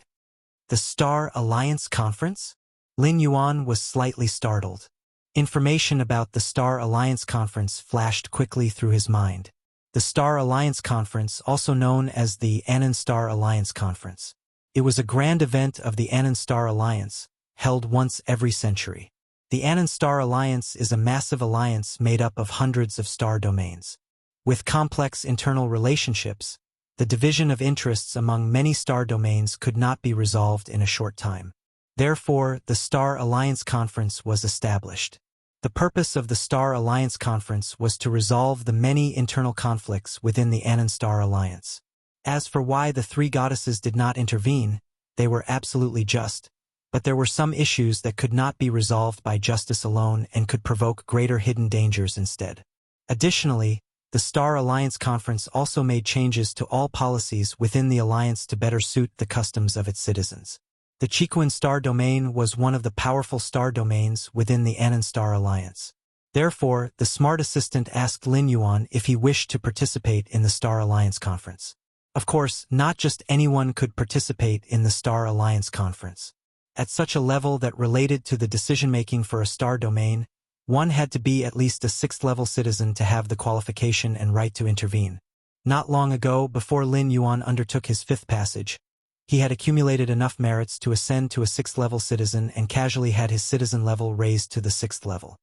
The Star Alliance Conference? Lin Yuan was slightly startled. Information about the Star Alliance Conference flashed quickly through his mind. The Star Alliance Conference, also known as the Anand Star Alliance Conference. It was a grand event of the Anand Star Alliance, held once every century. The Anand Star Alliance is a massive alliance made up of hundreds of star domains. With complex internal relationships, the division of interests among many star domains could not be resolved in a short time. Therefore, the Star Alliance Conference was established. The purpose of the Star Alliance Conference was to resolve the many internal conflicts within the Anand Star Alliance. As for why the 3 goddesses did not intervene, they were absolutely just, but there were some issues that could not be resolved by justice alone and could provoke greater hidden dangers instead. Additionally, the Star Alliance Conference also made changes to all policies within the alliance to better suit the customs of its citizens. The Chikuan Star Domain was one of the powerful star domains within the Anand Star Alliance. Therefore, the smart assistant asked Lin Yuan if he wished to participate in the Star Alliance Conference. Of course, not just anyone could participate in the Star Alliance Conference. At such a level that related to the decision-making for a star domain, one had to be at least a 6th-level citizen to have the qualification and right to intervene. Not long ago, before Lin Yuan undertook his 5th passage, he had accumulated enough merits to ascend to a 6th-level citizen and casually had his citizen level raised to the 6th level.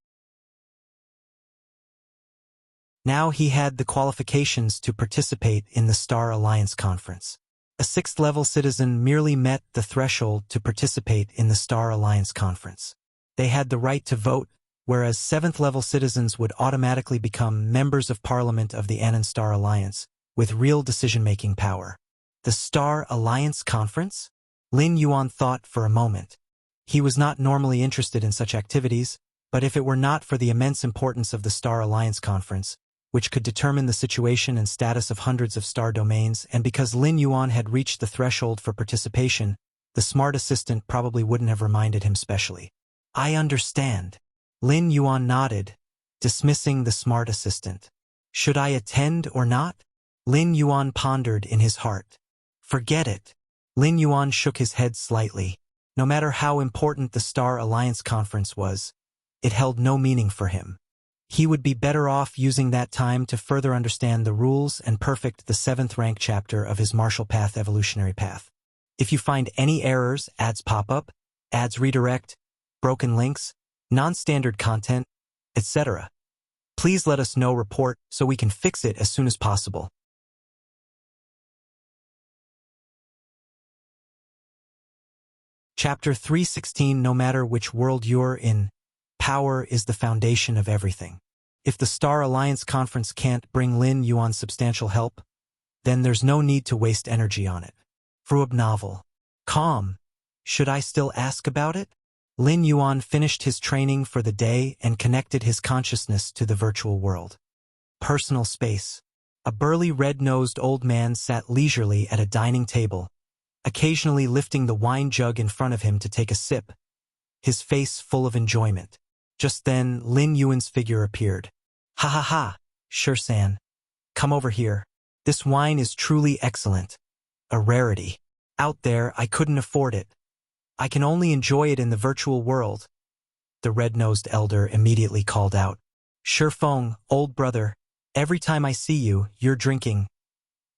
Now he had the qualifications to participate in the Star Alliance Conference. A sixth-level citizen merely met the threshold to participate in the Star Alliance conference. They had the right to vote, whereas seventh-level citizens would automatically become members of Parliament of the Anon Star Alliance, with real decision-making power. The Star Alliance Conference? Lin Yuan thought for a moment. He was not normally interested in such activities, but if it were not for the immense importance of the Star Alliance Conference, which could determine the situation and status of hundreds of star domains, and because Lin Yuan had reached the threshold for participation, the smart assistant probably wouldn't have reminded him specially. I understand. Lin Yuan nodded, dismissing the smart assistant. Should I attend or not? Lin Yuan pondered in his heart. Forget it. Lin Yuan shook his head slightly. No matter how important the Star Alliance Conference was, it held no meaning for him. He would be better off using that time to further understand the rules and perfect the 7th rank chapter of his Martial Path evolutionary path. If you find any errors, ads pop up, ads redirect, broken links, non-standard content, etc., please let us know report so we can fix it as soon as possible. Chapter 316. No matter which world you're in, power is the foundation of everything. If the Star Alliance Conference can't bring Lin Yuan substantial help, then there's no need to waste energy on it. Fruab novel. Calm. Should I still ask about it? Lin Yuan finished his training for the day and connected his consciousness to the virtual world. Personal space. A burly red-nosed old man sat leisurely at a dining table, occasionally lifting the wine jug in front of him to take a sip, his face full of enjoyment. Just then, Lin Yuan's figure appeared. Ha ha ha, Sure-san. Come over here. This wine is truly excellent. A rarity. Out there, I couldn't afford it. I can only enjoy it in the virtual world. The red-nosed elder immediately called out. Sure-feng, old brother, every time I see you, you're drinking.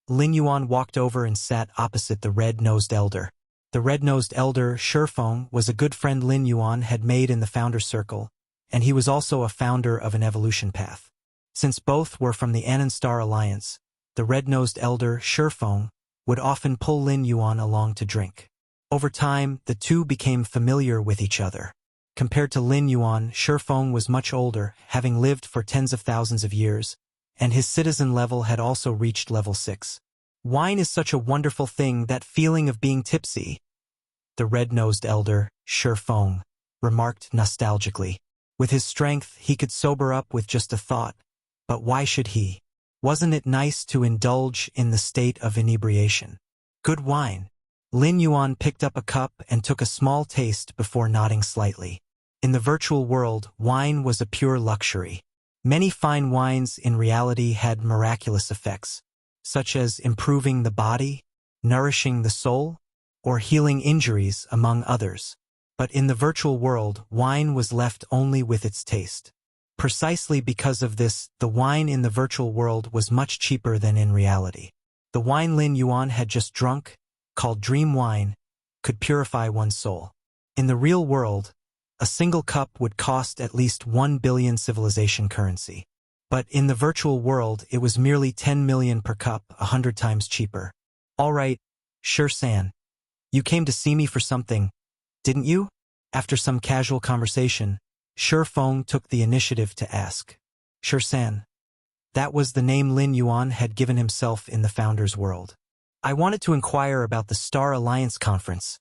Lin Yuan walked over and sat opposite the red-nosed elder. The red-nosed elder, Sure-feng, was a good friend Lin Yuan had made in the Founder's Circle, and he was also a founder of an evolution path. Since both were from the Anon Star Alliance, the red-nosed elder, Sure-feng, would often pull Lin Yuan along to drink. Over time, the two became familiar with each other. Compared to Lin Yuan, Sure-feng was much older, having lived for tens of thousands of years, and his citizen level had also reached level 6. Wine is such a wonderful thing, that feeling of being tipsy, the red-nosed elder, Sure-feng, remarked nostalgically. With his strength, he could sober up with just a thought. But why should he? Wasn't it nice to indulge in the state of inebriation? Good wine. Lin Yuan picked up a cup and took a small taste before nodding slightly. In the virtual world, wine was a pure luxury. Many fine wines in reality had miraculous effects, such as improving the body, nourishing the soul, or healing injuries, among others. But in the virtual world, wine was left only with its taste. Precisely because of this, the wine in the virtual world was much cheaper than in reality. The wine Lin Yuan had just drunk, called dream wine, could purify one's soul. In the real world, a single cup would cost at least 1 billion civilization currency. But in the virtual world, it was merely 10 million per cup, 100 times cheaper. All right, Sure-san. You came to see me for something, didn't you? After some casual conversation, Sure-feng took the initiative to ask. Sure-san. That was the name Lin Yuan had given himself in the Founder's world. I wanted to inquire about the Star Alliance Conference,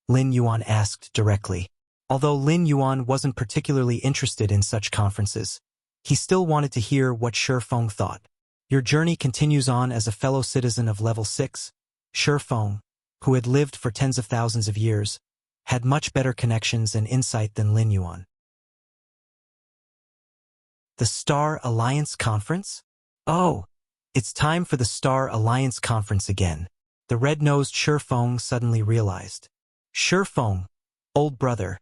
Lin Yuan asked directly. Although Lin Yuan wasn't particularly interested in such conferences, he still wanted to hear what Sure-feng thought. Your journey continues on as a fellow citizen of level 6, Sure-feng, who had lived for tens of thousands of years, had much better connections and insight than Lin Yuan. The Star Alliance Conference? Oh, it's time for the Star Alliance Conference again, the red-nosed Sure-feng suddenly realized. Sure-feng, old brother,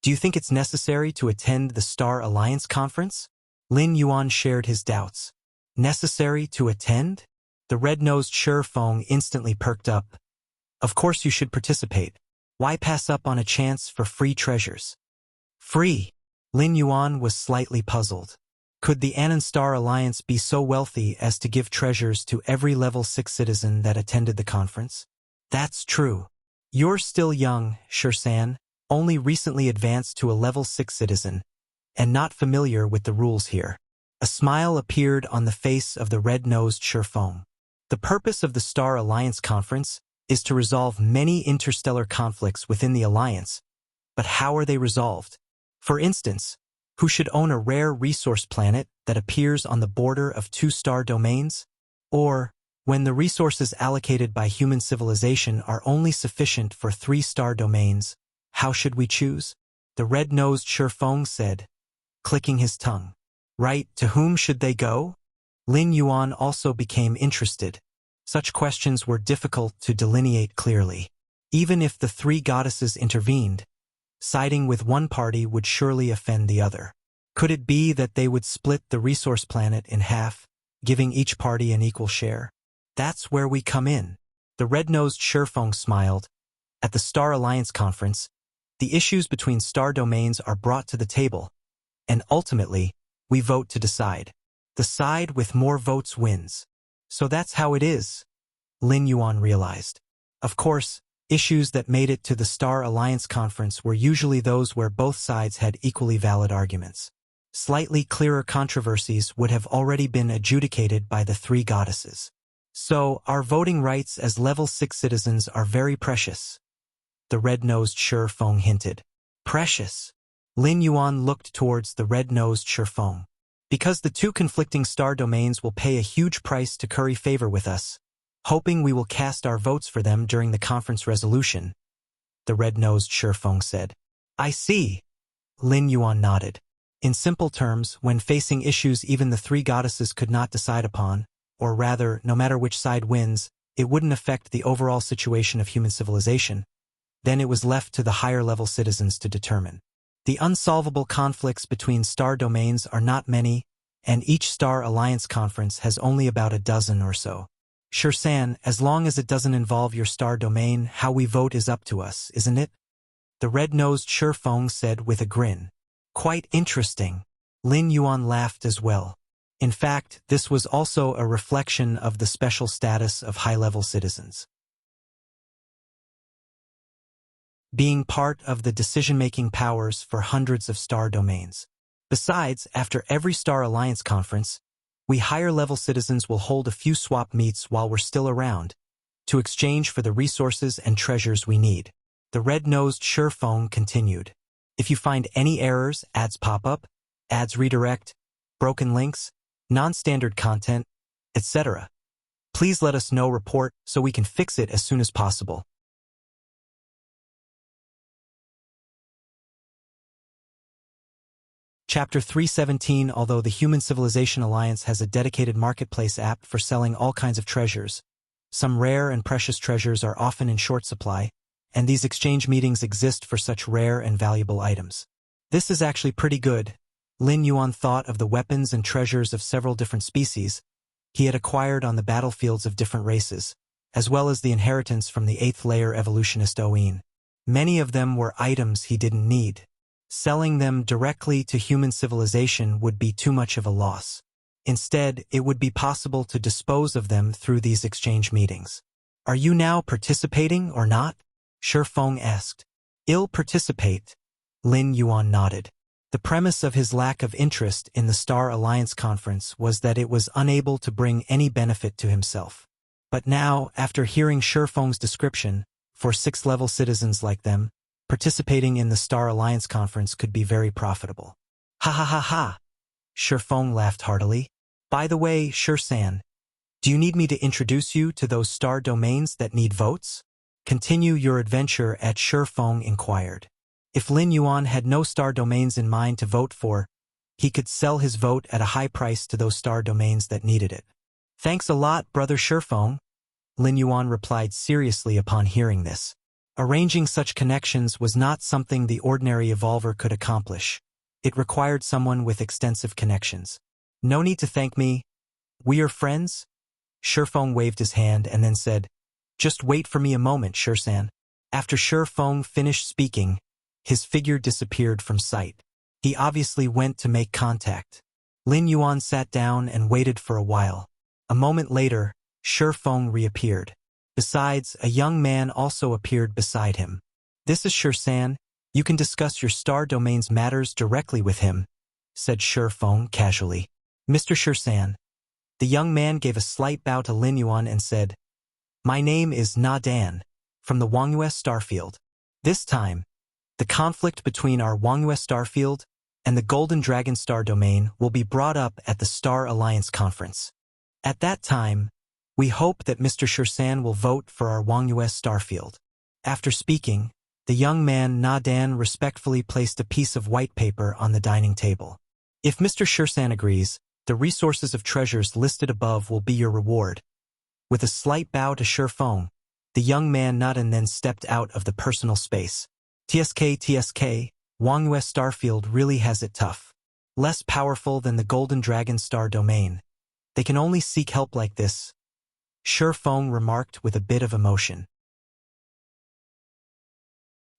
do you think it's necessary to attend the Star Alliance Conference? Lin Yuan shared his doubts. Necessary to attend? The red-nosed Sure-feng instantly perked up. Of course you should participate. Why pass up on a chance for free treasures? Free? Lin Yuan was slightly puzzled. Could the Anon Star Alliance be so wealthy as to give treasures to every level 6 citizen that attended the conference? That's true. You're still young, Shirsan, only recently advanced to a level 6 citizen, and not familiar with the rules here. A smile appeared on the face of the red-nosed Shirfeng. The purpose of the Star Alliance Conference is to resolve many interstellar conflicts within the Alliance, but how are they resolved? For instance, who should own a rare resource planet that appears on the border of 2 star domains? Or, when the resources allocated by human civilization are only sufficient for 3 star domains, how should we choose? The red-nosed Shirfeng said, clicking his tongue. Right, to whom should they go? Lin Yuan also became interested. Such questions were difficult to delineate clearly. Even if the 3 goddesses intervened, siding with one party would surely offend the other. Could it be that they would split the resource planet in half, giving each party an equal share? That's where we come in. The red-nosed Shirfeng smiled. At the Star Alliance Conference, the issues between star domains are brought to the table, and ultimately, we vote to decide. The side with more votes wins. So that's how it is, Lin Yuan realized. Of course, issues that made it to the Star Alliance Conference were usually those where both sides had equally valid arguments. Slightly clearer controversies would have already been adjudicated by the 3 goddesses. So, our voting rights as level 6 citizens are very precious, the red-nosed Shirfeng hinted. Precious? Lin Yuan looked towards the red-nosed Shirfeng. Because the 2 conflicting star domains will pay a huge price to curry favor with us, hoping we will cast our votes for them during the conference resolution, the red-nosed Shirfeng said. I see. Lin Yuan nodded. In simple terms, when facing issues even the 3 goddesses could not decide upon, or rather, no matter which side wins, it wouldn't affect the overall situation of human civilization, then it was left to the higher-level citizens to determine. The unsolvable conflicts between star domains are not many, and each Star Alliance Conference has only about a dozen or so. Shirsan, as long as it doesn't involve your star domain, how we vote is up to us, isn't it? The red-nosed Shirfeng said with a grin. Quite interesting. Lin Yuan laughed as well. In fact, this was also a reflection of the special status of high-level citizens. Being part of the decision-making powers for hundreds of star domains. Besides, after every Star Alliance Conference, we higher-level citizens will hold a few swap meets while we're still around, to exchange for the resources and treasures we need. The red-nosed Shirfeng continued. If you find any errors, ads pop up, ads redirect, broken links, non-standard content, etc., please let us know report so we can fix it as soon as possible. Chapter 317. Although the Human Civilization Alliance has a dedicated marketplace app for selling all kinds of treasures, some rare and precious treasures are often in short supply, and these exchange meetings exist for such rare and valuable items. This is actually pretty good. Lin Yuan thought of the weapons and treasures of several different species he had acquired on the battlefields of different races, as well as the inheritance from the 8th layer evolutionist Oin. Many of them were items he didn't need. Selling them directly to human civilization would be too much of a loss. Instead, it would be possible to dispose of them through these exchange meetings. Are you now participating or not? Shirfeng asked. I'll participate. Lin Yuan nodded. The premise of his lack of interest in the Star Alliance Conference was that it was unable to bring any benefit to himself. But now, after hearing Shirfeng's description, for 6th-level citizens like them, participating in the Star Alliance Conference could be very profitable. Ha ha ha ha! Shirfeng laughed heartily. By the way, Shirsan, do you need me to introduce you to those star domains that need votes? Continue your adventure at Shirfeng inquired. If Lin Yuan had no star domains in mind to vote for, he could sell his vote at a high price to those star domains that needed it. Thanks a lot, brother Shirfeng, Lin Yuan replied seriously upon hearing this. Arranging such connections was not something the ordinary evolver could accomplish. It required someone with extensive connections. No need to thank me. We are friends? Shirfeng waved his hand and then said, Just wait for me a moment, Shirsan. After Shirfeng finished speaking, his figure disappeared from sight. He obviously went to make contact. Lin Yuan sat down and waited for a while. A moment later, Shirfeng reappeared. Besides, a young man also appeared beside him. "This is Shirsan. You can discuss your star domain's matters directly with him," said Shi Feng casually. "Mr. Shirsan." The young man gave a slight bow to Lin Yuan and said, "My name is Na Dan, from the Wangyue Starfield. This time, the conflict between our Wangyue Starfield and the Golden Dragon Star Domain will be brought up at the Star Alliance Conference. At that time, we hope that Mr. Shirsan will vote for our Wangyue Starfield." After speaking, the young man Na Dan respectfully placed a piece of white paper on the dining table. "If Mr. Shirsan agrees, the resources of treasures listed above will be your reward." With a slight bow to Shi Feng, the young man nodded and then stepped out of the personal space. TSK, Wangyue Starfield really has it tough. Less powerful than the Golden Dragon Star Domain. They can only seek help like this, Shi Feng remarked with a bit of emotion.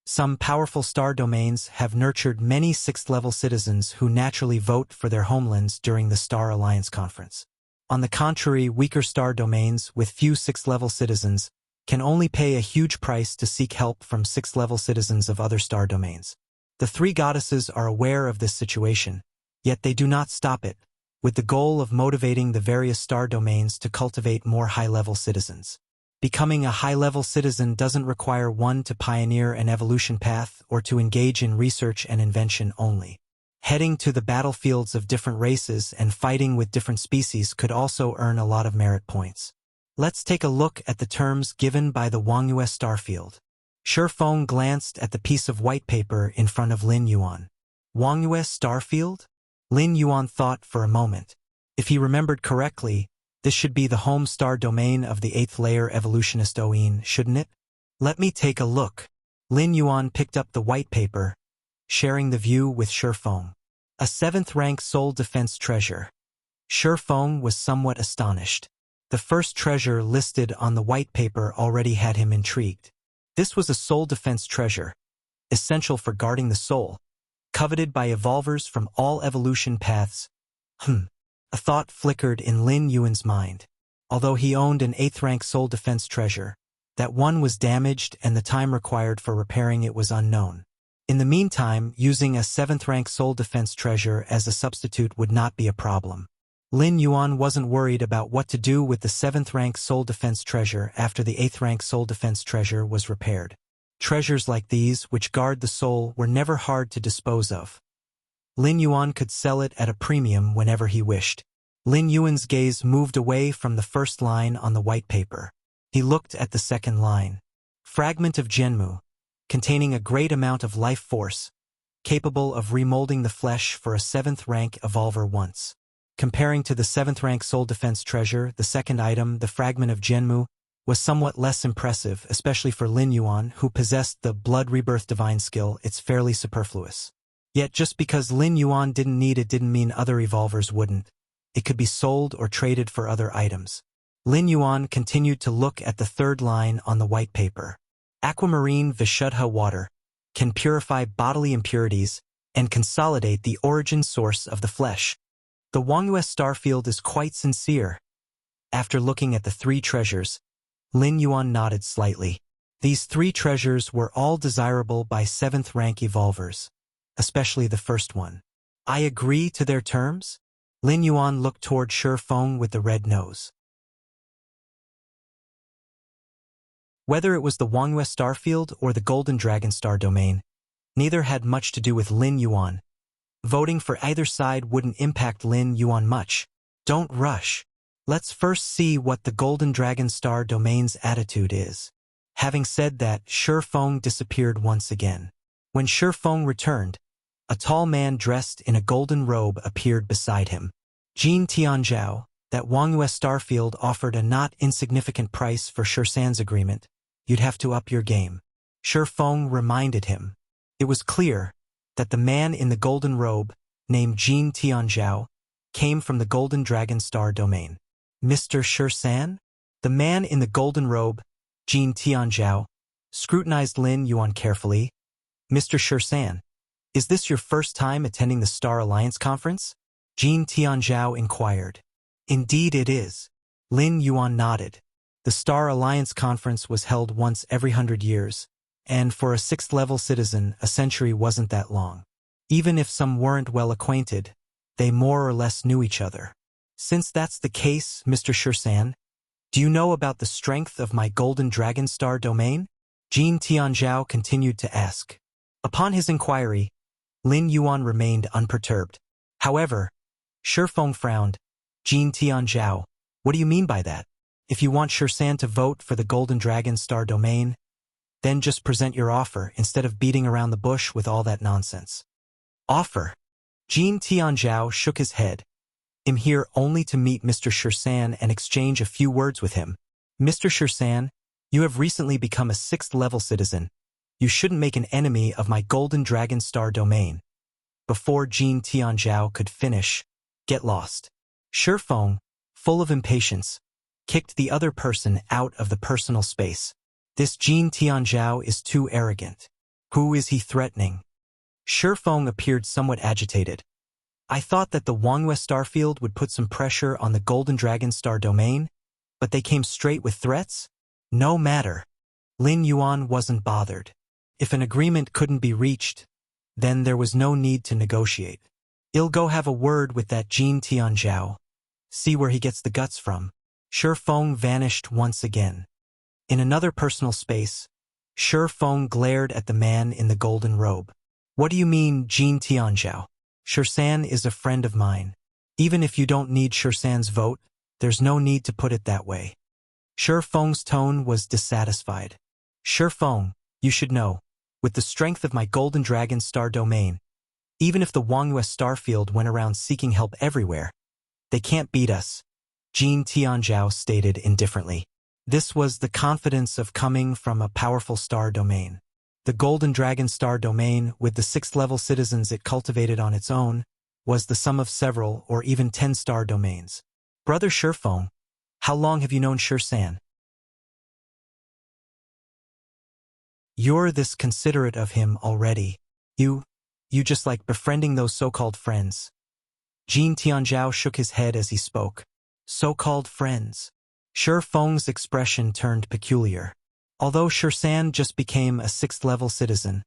Some powerful star domains have nurtured many 6th-level citizens who naturally vote for their homelands during the Star Alliance Conference. On the contrary, weaker star domains with few 6th-level citizens can only pay a huge price to seek help from 6th-level citizens of other star domains. The three goddesses are aware of this situation, yet they do not stop it, with the goal of motivating the various star domains to cultivate more high-level citizens. Becoming a high-level citizen doesn't require one to pioneer an evolution path or to engage in research and invention only. Heading to the battlefields of different races and fighting with different species could also earn a lot of merit points. Let's take a look at the terms given by the Wangyue Starfield. Shi Feng glanced at the piece of white paper in front of Lin Yuan. Wangyue Starfield? Lin Yuan thought for a moment. If he remembered correctly, this should be the home star domain of the 8th layer evolutionist Oin, shouldn't it? Let me take a look. Lin Yuan picked up the white paper, sharing the view with Shi Feng. A 7th rank soul defense treasure. Shi Feng was somewhat astonished. The first treasure listed on the white paper already had him intrigued. This was a soul defense treasure, essential for guarding the soul, coveted by evolvers from all evolution paths. A thought flickered in Lin Yuan's mind. Although he owned an 8th rank soul defense treasure, that one was damaged and the time required for repairing it was unknown. In the meantime, using a 7th rank soul defense treasure as a substitute would not be a problem. Lin Yuan wasn't worried about what to do with the 7th rank soul defense treasure after the 8th rank soul defense treasure was repaired. Treasures like these, which guard the soul, were never hard to dispose of. Lin Yuan could sell it at a premium whenever he wished. Lin Yuan's gaze moved away from the first line on the white paper. He looked at the second line. Fragment of Zhenmu, containing a great amount of life force, capable of remolding the flesh for a 7th rank evolver once. Comparing to the 7th rank soul defense treasure, the second item, the Fragment of Zhenmu, was somewhat less impressive, especially for Lin Yuan, who possessed the Blood Rebirth Divine skill. It's fairly superfluous. Yet just because Lin Yuan didn't need it didn't mean other evolvers wouldn't. It could be sold or traded for other items. Lin Yuan continued to look at the third line on the white paper. Aquamarine Vishuddha water can purify bodily impurities and consolidate the origin source of the flesh. The Wangyue Starfield is quite sincere. After looking at the three treasures, Lin Yuan nodded slightly. These three treasures were all desirable by 7th rank evolvers, especially the first one. I agree to their terms? Lin Yuan looked toward Shi Feng with the red nose. Whether it was the Wangyue Starfield or the Golden Dragon Star Domain, neither had much to do with Lin Yuan. Voting for either side wouldn't impact Lin Yuan much. Don't rush. Let's first see what the Golden Dragon Star Domain's attitude is. Having said that, Shi Feng disappeared once again. When Shi Feng returned, a tall man dressed in a golden robe appeared beside him. Jin Tianzhao, that Wangyue Starfield offered a not insignificant price for Shirsan's agreement. You'd have to up your game. Shi Feng reminded him. It was clear that the man in the golden robe, named Jin Tianzhao, came from the Golden Dragon Star Domain. Mr. Shirsan? The man in the golden robe, Jin Tianzhao, scrutinized Lin Yuan carefully. Mr. Shirsan, is this your first time attending the Star Alliance Conference? Jin Tianzhao inquired. Indeed it is. Lin Yuan nodded. The Star Alliance Conference was held once every 100 years, and for a 6th-level citizen, a century wasn't that long. Even if some weren't well acquainted, they more or less knew each other. Since that's the case, Mr. Shursan, do you know about the strength of my Golden Dragon Star domain? Jin Tianzhao continued to ask. Upon his inquiry, Lin Yuan remained unperturbed. However, Shifeng frowned. Jin Tianzhao, what do you mean by that? If you want Shursan to vote for the Golden Dragon Star domain, then just present your offer instead of beating around the bush with all that nonsense. Offer? Jin Tianzhao shook his head. I'm here only to meet Mr. Shursan and exchange a few words with him. Mr. Shursan, you have recently become a 6th-level citizen. You shouldn't make an enemy of my Golden Dragon Star domain. Before Jin Tianzhao could finish, get lost. Shifeng, full of impatience, kicked the other person out of the personal space. This Jin Tianzhao is too arrogant. Who is he threatening? Shifeng appeared somewhat agitated. I thought that the Wuxia Starfield would put some pressure on the Golden Dragon Star domain, but they came straight with threats? No matter. Lin Yuan wasn't bothered. If an agreement couldn't be reached, then there was no need to negotiate. I'll go have a word with that Jin Tianzhao. See where he gets the guts from. Shifeng vanished once again. In another personal space, Shifeng glared at the man in the golden robe. What do you mean, Jin Tianzhao? Shursan is a friend of mine. Even if you don't need Shursan's vote, there's no need to put it that way. Shifeng's tone was dissatisfied. Shifeng, you should know, with the strength of my Golden Dragon Star domain, even if the Wuxia Starfield went around seeking help everywhere, they can't beat us, Jin Tianzhao stated indifferently. This was the confidence of coming from a powerful star domain. The Golden Dragon Star domain, with the 6th-level citizens it cultivated on its own, was the sum of several or even 10 star domains. Brother Shifeng, how long have you known Shursan? You're this considerate of him already. You just like befriending those so-called friends. Jin Tianzhao shook his head as he spoke. So-called friends. Shifeng's expression turned peculiar. Although Shursan just became a 6th-level citizen,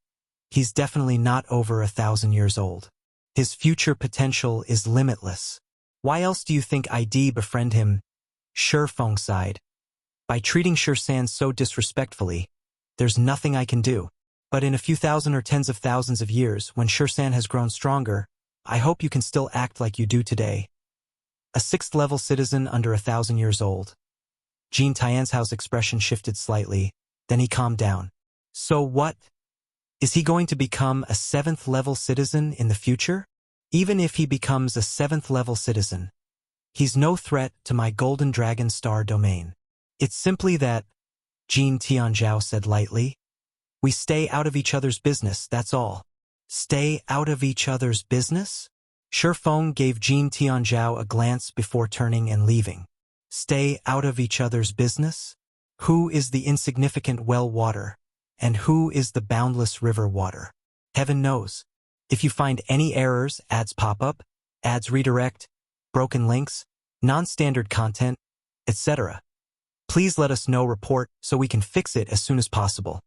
he's definitely not over 1,000 years old. His future potential is limitless. Why else do you think I'd befriend him? Shifeng sighed. By treating Shursan so disrespectfully, there's nothing I can do. But in a few thousand or tens of thousands of years, when Shursan has grown stronger, I hope you can still act like you do today. A 6th-level citizen under 1,000 years old. Jin Tianzhao's expression shifted slightly, then he calmed down. So what? Is he going to become a 7th-level citizen in the future? Even if he becomes a 7th-level citizen, he's no threat to my Golden Dragon Star domain. It's simply that, Jin Tianzhao said lightly, we stay out of each other's business, that's all. Stay out of each other's business? Shifeng gave Jin Tianzhao a glance before turning and leaving. Stay out of each other's business? Who is the insignificant well water, and who is the boundless river water? Heaven knows. If you find any errors, ads pop up, ads redirect, broken links, non-standard content, etc., please let us know, report, so we can fix it as soon as possible.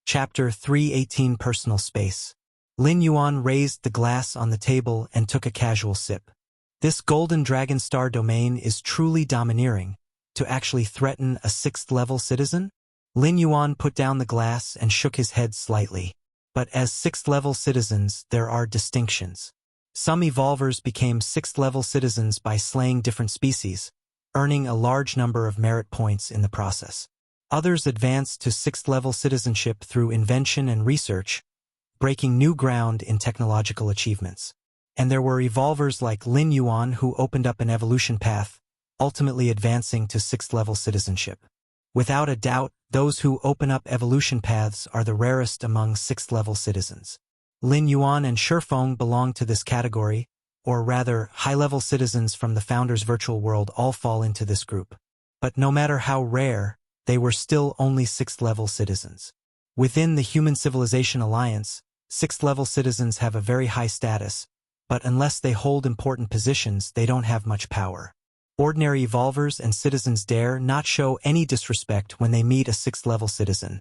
Chapter 318 Personal Space. Lin Yuan raised the glass on the table and took a casual sip. This Golden Dragon Star domain is truly domineering. To actually threaten a 6th-level citizen? Lin Yuan put down the glass and shook his head slightly. But as 6th-level citizens, there are distinctions. Some evolvers became 6th-level citizens by slaying different species, earning a large number of merit points in the process. Others advanced to 6th-level citizenship through invention and research, breaking new ground in technological achievements. And there were evolvers like Lin Yuan who opened up an evolution path, ultimately advancing to 6th-level citizenship. Without a doubt, those who open up evolution paths are the rarest among 6th-level citizens. Lin Yuan and Shifeng belong to this category, or rather, high-level citizens from the Founder's virtual world all fall into this group. But no matter how rare, they were still only 6th-level citizens. Within the Human Civilization Alliance, 6th-level citizens have a very high status, but unless they hold important positions, they don't have much power. Ordinary evolvers and citizens dare not show any disrespect when they meet a 6th-level citizen.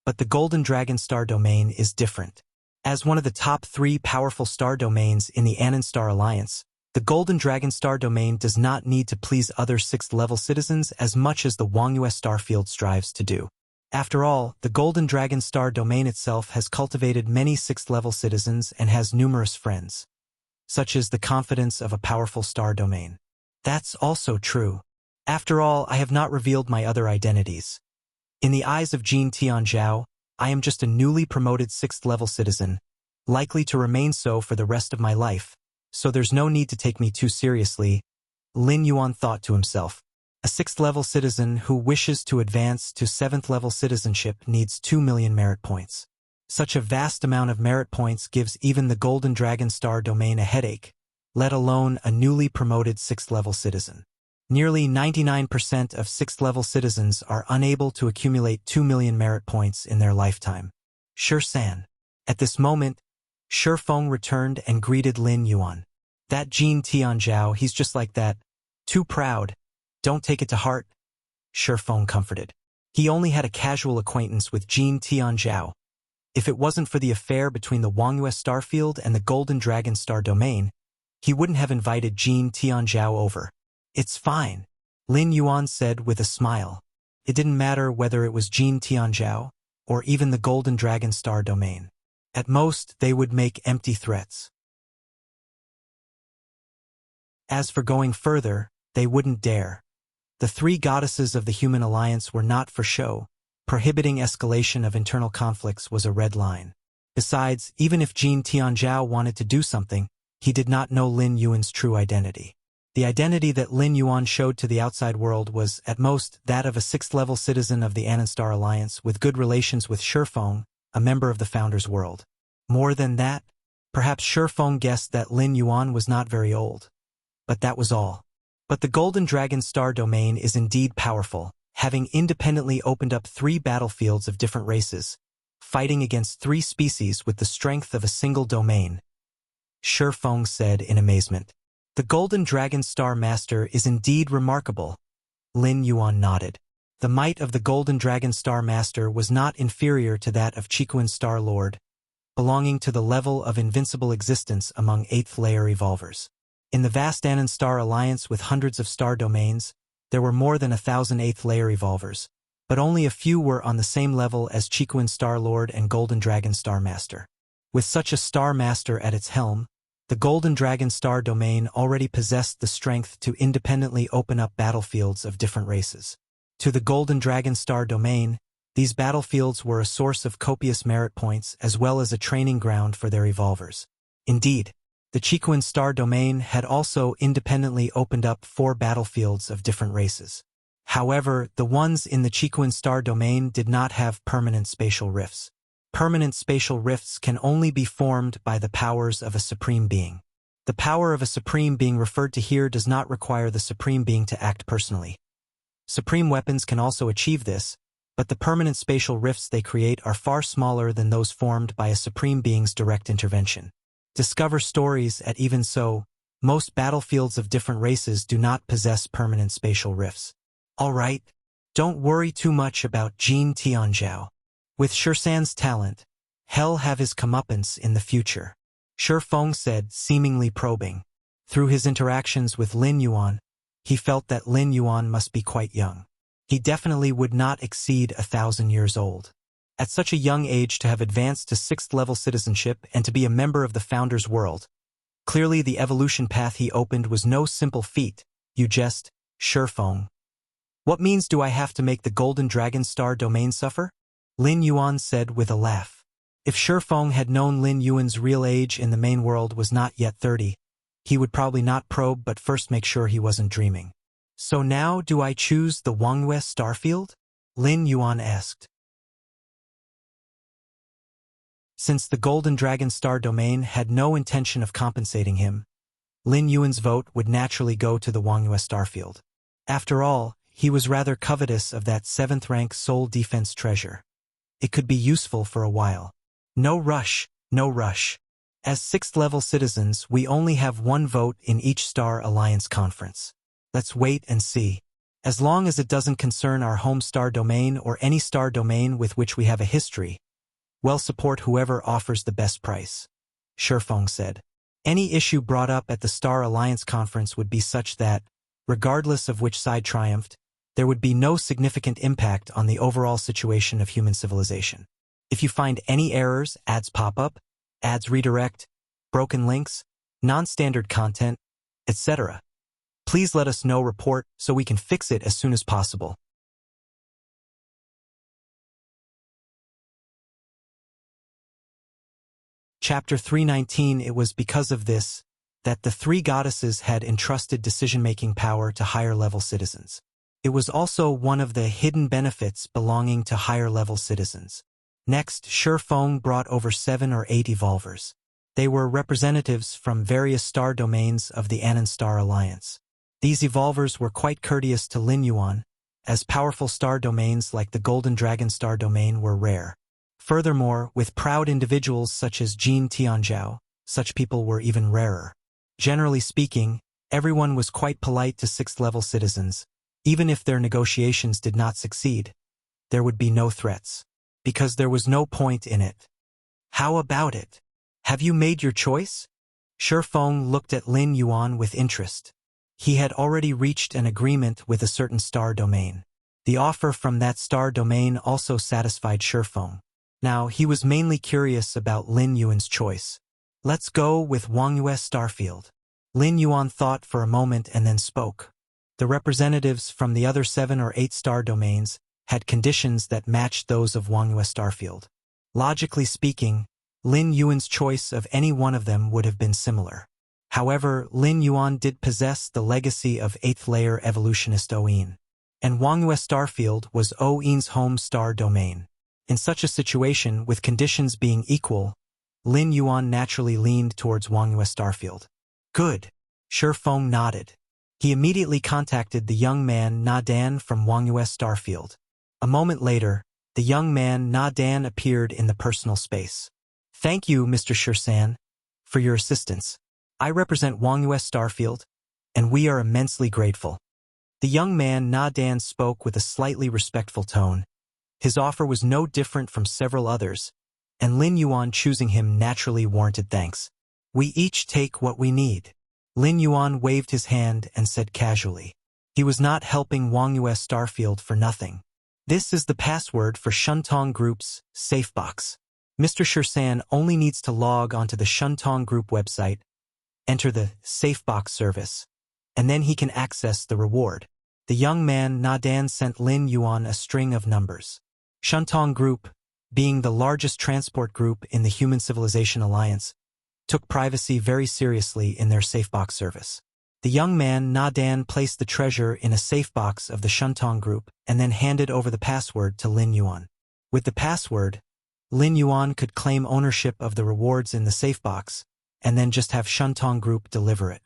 But the Golden Dragon Star Domain is different. As one of the top 3 powerful star domains in the Anon Star Alliance, the Golden Dragon Star Domain does not need to please other 6th-level citizens as much as the Wuxia Starfield strives to do. After all, the Golden Dragon Star Domain itself has cultivated many 6th-level citizens and has numerous friends. Such is the confidence of a powerful star domain. That's also true. After all, I have not revealed my other identities. In the eyes of Jin Tianzhao, I am just a newly promoted 6th-level citizen, likely to remain so for the rest of my life, so there's no need to take me too seriously, Lin Yuan thought to himself. A 6th-level citizen who wishes to advance to 7th-level citizenship needs 2 million merit points. Such a vast amount of merit points gives even the Golden Dragon Star Domain a headache, let alone a newly promoted 6th-level citizen. Nearly 99% of 6th-level citizens are unable to accumulate 2 million merit points in their lifetime. Shi-san. At this moment, Shi Feng returned and greeted Lin Yuan. That Jin Tianzhao, he's just like that. Too proud. Don't take it to heart, Shi Feng comforted. He only had a casual acquaintance with Jin Tianzhao. If it wasn't for the affair between the Wuxia Starfield and the Golden Dragon Star Domain, he wouldn't have invited Jin Tianzhao over. It's fine, Lin Yuan said with a smile. It didn't matter whether it was Jin Tianzhao or even the Golden Dragon Star Domain. At most, they would make empty threats. As for going further, they wouldn't dare. The 3 goddesses of the human alliance were not for show. Prohibiting escalation of internal conflicts was a red line. Besides, even if Jin Tianzhao wanted to do something, he did not know Lin Yuan's true identity. The identity that Lin Yuan showed to the outside world was, at most, that of a 6th-level citizen of the Anon Star Alliance with good relations with Shi Feng, a member of the Founder's World. More than that, perhaps Shi Feng guessed that Lin Yuan was not very old. But that was all. But the Golden Dragon Star Domain is indeed powerful, having independently opened up 3 battlefields of different races, fighting against 3 species with the strength of a single domain. Shi Feng said in amazement. The Golden Dragon Star Master is indeed remarkable. Lin Yuan nodded. The might of the Golden Dragon Star Master was not inferior to that of Chikuan Star Lord, belonging to the level of invincible existence among 8th-layer evolvers. In the vast Anon Star Alliance with hundreds of star domains, there were more than 1,000 8th-layer evolvers, but only a few were on the same level as Chikuan Star Lord and Golden Dragon Star Master. With such a Star Master at its helm, the Golden Dragon Star Domain already possessed the strength to independently open up battlefields of different races. To the Golden Dragon Star Domain, these battlefields were a source of copious merit points as well as a training ground for their evolvers. Indeed, the Chikuan Star Domain had also independently opened up 4 battlefields of different races. However, the ones in the Chikuan Star Domain did not have permanent spatial rifts. Permanent spatial rifts can only be formed by the powers of a Supreme Being. The power of a Supreme Being referred to here does not require the Supreme Being to act personally. Supreme weapons can also achieve this, but the permanent spatial rifts they create are far smaller than those formed by a Supreme Being's direct intervention. Discover stories at even so, most battlefields of different races do not possess permanent spatial rifts. Alright, don't worry too much about Jin Tianzhao. With Shi-san's talent, he'll have his comeuppance in the future, Shi Feng said, seemingly probing. Through his interactions with Lin Yuan, he felt that Lin Yuan must be quite young. He definitely would not exceed 1,000 years old. At such a young age to have advanced to 6th-level citizenship and to be a member of the Founder's World. Clearly the evolution path he opened was no simple feat. You jest, Shi Feng. What means do I have to make the Golden Dragon Star Domain suffer? Lin Yuan said with a laugh. If Shi Feng had known Lin Yuan's real age in the main world was not yet 30, he would probably not probe but first make sure he wasn't dreaming. So now do I choose the Wuxia Starfield? Lin Yuan asked. Since the Golden Dragon Star Domain had no intention of compensating him, Lin Yuan's vote would naturally go to the Wuxia Starfield. After all, he was rather covetous of that 7th-rank soul defense treasure. It could be useful for a while. No rush, no rush. As 6th-level citizens, we only have one vote in each Star Alliance conference. Let's wait and see. As long as it doesn't concern our home star domain or any star domain with which we have a history, we'll support whoever offers the best price. Shifeng said. Any issue brought up at the Star Alliance conference would be such that, regardless of which side triumphed, there would be no significant impact on the overall situation of human civilization. If you find any errors, ads pop up, ads redirect, broken links, non-standard content, etc., please let us know. Report so we can fix it as soon as possible. Chapter 319. It was because of this that the three goddesses had entrusted decision-making power to higher-level citizens. It was also one of the hidden benefits belonging to higher-level citizens. Next, Shifeng brought over 7 or 8 evolvers. They were representatives from various star domains of the Anon Star Alliance. These evolvers were quite courteous to Lin Yuan, as powerful star domains like the Golden Dragon Star domain were rare. Furthermore, with proud individuals such as Jin Tianzhao, such people were even rarer. Generally speaking, everyone was quite polite to 6th-level citizens. Even if their negotiations did not succeed, there would be no threats, because there was no point in it. How about it? Have you made your choice? Shifeng looked at Lin Yuan with interest. He had already reached an agreement with a certain star domain. The offer from that star domain also satisfied Shifeng. Now, he was mainly curious about Lin Yuan's choice. Let's go with Wangyue Starfield. Lin Yuan thought for a moment and then spoke. The representatives from the other 7 or 8 star domains had conditions that matched those of Wangyue Starfield. Logically speaking, Lin Yuan's choice of any one of them would have been similar. However, Lin Yuan did possess the legacy of 8th-layer evolutionist Oyin, and Wangyue Starfield was Oyin's home star domain. In such a situation, with conditions being equal, Lin Yuan naturally leaned towards Wangyue Starfield. Good. Shifeng nodded. He immediately contacted the young man Na Dan from Wangyue Starfield. A moment later, the young man Na Dan appeared in the personal space. Thank you, Mr. Shirsan, for your assistance. I represent Wangyue Starfield, and we are immensely grateful. The young man Na Dan spoke with a slightly respectful tone. His offer was no different from several others, and Lin Yuan choosing him naturally warranted thanks. We each take what we need. Lin Yuan waved his hand and said casually. He was not helping Wangyue Starfield for nothing. This is the password for Shuntong Group's Safebox. Mr. Shirsan only needs to log onto the Shuntong Group website, enter the Safebox service, and then he can access the reward. The young man Na Dan sent Lin Yuan a string of numbers. Shuntong Group, being the largest transport group in the Human Civilization Alliance, took privacy very seriously in their Safebox service. The young man Na Dan placed the treasure in a Safebox of the Shuntong Group and then handed over the password to Lin Yuan. With the password, Lin Yuan could claim ownership of the rewards in the Safebox and then just have Shuntong Group deliver it.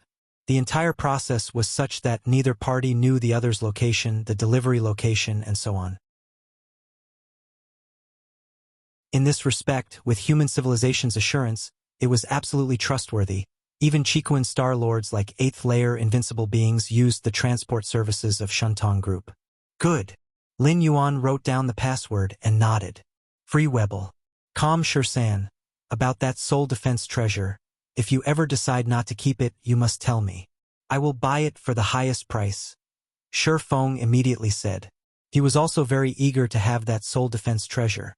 The entire process was such that neither party knew the other's location, the delivery location, and so on. In this respect, with human civilization's assurance, it was absolutely trustworthy. Even Chiquan Star Lords like 8th-layer invincible beings used the transport services of Shuntong Group. Good. Lin Yuan wrote down the password and nodded. Free Webble. Calm Shirsan. About that soul defense treasure, if you ever decide not to keep it, you must tell me. I will buy it for the highest price. Shifeng immediately said. He was also very eager to have that soul defense treasure.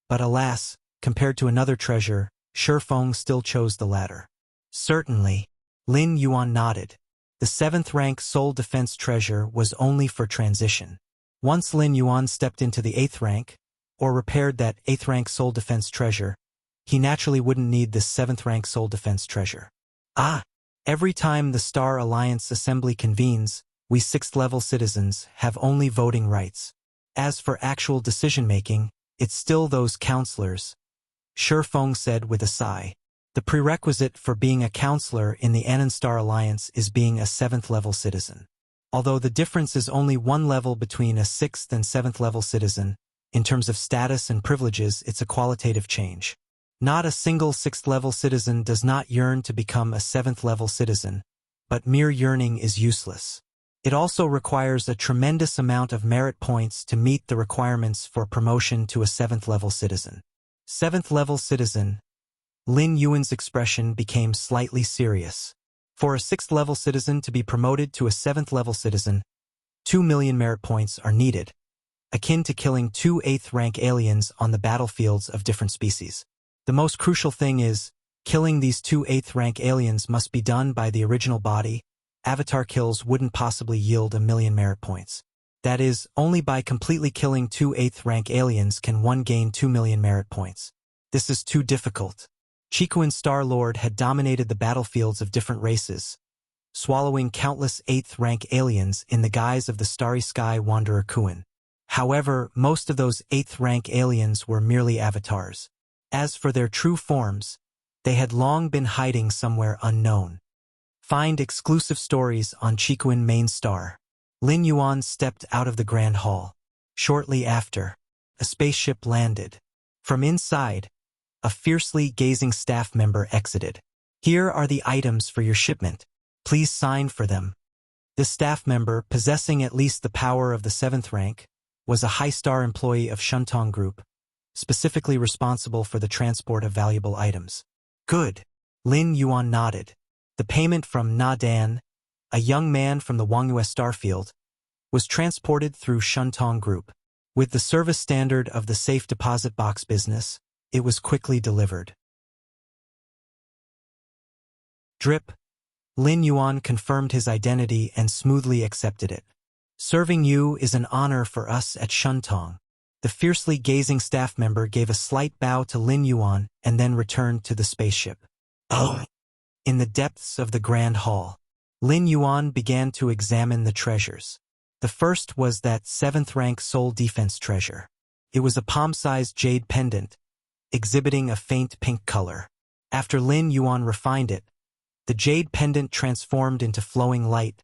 But alas, compared to another treasure, Shifeng still chose the latter. Certainly. Lin Yuan nodded. The 7th-rank soul defense treasure was only for transition. Once Lin Yuan stepped into the 8th rank, or repaired that 8th-rank soul defense treasure, he naturally wouldn't need this 7th-rank soul defense treasure. Every time the Star Alliance Assembly convenes, we 6th-level citizens have only voting rights. As for actual decision-making, it's still those counselors, Shifeng said with a sigh. The prerequisite for being a counselor in the Anon Star Alliance is being a 7th-level citizen. Although the difference is only one level between a 6th and 7th-level citizen, in terms of status and privileges it's a qualitative change. Not a single 6th-level citizen does not yearn to become a 7th-level citizen, but mere yearning is useless. It also requires a tremendous amount of merit points to meet the requirements for promotion to a 7th-level citizen. 7th-level citizen. Lin Yuan's expression became slightly serious. For a 6th-level citizen to be promoted to a 7th-level citizen, 2 million merit points are needed, akin to killing 2 8th-rank aliens on the battlefields of different species. The most crucial thing is, killing these 2 8th-rank aliens must be done by the original body. Avatar kills wouldn't possibly yield 1 million merit points. That is, only by completely killing 2 8th-rank aliens can one gain 2 million merit points. This is too difficult. Chikuan Star-Lord had dominated the battlefields of different races, swallowing countless 8th-rank aliens in the guise of the Starry Sky Wanderer Kuan. However, most of those 8th-rank aliens were merely avatars. As for their true forms, they had long been hiding somewhere unknown. Find exclusive stories on Chikuan Main Star. Lin Yuan stepped out of the Grand Hall. Shortly after, a spaceship landed. From inside, a fiercely gazing staff member exited. Here are the items for your shipment. Please sign for them. This staff member, possessing at least the power of the 7th rank, was a high-star employee of Shuntong Group, specifically responsible for the transport of valuable items. Good. Lin Yuan nodded. The payment from Na Dan, a young man from the Wangyue Starfield, was transported through Shuntong Group. With the service standard of the safe deposit box business, it was quickly delivered. Drip. Lin Yuan confirmed his identity and smoothly accepted it. Serving you is an honor for us at Shuntong. The fiercely gazing staff member gave a slight bow to Lin Yuan and then returned to the spaceship. Oh! In the depths of the Grand Hall, Lin Yuan began to examine the treasures. The first was that 7th-rank soul defense treasure. It was a palm-sized jade pendant, exhibiting a faint pink color. After Lin Yuan refined it, the jade pendant transformed into flowing light,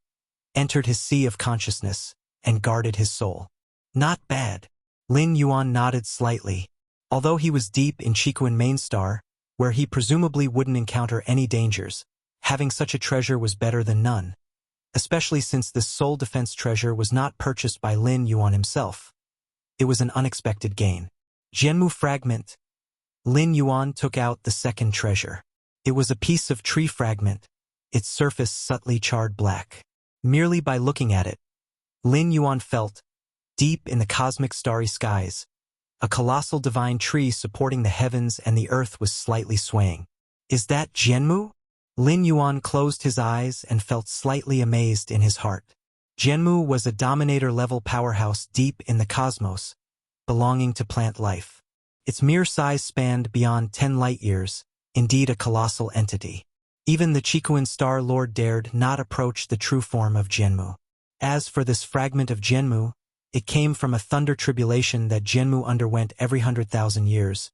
entered his sea of consciousness, and guarded his soul. Not bad. Lin Yuan nodded slightly. Although he was deep in Chikuan Main Star, where he presumably wouldn't encounter any dangers, having such a treasure was better than none, especially since this soul defense treasure was not purchased by Lin Yuan himself. It was an unexpected gain. Jianmu fragment. Lin Yuan took out the second treasure. It was a piece of tree fragment, its surface subtly charred black. Merely by looking at it, Lin Yuan felt, deep in the cosmic starry skies, a colossal divine tree supporting the heavens and the earth was slightly swaying. Is that Jianmu? Lin Yuan closed his eyes and felt slightly amazed in his heart. Jianmu was a Dominator-level powerhouse deep in the cosmos, belonging to plant life. Its mere size spanned beyond 10 light-years, indeed a colossal entity. Even the Chikuan Star-Lord dared not approach the true form of Jianmu. As for this fragment of Jianmu, it came from a thunder tribulation that Jianmu underwent every 100,000 years,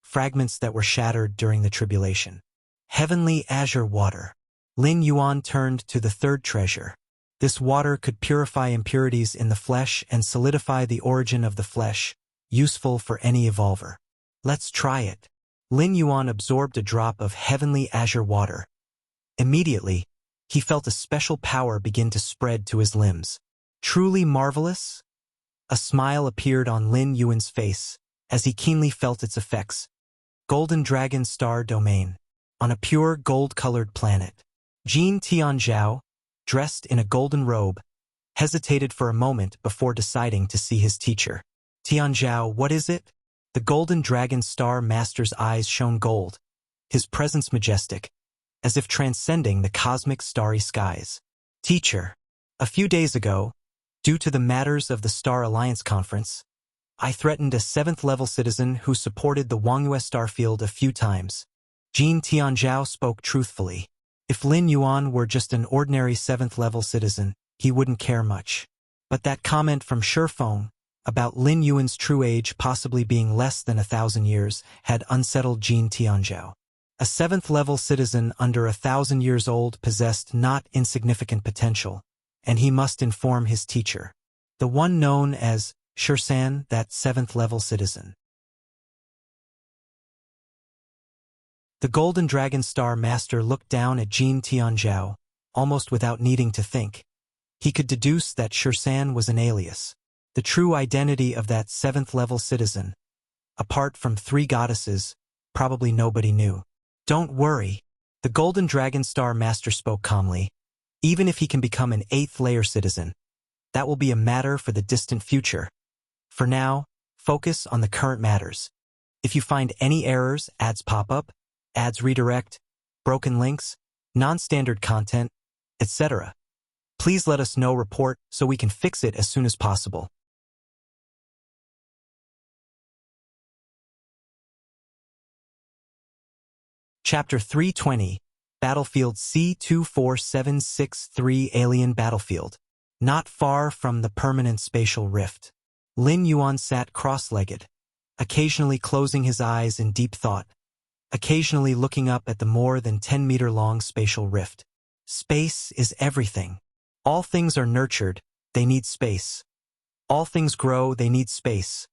fragments that were shattered during the tribulation. Heavenly azure water. Lin Yuan turned to the third treasure. This water could purify impurities in the flesh and solidify the origin of the flesh, useful for any evolver. Let's try it. Lin Yuan absorbed a drop of heavenly azure water. Immediately, he felt a special power begin to spread to his limbs. Truly marvelous? A smile appeared on Lin Yuan's face as he keenly felt its effects. Golden Dragon Star Domain. On a pure gold-colored planet. Jin Tianzhao, dressed in a golden robe, hesitated for a moment before deciding to see his teacher. Tianzhao, what is it? The Golden Dragon Star Master's eyes shone gold, his presence majestic, as if transcending the cosmic starry skies. Teacher, a few days ago, due to the matters of the Star Alliance Conference, I threatened a 7th-level citizen who supported the Wangyue Starfield a few times. Jin Tianzhao spoke truthfully. If Lin Yuan were just an ordinary 7th-level citizen, he wouldn't care much. But that comment from Shifeng about Lin Yuan's true age possibly being less than 1,000 years had unsettled Jin Tianzhao. A 7th-level citizen under 1,000 years old possessed not insignificant potential, and he must inform his teacher, the one known as Shirsan, that 7th-level citizen. The Golden Dragon Star Master looked down at Jin Tianzhao, almost without needing to think. He could deduce that Shursan was an alias, the true identity of that 7th-level citizen. Apart from 3 goddesses, probably nobody knew. Don't worry, the Golden Dragon Star Master spoke calmly. Even if he can become an 8th-layer citizen, that will be a matter for the distant future. For now, focus on the current matters. If you find any errors, ads pop up, ads redirect, broken links, non-standard content, etc., please let us know. Report so we can fix it as soon as possible. Chapter 320, Battlefield C24763 Alien Battlefield. Not far from the permanent spatial rift, Lin Yuan sat cross-legged, occasionally closing his eyes in deep thought, occasionally looking up at the more than 10-meter-long spatial rift. Space is everything. All things are nurtured, they need space. All things grow, they need space.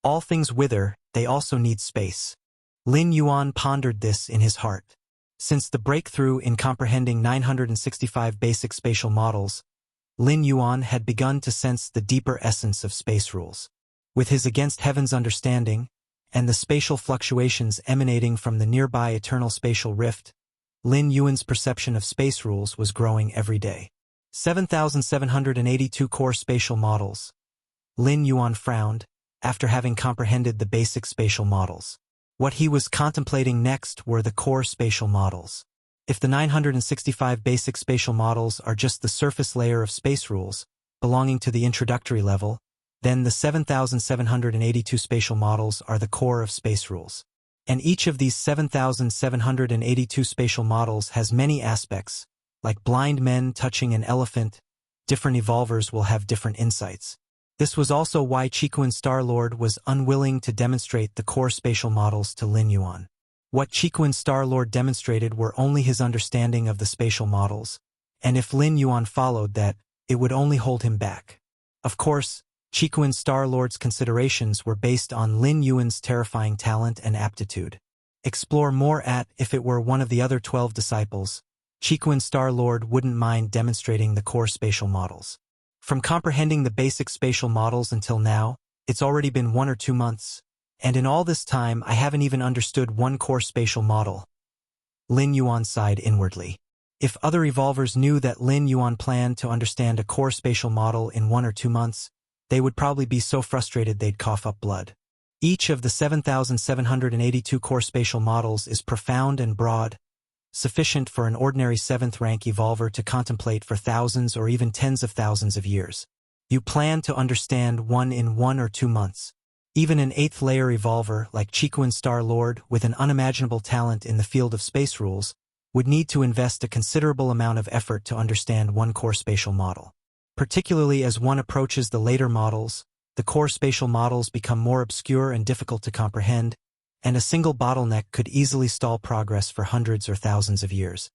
All things wither, they also need space. Lin Yuan pondered this in his heart. Since the breakthrough in comprehending 965 basic spatial models, Lin Yuan had begun to sense the deeper essence of space rules. With his against heaven's understanding, and the spatial fluctuations emanating from the nearby eternal spatial rift, Lin Yuan's perception of space rules was growing every day. 7,782 core spatial models. Lin Yuan frowned, after having comprehended the basic spatial models. What he was contemplating next were the core spatial models. If the 965 basic spatial models are just the surface layer of space rules, belonging to the introductory level, then the 7,782 spatial models are the core of space rules. And each of these 7,782 spatial models has many aspects, like blind men touching an elephant. Different evolvers will have different insights. This was also why Chikuan Starlord was unwilling to demonstrate the core spatial models to Lin Yuan. What Chikuan Starlord demonstrated were only his understanding of the spatial models, and if Lin Yuan followed that, it would only hold him back. Of course, Chikuan Starlord's considerations were based on Lin Yuan's terrifying talent and aptitude. Explore more at if it were one of the other 12 disciples, Chikuan Starlord wouldn't mind demonstrating the core spatial models. From comprehending the basic spatial models until now, it's already been 1 or 2 months, and in all this time I haven't even understood one core spatial model. Lin Yuan sighed inwardly. If other evolvers knew that Lin Yuan planned to understand a core spatial model in 1 or 2 months, they would probably be so frustrated they'd cough up blood. Each of the 7,782 core spatial models is profound and broad, sufficient for an ordinary 7th-rank evolver to contemplate for thousands or even tens of thousands of years. You plan to understand one in 1 or 2 months. Even an 8th-layer evolver like Chikuan Starlord with an unimaginable talent in the field of space rules would need to invest a considerable amount of effort to understand one core spatial model. Particularly as one approaches the later models, the core spatial models become more obscure and difficult to comprehend, and a single bottleneck could easily stall progress for hundreds or thousands of years.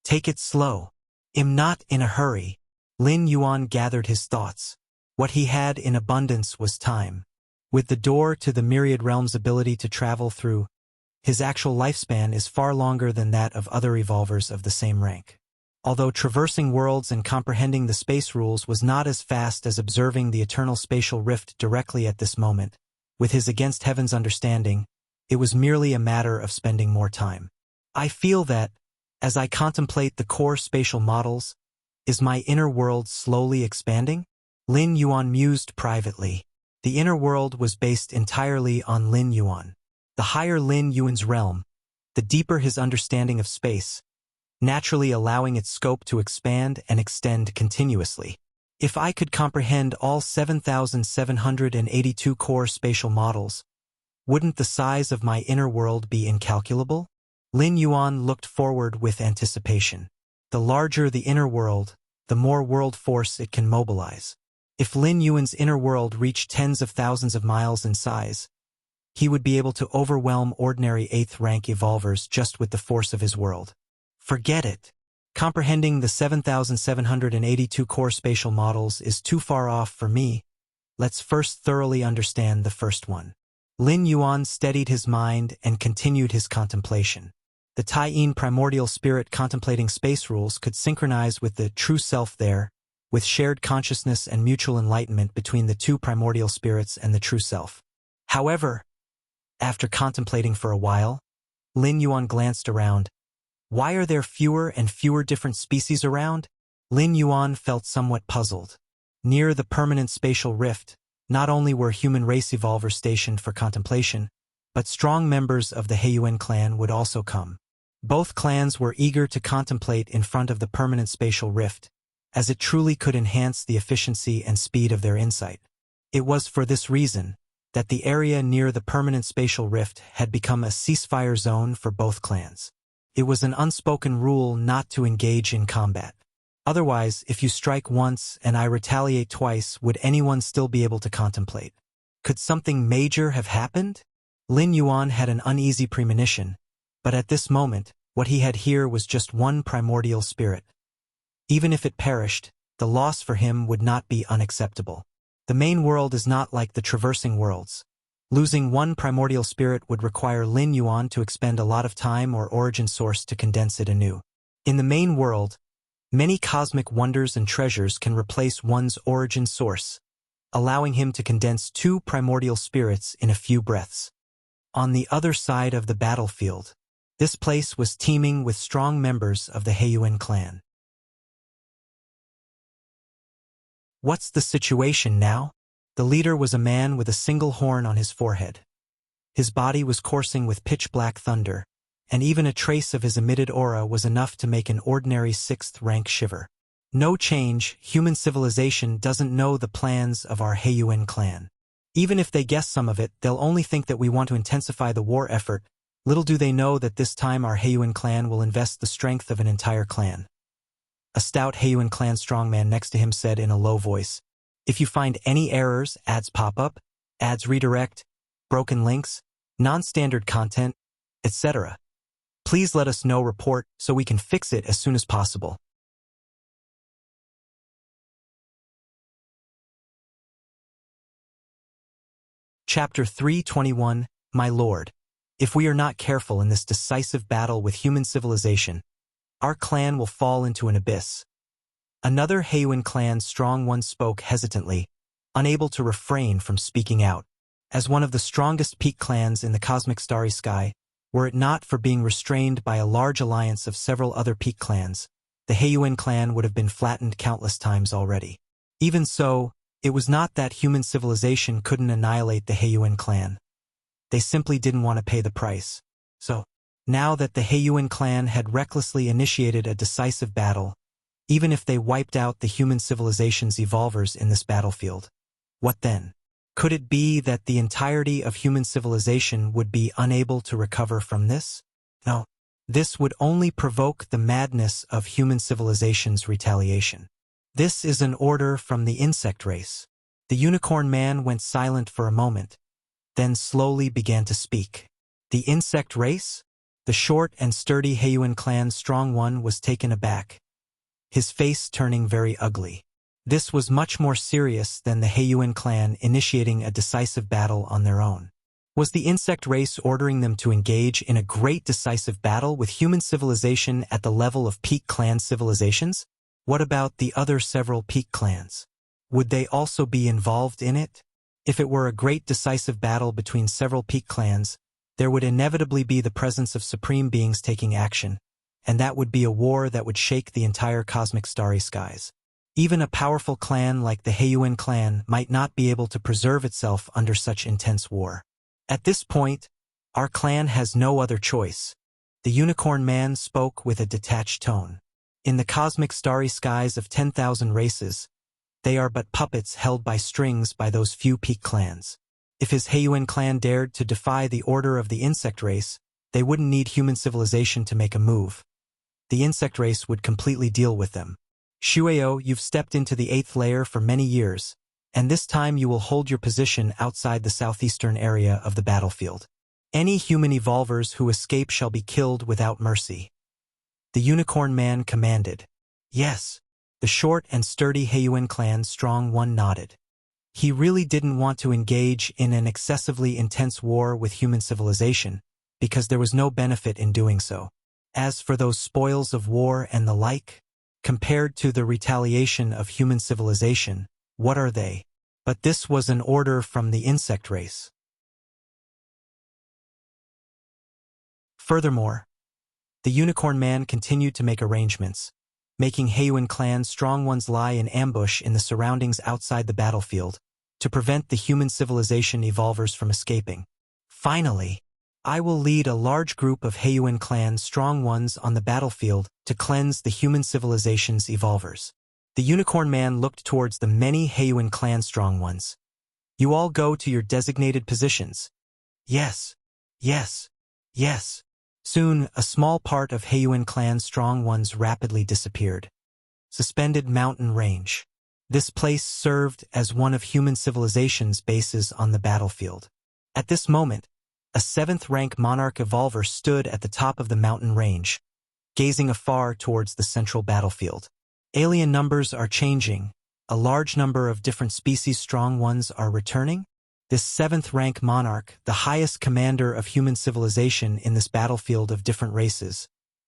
Take it slow. I'm not in a hurry. Lin Yuan gathered his thoughts. What he had in abundance was time. With the door to the myriad realms' ability to travel through, his actual lifespan is far longer than that of other evolvers of the same rank. Although traversing worlds and comprehending the space rules was not as fast as observing the eternal spatial rift directly at this moment, with his against heaven's understanding, it was merely a matter of spending more time. I feel that, as I contemplate the core spatial models, is my inner world slowly expanding? Lin Yuan mused privately. The inner world was based entirely on Lin Yuan. The higher Lin Yuan's realm, the deeper his understanding of space, naturally allowing its scope to expand and extend continuously. If I could comprehend all 7,782 core spatial models, wouldn't the size of my inner world be incalculable? Lin Yuan looked forward with anticipation. The larger the inner world, the more world force it can mobilize. If Lin Yuan's inner world reached tens of thousands of miles in size, he would be able to overwhelm ordinary 8th-rank evolvers just with the force of his world. Forget it. Comprehending the 7,782 core spatial models is too far off for me. Let's first thoroughly understand the first one. Lin Yuan steadied his mind and continued his contemplation. The Taiyin primordial spirit contemplating space rules could synchronize with the true self there, with shared consciousness and mutual enlightenment between the two primordial spirits and the true self. However, after contemplating for a while, Lin Yuan glanced around. Why are there fewer and fewer different species around? Lin Yuan felt somewhat puzzled. Near the permanent spatial rift, not only were human race evolvers stationed for contemplation, but strong members of the Heiyuan clan would also come. Both clans were eager to contemplate in front of the permanent spatial rift, as it truly could enhance the efficiency and speed of their insight. It was for this reason that the area near the permanent spatial rift had become a ceasefire zone for both clans. It was an unspoken rule not to engage in combat. Otherwise, if you strike once and I retaliate twice, would anyone still be able to contemplate? Could something major have happened? Lin Yuan had an uneasy premonition, but at this moment, what he had here was just one primordial spirit. Even if it perished, the loss for him would not be unacceptable. The main world is not like the traversing worlds. Losing one primordial spirit would require Lin Yuan to expend a lot of time or origin source to condense it anew. In the main world, many cosmic wonders and treasures can replace one's origin source, allowing him to condense two primordial spirits in a few breaths. On the other side of the battlefield, this place was teeming with strong members of the Heiyuan clan. What's the situation now? The leader was a man with a single horn on his forehead. His body was coursing with pitch-black thunder, and even a trace of his emitted aura was enough to make an ordinary sixth-rank shiver. No change, human civilization doesn't know the plans of our Heiyuan clan. Even if they guess some of it, they'll only think that we want to intensify the war effort. Little do they know that this time our Heiyuan clan will invest the strength of an entire clan. A stout Heiyuan clan strongman next to him said in a low voice, "If you find any errors, ads pop up, ads redirect, broken links, non-standard content, etc. Please let us know, report, so we can fix it as soon as possible." Chapter 321, My Lord. If we are not careful in this decisive battle with human civilization, our clan will fall into an abyss. Another Heiyuan clan strong one spoke hesitantly, unable to refrain from speaking out. As one of the strongest peak clans in the cosmic starry sky, were it not for being restrained by a large alliance of several other peak clans, the Heiyuan clan would have been flattened countless times already. Even so, it was not that human civilization couldn't annihilate the Heiyuan clan. They simply didn't want to pay the price. So, now that the Heiyuan clan had recklessly initiated a decisive battle, even if they wiped out the human civilization's evolvers in this battlefield, what then? Could it be that the entirety of human civilization would be unable to recover from this? No. This would only provoke the madness of human civilization's retaliation. This is an order from the insect race. The unicorn man went silent for a moment, then slowly began to speak. The insect race? The short and sturdy Heiyuan clan strong one was taken aback, his face turning very ugly. This was much more serious than the Heiyuan clan initiating a decisive battle on their own. Was the insect race ordering them to engage in a great decisive battle with human civilization at the level of peak clan civilizations? What about the other several peak clans? Would they also be involved in it? If it were a great decisive battle between several peak clans, there would inevitably be the presence of supreme beings taking action, and that would be a war that would shake the entire cosmic starry skies. Even a powerful clan like the Heiyuan clan might not be able to preserve itself under such intense war. At this point, our clan has no other choice. The unicorn man spoke with a detached tone. In the cosmic starry skies of 10,000 races, they are but puppets held by strings by those few peak clans. If his Heiyuan clan dared to defy the order of the insect race, they wouldn't need human civilization to make a move. The insect race would completely deal with them. Shueo, you've stepped into the 8th layer for many years, and this time you will hold your position outside the southeastern area of the battlefield. Any human evolvers who escape shall be killed without mercy. The unicorn man commanded. Yes. The short and sturdy Heiyuan clan strong one nodded. He really didn't want to engage in an excessively intense war with human civilization, because there was no benefit in doing so. As for those spoils of war and the like, compared to the retaliation of human civilization, what are they? But this was an order from the insect race. Furthermore, the Unicorn Man continued to make arrangements, making Heiyuan clan's strong ones lie in ambush in the surroundings outside the battlefield, to prevent the human civilization evolvers from escaping. Finally, I will lead a large group of Heiyuan clan's strong ones on the battlefield to cleanse the human civilization's evolvers. The Unicorn Man looked towards the many Heiyuan clan strong ones. You all go to your designated positions. Yes, yes, yes. Soon, a small part of Heiyuan clan's strong ones rapidly disappeared. Suspended Mountain Range. This place served as one of human civilization's bases on the battlefield. At this moment, a 7th-rank monarch evolver stood at the top of the mountain range, gazing afar towards the central battlefield. Alien numbers are changing. A large number of different species strong ones are returning. This 7th-rank monarch, the highest commander of human civilization in this battlefield of different races,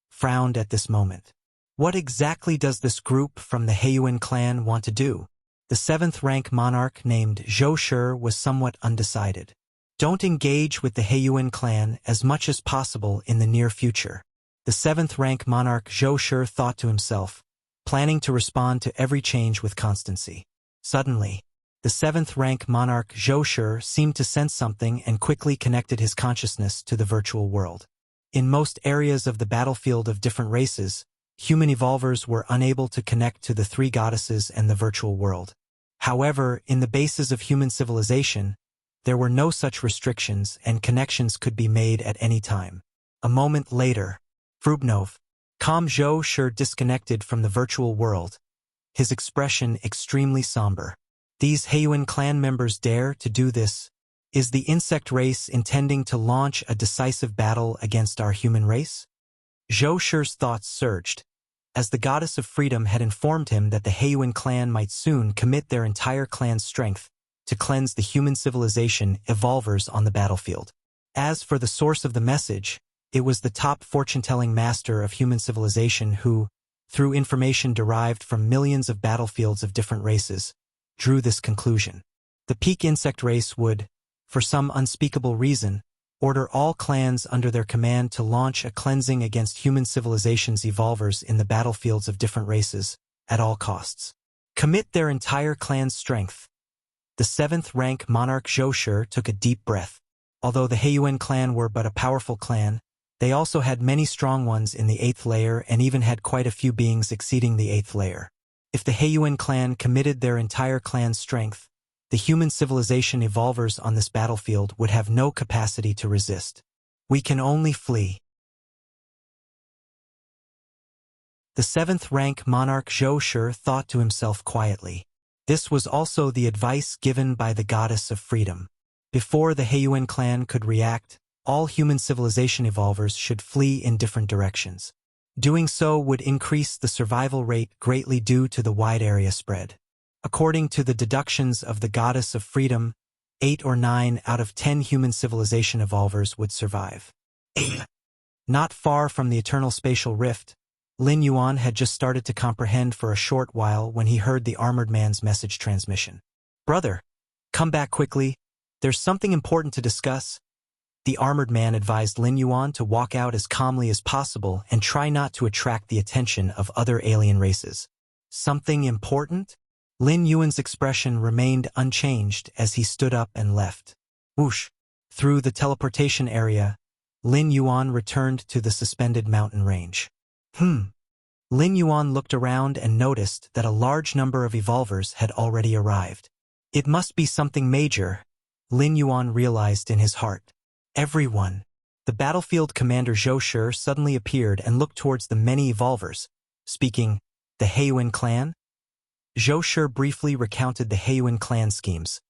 frowned at this moment. What exactly does this group from the Heiyuan clan want to do? The 7th-rank monarch named Zhou Shi was somewhat undecided. Don't engage with the Heiyuan clan as much as possible in the near future. The 7th-rank monarch Zhou Shi thought to himself, planning to respond to every change with constancy. Suddenly, the 7th-rank monarch Zhou Shi seemed to sense something and quickly connected his consciousness to the virtual world. In most areas of the battlefield of different races, human evolvers were unable to connect to the 3 goddesses and the virtual world. However, in the bases of human civilization, there were no such restrictions and connections could be made at any time. A moment later, Frubnov, Zhou Shi disconnected from the virtual world, his expression extremely somber. These Heiyuan clan members dare to do this? Is the insect race intending to launch a decisive battle against our human race? Zhou Shi's thoughts surged, as the goddess of freedom had informed him that the Heiyuan clan might soon commit their entire clan's strength to cleanse the human civilization evolvers on the battlefield. As for the source of the message, it was the top fortune-telling master of human civilization who, through information derived from millions of battlefields of different races, drew this conclusion. The peak insect race would, for some unspeakable reason, order all clans under their command to launch a cleansing against human civilization's evolvers in the battlefields of different races, at all costs. Commit their entire clan's strength. The 7th-rank monarch Zhou Shi took a deep breath. Although the Heiyuan clan were but a powerful clan, they also had many strong ones in the 8th layer and even had quite a few beings exceeding the 8th layer. If the Heiyuan clan committed their entire clan's strength, the human civilization evolvers on this battlefield would have no capacity to resist. We can only flee. The 7th-rank monarch Zhou Shi thought to himself quietly. This was also the advice given by the goddess of freedom. Before the Heiyuan clan could react, all human civilization evolvers should flee in different directions. Doing so would increase the survival rate greatly due to the wide area spread. According to the deductions of the goddess of freedom, 8 or 9 out of 10 human civilization evolvers would survive. Not far from the eternal spatial rift, Lin Yuan had just started to comprehend for a short while when he heard the armored man's message transmission. "Brother, come back quickly. There's something important to discuss." The armored man advised Lin Yuan to walk out as calmly as possible and try not to attract the attention of other alien races. Something important? Lin Yuan's expression remained unchanged as he stood up and left. Whoosh! Through the teleportation area, Lin Yuan returned to the suspended mountain range. Lin Yuan looked around and noticed that a large number of evolvers had already arrived. It must be something major, Lin Yuan realized in his heart. Everyone. The battlefield commander Zhou Shi suddenly appeared and looked towards the many evolvers, speaking, "The Heiyuan clan?" Zhou Shi briefly recounted the Heiyuan clan schemes,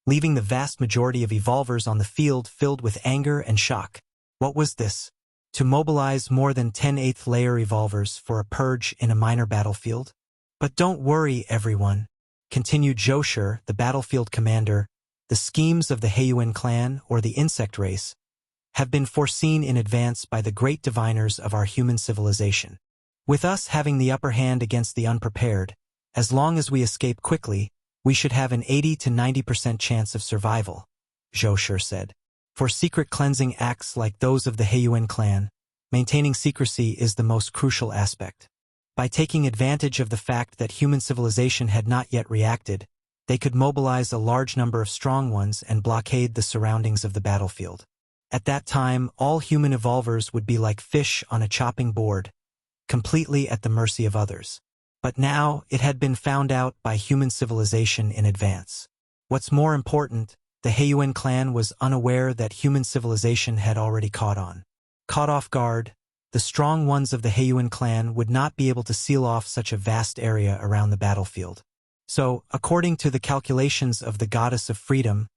leaving the vast majority of evolvers on the field filled with anger and shock. What was this? To mobilize more than 10 8th layer evolvers for a purge in a minor battlefield? But don't worry, everyone. continued Zhou, the battlefield commander, the schemes of the Heiyuan clan or the insect race have been foreseen in advance by the great diviners of our human civilization. With us having the upper hand against the unprepared, as long as we escape quickly, we should have an 80 to 90% chance of survival, Zhou said. For secret cleansing acts like those of the Heiyuan clan, maintaining secrecy is the most crucial aspect. By taking advantage of the fact that human civilization had not yet reacted, they could mobilize a large number of strong ones and blockade the surroundings of the battlefield. At that time, all human evolvers would be like fish on a chopping board, completely at the mercy of others. But now, it had been found out by human civilization in advance. What's more important, the Heiyuan clan was unaware that human civilization had already caught on. Caught off guard, the strong ones of the Heiyuan clan would not be able to seal off such a vast area around the battlefield. So, according to the calculations of the goddess of freedom,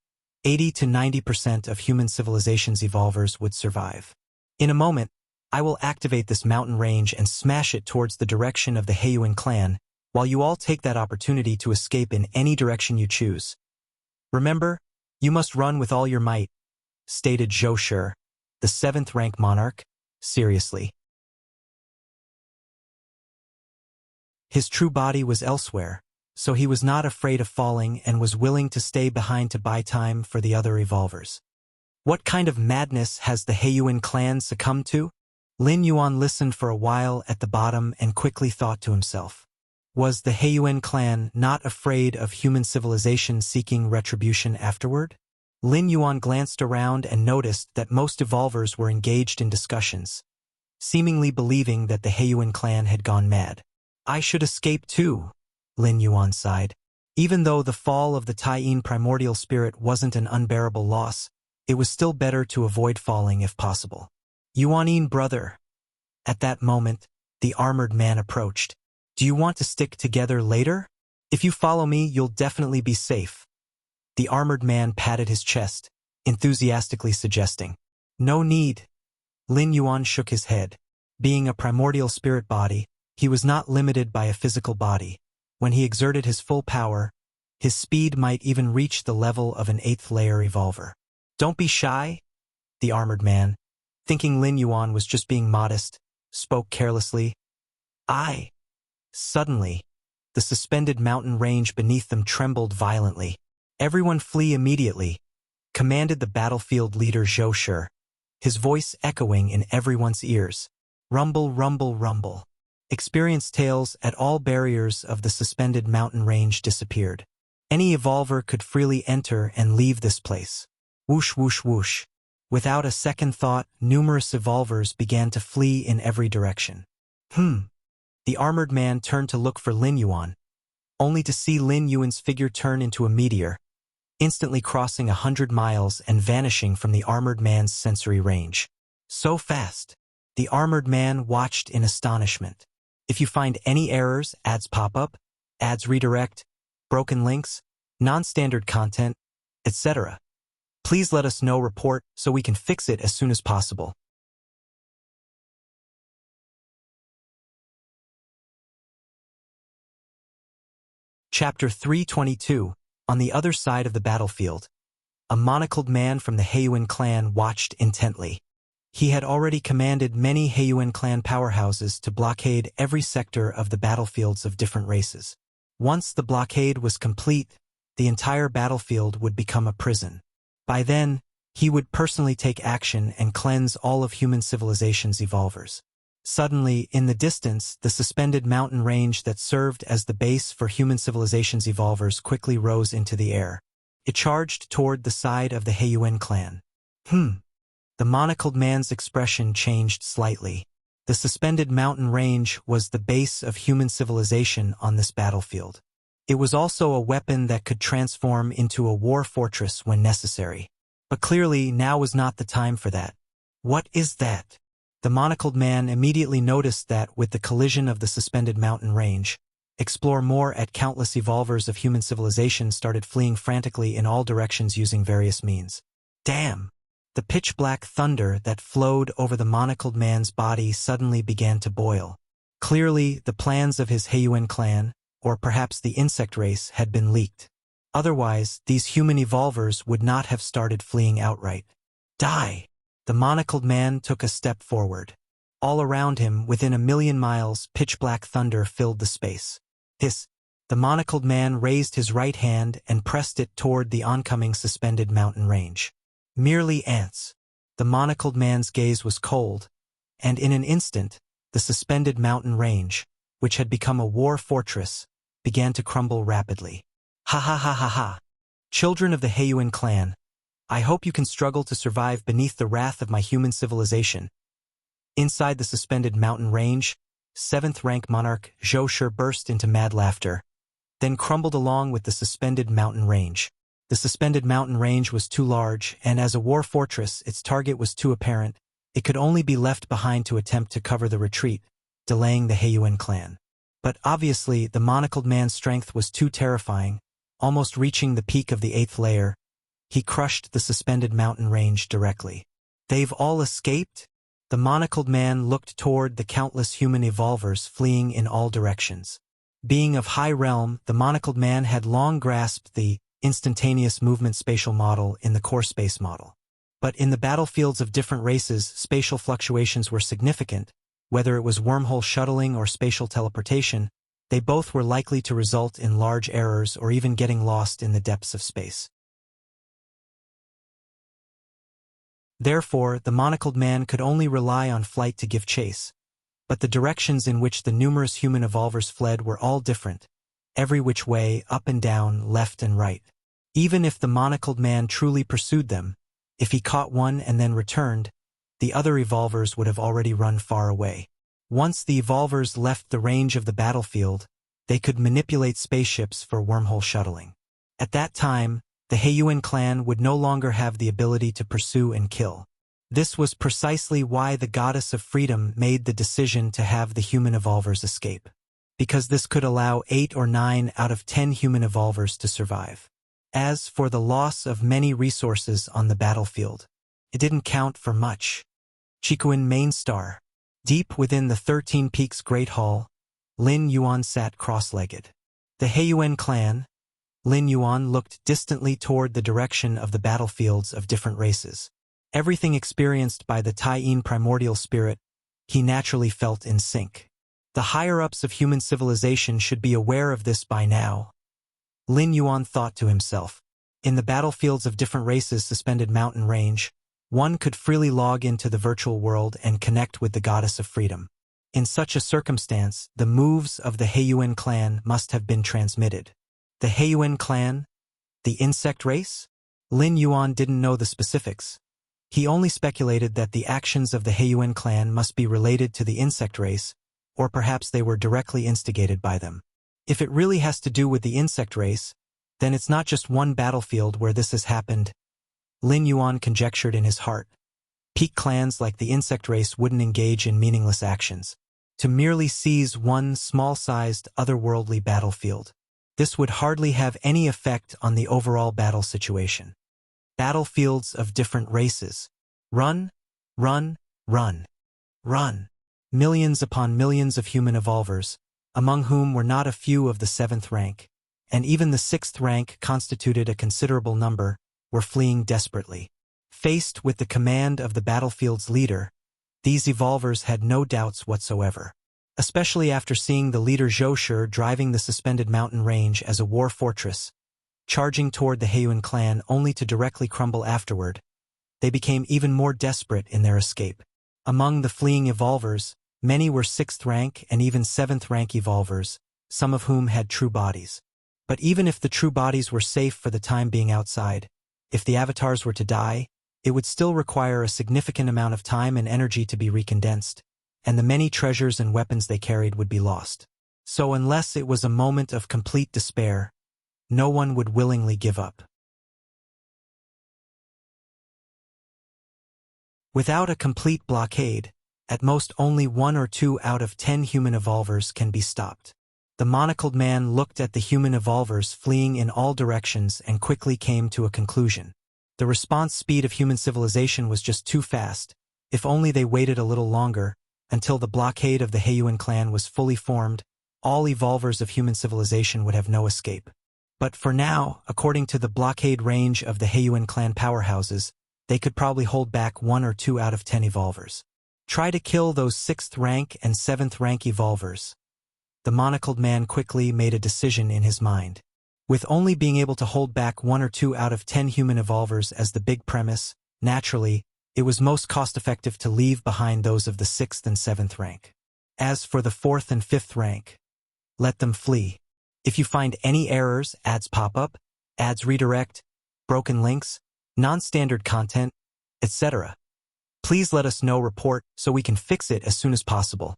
80 to 90% of human civilization's evolvers would survive. In a moment, I will activate this mountain range and smash it towards the direction of the Heiyuan clan, while you all take that opportunity to escape in any direction you choose. Remember, you must run with all your might, stated Zhou, the 7th rank monarch, seriously. His true body was elsewhere, so he was not afraid of falling and was willing to stay behind to buy time for the other evolvers. What kind of madness has the Heiyuan clan succumbed to? Lin Yuan listened for a while at the bottom and quickly thought to himself. Was the Heiyuan clan not afraid of human civilization seeking retribution afterward? Lin Yuan glanced around and noticed that most evolvers were engaged in discussions, seemingly believing that the Heiyuan clan had gone mad. I should escape too, Lin Yuan sighed. Even though the fall of the Taiyin primordial spirit wasn't an unbearable loss, it was still better to avoid falling if possible. Yuanin brother. At that moment, the armored man approached. Do you want to stick together later? If you follow me, you'll definitely be safe. The armored man patted his chest, enthusiastically suggesting. No need. Lin Yuan shook his head. Being a primordial spirit body, he was not limited by a physical body. When he exerted his full power, his speed might even reach the level of an 8th layer evolver. Don't be shy, the armored man, thinking Lin Yuan was just being modest, spoke carelessly. Suddenly, the suspended mountain range beneath them trembled violently. Everyone flee immediately, commanded the battlefield leader Zhou, his voice echoing in everyone's ears. Rumble, rumble, rumble. Experienced tales at all barriers of the suspended mountain range disappeared. Any evolver could freely enter and leave this place. Whoosh, whoosh, whoosh. Without a second thought, numerous evolvers began to flee in every direction. The armored man turned to look for Lin Yuan, only to see Lin Yuan's figure turn into a meteor, instantly crossing 100 miles and vanishing from the armored man's sensory range. So fast. The armored man watched in astonishment. If you find any errors, ads pop up, ads redirect, broken links, non-standard content, etc., please let us know. Report so we can fix it as soon as possible. Chapter 322. On the other side of the battlefield, a monocled man from the Heiyuan clan watched intently. He had already commanded many Heiyuan clan powerhouses to blockade every sector of the battlefields of different races. Once the blockade was complete, the entire battlefield would become a prison. By then, he would personally take action and cleanse all of human civilization's evolvers. Suddenly, in the distance, the suspended mountain range that served as the base for human civilization's evolvers quickly rose into the air. It charged toward the side of the Heiyuan clan. The monocled man's expression changed slightly. The suspended mountain range was the base of human civilization on this battlefield. It was also a weapon that could transform into a war fortress when necessary. But clearly, now was not the time for that. What is that? The monocled man immediately noticed that with the collision of the suspended mountain range, explore more at countless evolvers of human civilization started fleeing frantically in all directions using various means. Damn! The pitch-black thunder that flowed over the monocled man's body suddenly began to boil. Clearly, the plans of his Heiyuan clan, or perhaps the insect race, had been leaked. Otherwise, these human evolvers would not have started fleeing outright. Die! The monocled man took a step forward. All around him, within 1,000,000 miles, pitch-black thunder filled the space. Hiss! The monocled man raised his right hand and pressed it toward the oncoming suspended mountain range. Merely ants. The monocled man's gaze was cold, and in an instant, the suspended mountain range, which had become a war fortress, began to crumble rapidly. Ha ha ha ha ha! Children of the Heiyuan clan, I hope you can struggle to survive beneath the wrath of my human civilization. Inside the suspended mountain range, 7th rank monarch Zhou Shi burst into mad laughter, then crumbled along with the suspended mountain range. The suspended mountain range was too large, and as a war fortress, its target was too apparent. It could only be left behind to attempt to cover the retreat, delaying the Heiyuan clan. But obviously, the monocled man's strength was too terrifying. Almost reaching the peak of the 8th layer, he crushed the suspended mountain range directly. They've all escaped? The monocled man looked toward the countless human evolvers fleeing in all directions. Being of high realm, the monocled man had long grasped the instantaneous movement spatial model in the core space model. But in the battlefields of different races, spatial fluctuations were significant. Whether it was wormhole shuttling or spatial teleportation, they both were likely to result in large errors or even getting lost in the depths of space. Therefore, the monocled man could only rely on flight to give chase. But the directions in which the numerous human evolvers fled were all different, every which way, up and down, left and right. Even if the monocled man truly pursued them, if he caught one and then returned, the other evolvers would have already run far away. Once the evolvers left the range of the battlefield, they could manipulate spaceships for wormhole shuttling. At that time, the Heiyuan clan would no longer have the ability to pursue and kill. This was precisely why the goddess of freedom made the decision to have the human evolvers escape, because this could allow 8 or 9 out of 10 human evolvers to survive. As for the loss of many resources on the battlefield, it didn't count for much. Chikuan Main Star. Deep within the 13 Peaks Great Hall, Lin Yuan sat cross-legged. The Heiyuan clan, Lin Yuan looked distantly toward the direction of the battlefields of different races. Everything experienced by the Taiyin primordial spirit, he naturally felt in sync. The higher-ups of human civilization should be aware of this by now. Lin Yuan thought to himself. In the battlefields of different races suspended mountain range, one could freely log into the virtual world and connect with the goddess of freedom. In such a circumstance, the moves of the Heiyuan clan must have been transmitted. The Heiyuan clan? The insect race? Lin Yuan didn't know the specifics. He only speculated that the actions of the Heiyuan clan must be related to the insect race, or perhaps they were directly instigated by them. If it really has to do with the insect race, then it's not just one battlefield where this has happened, Lin Yuan conjectured in his heart. Peak clans like the insect race wouldn't engage in meaningless actions. To merely seize one small-sized, otherworldly battlefield, this would hardly have any effect on the overall battle situation. Battlefields of different races. Run, run, run, run. Millions upon millions of human evolvers, among whom were not a few of the 7th rank, and even the 6th rank constituted a considerable number, were fleeing desperately. Faced with the command of the battlefield's leader, these evolvers had no doubts whatsoever. Especially after seeing the leader Zhou Shi driving the suspended mountain range as a war fortress, charging toward the Heiyuan clan only to directly crumble afterward, they became even more desperate in their escape. Among the fleeing evolvers, many were 6th rank and even 7th rank evolvers, some of whom had true bodies. But even if the true bodies were safe for the time being outside, if the avatars were to die, it would still require a significant amount of time and energy to be recondensed, and the many treasures and weapons they carried would be lost. So unless it was a moment of complete despair, no one would willingly give up. Without a complete blockade, at most only 1 or 2 out of 10 human evolvers can be stopped. The monocled man looked at the human evolvers fleeing in all directions and quickly came to a conclusion. The response speed of human civilization was just too fast. If only they waited a little longer, until the blockade of the Heiyuan clan was fully formed, all evolvers of human civilization would have no escape. But for now, according to the blockade range of the Heiyuan clan powerhouses, they could probably hold back 1 or 2 out of 10 evolvers. Try to kill those 6th rank and 7th rank evolvers. The monocled man quickly made a decision in his mind. With only being able to hold back 1 or 2 out of 10 human evolvers as the big premise, naturally, it was most cost-effective to leave behind those of the 6th and 7th rank. As for the 4th and 5th rank, let them flee. If you find any errors, ads pop up, ads redirect, broken links, non-standard content, etc., please let us know, report, so we can fix it as soon as possible.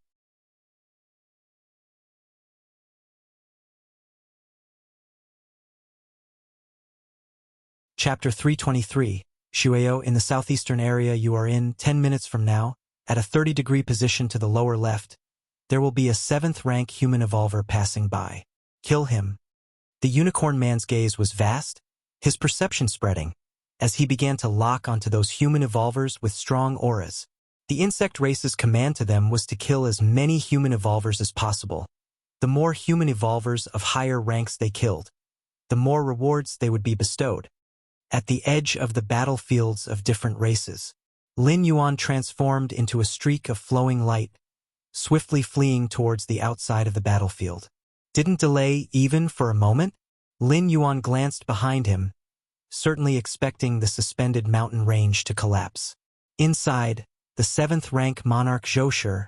Chapter 323, Shueo. In the southeastern area you are in, 10 minutes from now, at a 30-degree position to the lower left, there will be a 7th rank human evolver passing by. Kill him. The unicorn man's gaze was vast, his perception spreading, as he began to lock onto those human evolvers with strong auras. The insect race's command to them was to kill as many human evolvers as possible. The more human evolvers of higher ranks they killed, the more rewards they would be bestowed. At the edge of the battlefields of different races, Lin Yuan transformed into a streak of flowing light, swiftly fleeing towards the outside of the battlefield. Didn't delay even for a moment. Lin Yuan glanced behind him, certainly expecting the suspended mountain range to collapse. Inside, the 7th rank monarch Zhou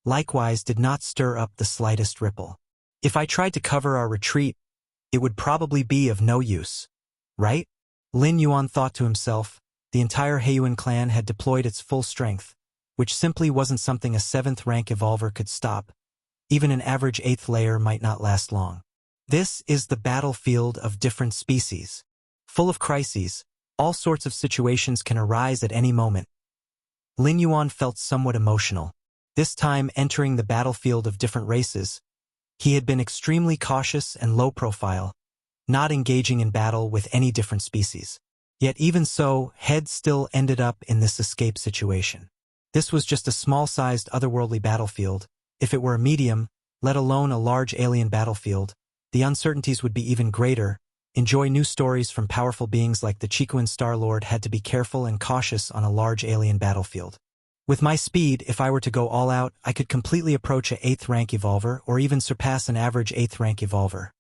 likewise did not stir up the slightest ripple. If I tried to cover our retreat, it would probably be of no use, right? Lin Yuan thought to himself. The entire Heiyuan clan had deployed its full strength, which simply wasn't something a 7th rank evolver could stop. Even an average 8th layer might not last long. This is the battlefield of different species. Full of crises, all sorts of situations can arise at any moment. Lin Yuan felt somewhat emotional. This time entering the battlefield of different races, he had been extremely cautious and low profile, not engaging in battle with any different species. Yet even so, head still ended up in this escape situation. This was just a small-sized otherworldly battlefield. If it were a medium, let alone a large alien battlefield, the uncertainties would be even greater. Enjoy new stories from powerful beings like the Chikuan Star-Lord had to be careful and cautious on a large alien battlefield. With my speed, if I were to go all out, I could completely approach a 8th rank evolver or even surpass an average 8th rank evolver.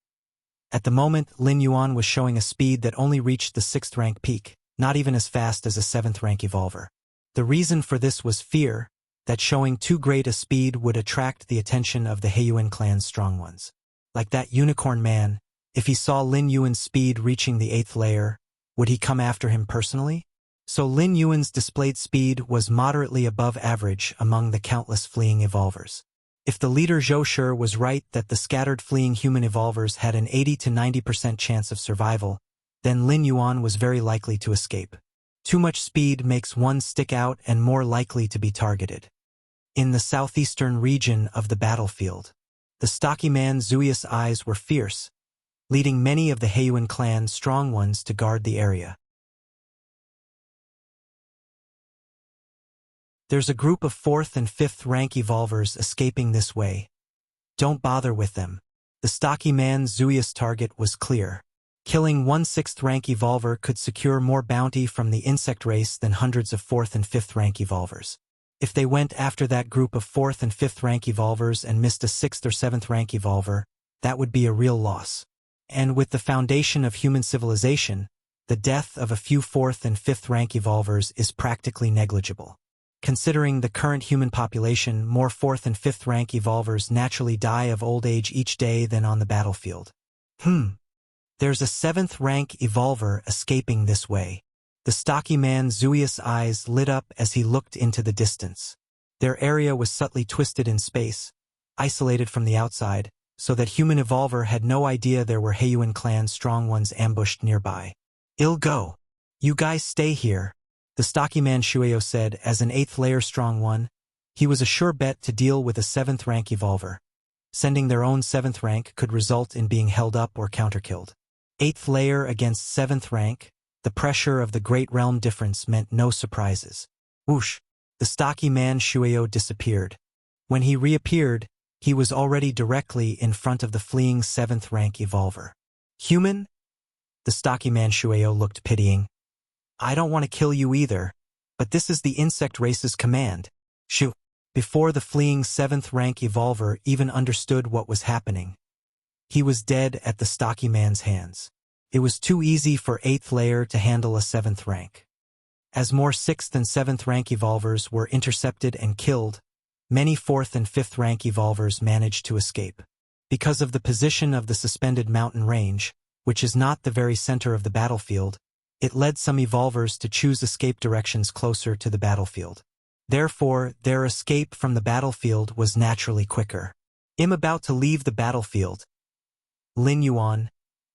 At the moment, Lin Yuan was showing a speed that only reached the 6th rank peak, not even as fast as a 7th rank evolver. The reason for this was fear that showing too great a speed would attract the attention of the Heiyuan clan's strong ones. Like that unicorn man, if he saw Lin Yuan's speed reaching the 8th layer, would he come after him personally? So Lin Yuan's displayed speed was moderately above average among the countless fleeing evolvers. If the leader Zhou was right that the scattered fleeing human evolvers had an 80 to 90% chance of survival, then Lin Yuan was very likely to escape. Too much speed makes one stick out and more likely to be targeted. In the southeastern region of the battlefield, the stocky man Zui's eyes were fierce, leading many of the Heiyuan clan's strong ones to guard the area. There's a group of 4th and 5th rank evolvers escaping this way. Don't bother with them. The stocky man Zui's target was clear. Killing one 6th rank evolver could secure more bounty from the insect race than hundreds of 4th and 5th rank evolvers. If they went after that group of 4th and 5th rank evolvers and missed a 6th or 7th rank evolver, that would be a real loss. And with the foundation of human civilization, the death of a few 4th and 5th rank evolvers is practically negligible. Considering the current human population, more 4th and 5th rank evolvers naturally die of old age each day than on the battlefield. There's a 7th rank evolver escaping this way. The stocky man Zui's eyes lit up as he looked into the distance. Their area was subtly twisted in space, isolated from the outside, so that human evolver had no idea there were Heiyuan clan strong ones ambushed nearby. "I'll go. You guys stay here," the stocky man Shueo said. As an 8th layer strong one, he was a sure bet to deal with a 7th rank evolver. Sending their own 7th rank could result in being held up or counterkilled. 8th layer against 7th rank, the pressure of the great realm difference meant no surprises. Whoosh! The stocky man Shueo disappeared. When he reappeared, he was already directly in front of the fleeing 7th rank evolver. Human? The stocky man Shueo looked pitying. I don't want to kill you either, but this is the insect race's command. Shoo! Before the fleeing 7th rank evolver even understood what was happening, he was dead at the stocky man's hands. It was too easy for 8th layer to handle a 7th rank. As more 6th and 7th rank evolvers were intercepted and killed, many 4th and 5th rank evolvers managed to escape. Because of the position of the suspended mountain range, which is not the very center of the battlefield, it led some evolvers to choose escape directions closer to the battlefield. Therefore, their escape from the battlefield was naturally quicker. About to leave the battlefield, Lin Yuan,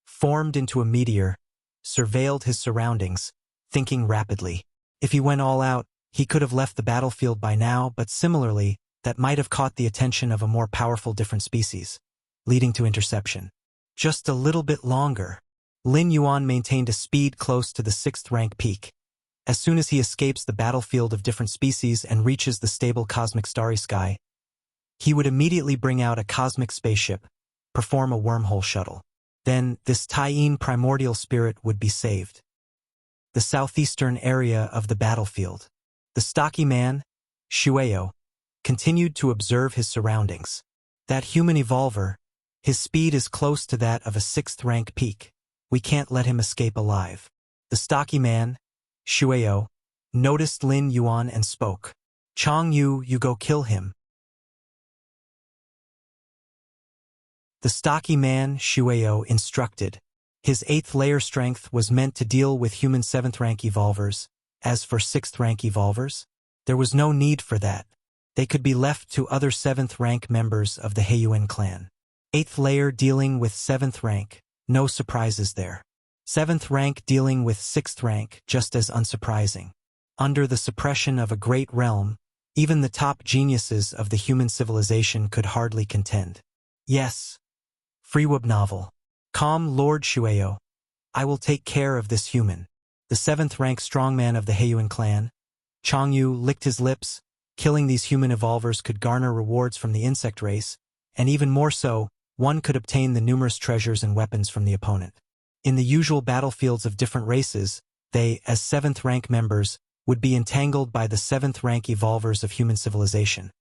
formed into a meteor, surveilled his surroundings, thinking rapidly. If he went all out, he could have left the battlefield by now, but similarly, that might have caught the attention of a more powerful different species, leading to interception. Just a little bit longer. Lin Yuan maintained a speed close to the 6th rank peak. As soon as he escapes the battlefield of different species and reaches the stable cosmic starry sky, he would immediately bring out a cosmic spaceship, perform a wormhole shuttle. Then, this Taiyin primordial spirit would be saved. The southeastern area of the battlefield. The stocky man, Shueo, continued to observe his surroundings. That human evolver, his speed is close to that of a 6th rank peak. We can't let him escape alive. The stocky man, Shueo, noticed Lin Yuan and spoke. Chang Yu, you go kill him. The stocky man, Shueo, instructed. His 8th layer strength was meant to deal with human 7th rank evolvers. As for 6th rank evolvers, there was no need for that. They could be left to other 7th rank members of the Heiyuan clan. 8th layer dealing with 7th rank, no surprises there. 7th rank dealing with 6th rank, just as unsurprising. Under the suppression of a great realm, even the top geniuses of the human civilization could hardly contend. Yes. Freewub novel. Calm Lord Shueo. I will take care of this human. The 7th rank strongman of the Heiyuan clan, Chang Yu, licked his lips. Killing these human evolvers could garner rewards from the insect race, and even more so, one could obtain the numerous treasures and weapons from the opponent. In the usual battlefields of different races, they, as 7th rank members, would be entangled by the 7th rank evolvers of human civilization.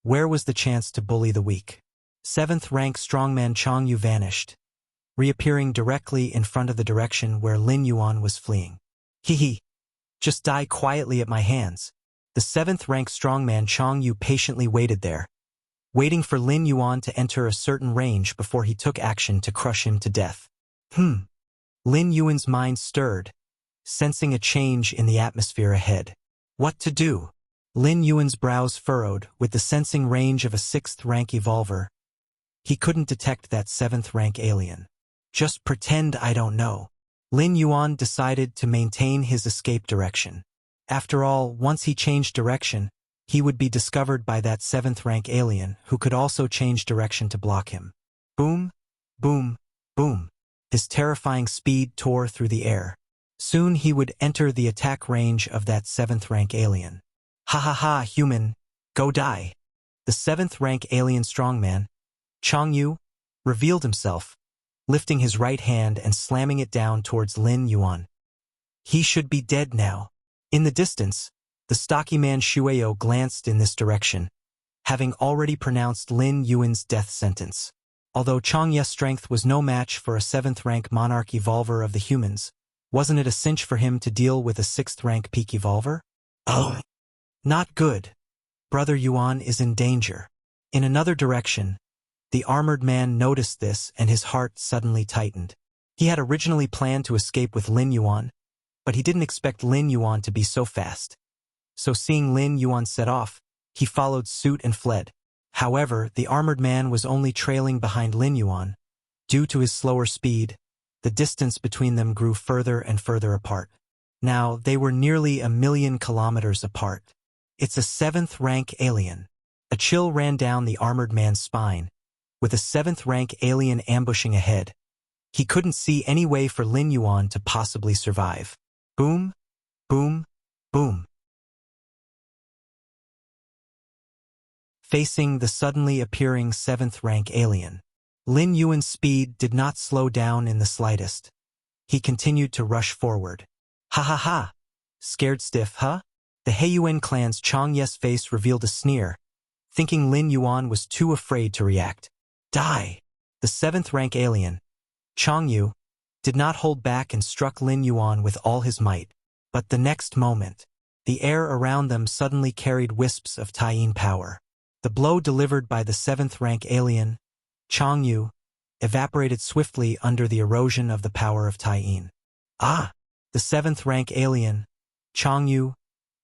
Where was the chance to bully the weak? 7th rank strongman Chang Yu vanished, reappearing directly in front of the direction where Lin Yuan was fleeing. Hee. Just die quietly at my hands. The 7th rank strongman Chang Yu patiently waited there, waiting for Lin Yuan to enter a certain range before he took action to crush him to death. Lin Yuan's mind stirred, sensing a change in the atmosphere ahead. What to do? Lin Yuan's brows furrowed with the sensing range of a 6th rank evolver. He couldn't detect that 7th rank alien. Just pretend I don't know. Lin Yuan decided to maintain his escape direction. After all, once he changed direction, he would be discovered by that 7th rank alien who could also change direction to block him. Boom, boom, boom. His terrifying speed tore through the air. Soon he would enter the attack range of that 7th rank alien. Ha, human, go die. The 7th rank alien strongman, Chang Yu, revealed himself, lifting his right hand and slamming it down towards Lin Yuan. He should be dead now. In the distance, the stocky man Shueo glanced in this direction, having already pronounced Lin Yuan's death sentence. Although Chang Yu's strength was no match for a 7th rank monarch evolver of the humans, wasn't it a cinch for him to deal with a 6th rank peak evolver? Oh, not good. Brother Yuan is in danger. In another direction, the armored man noticed this and his heart suddenly tightened. He had originally planned to escape with Lin Yuan, but he didn't expect Lin Yuan to be so fast. So seeing Lin Yuan set off, he followed suit and fled. However, the armored man was only trailing behind Lin Yuan. Due to his slower speed, the distance between them grew further and further apart. Now, they were nearly 1,000,000 kilometers apart. It's a 7th rank alien. A chill ran down the armored man's spine, with a 7th rank alien ambushing ahead. He couldn't see any way for Lin Yuan to possibly survive. Boom, boom, boom. facing the suddenly appearing 7th-rank alien. Lin Yuan's speed did not slow down in the slightest. He continued to rush forward. Ha ha ha! Scared stiff, huh? The Heiyuan clan's Chang Ye's face revealed a sneer, thinking Lin Yuan was too afraid to react. Die! The 7th-rank alien, Chang Yu, did not hold back and struck Lin Yuan with all his might. But the next moment, the air around them suddenly carried wisps of Taiyin power. The blow delivered by the 7th-rank alien, Chang Yu, evaporated swiftly under the erosion of the power of Taiyin. Ah! The 7th-rank alien, Chang Yu,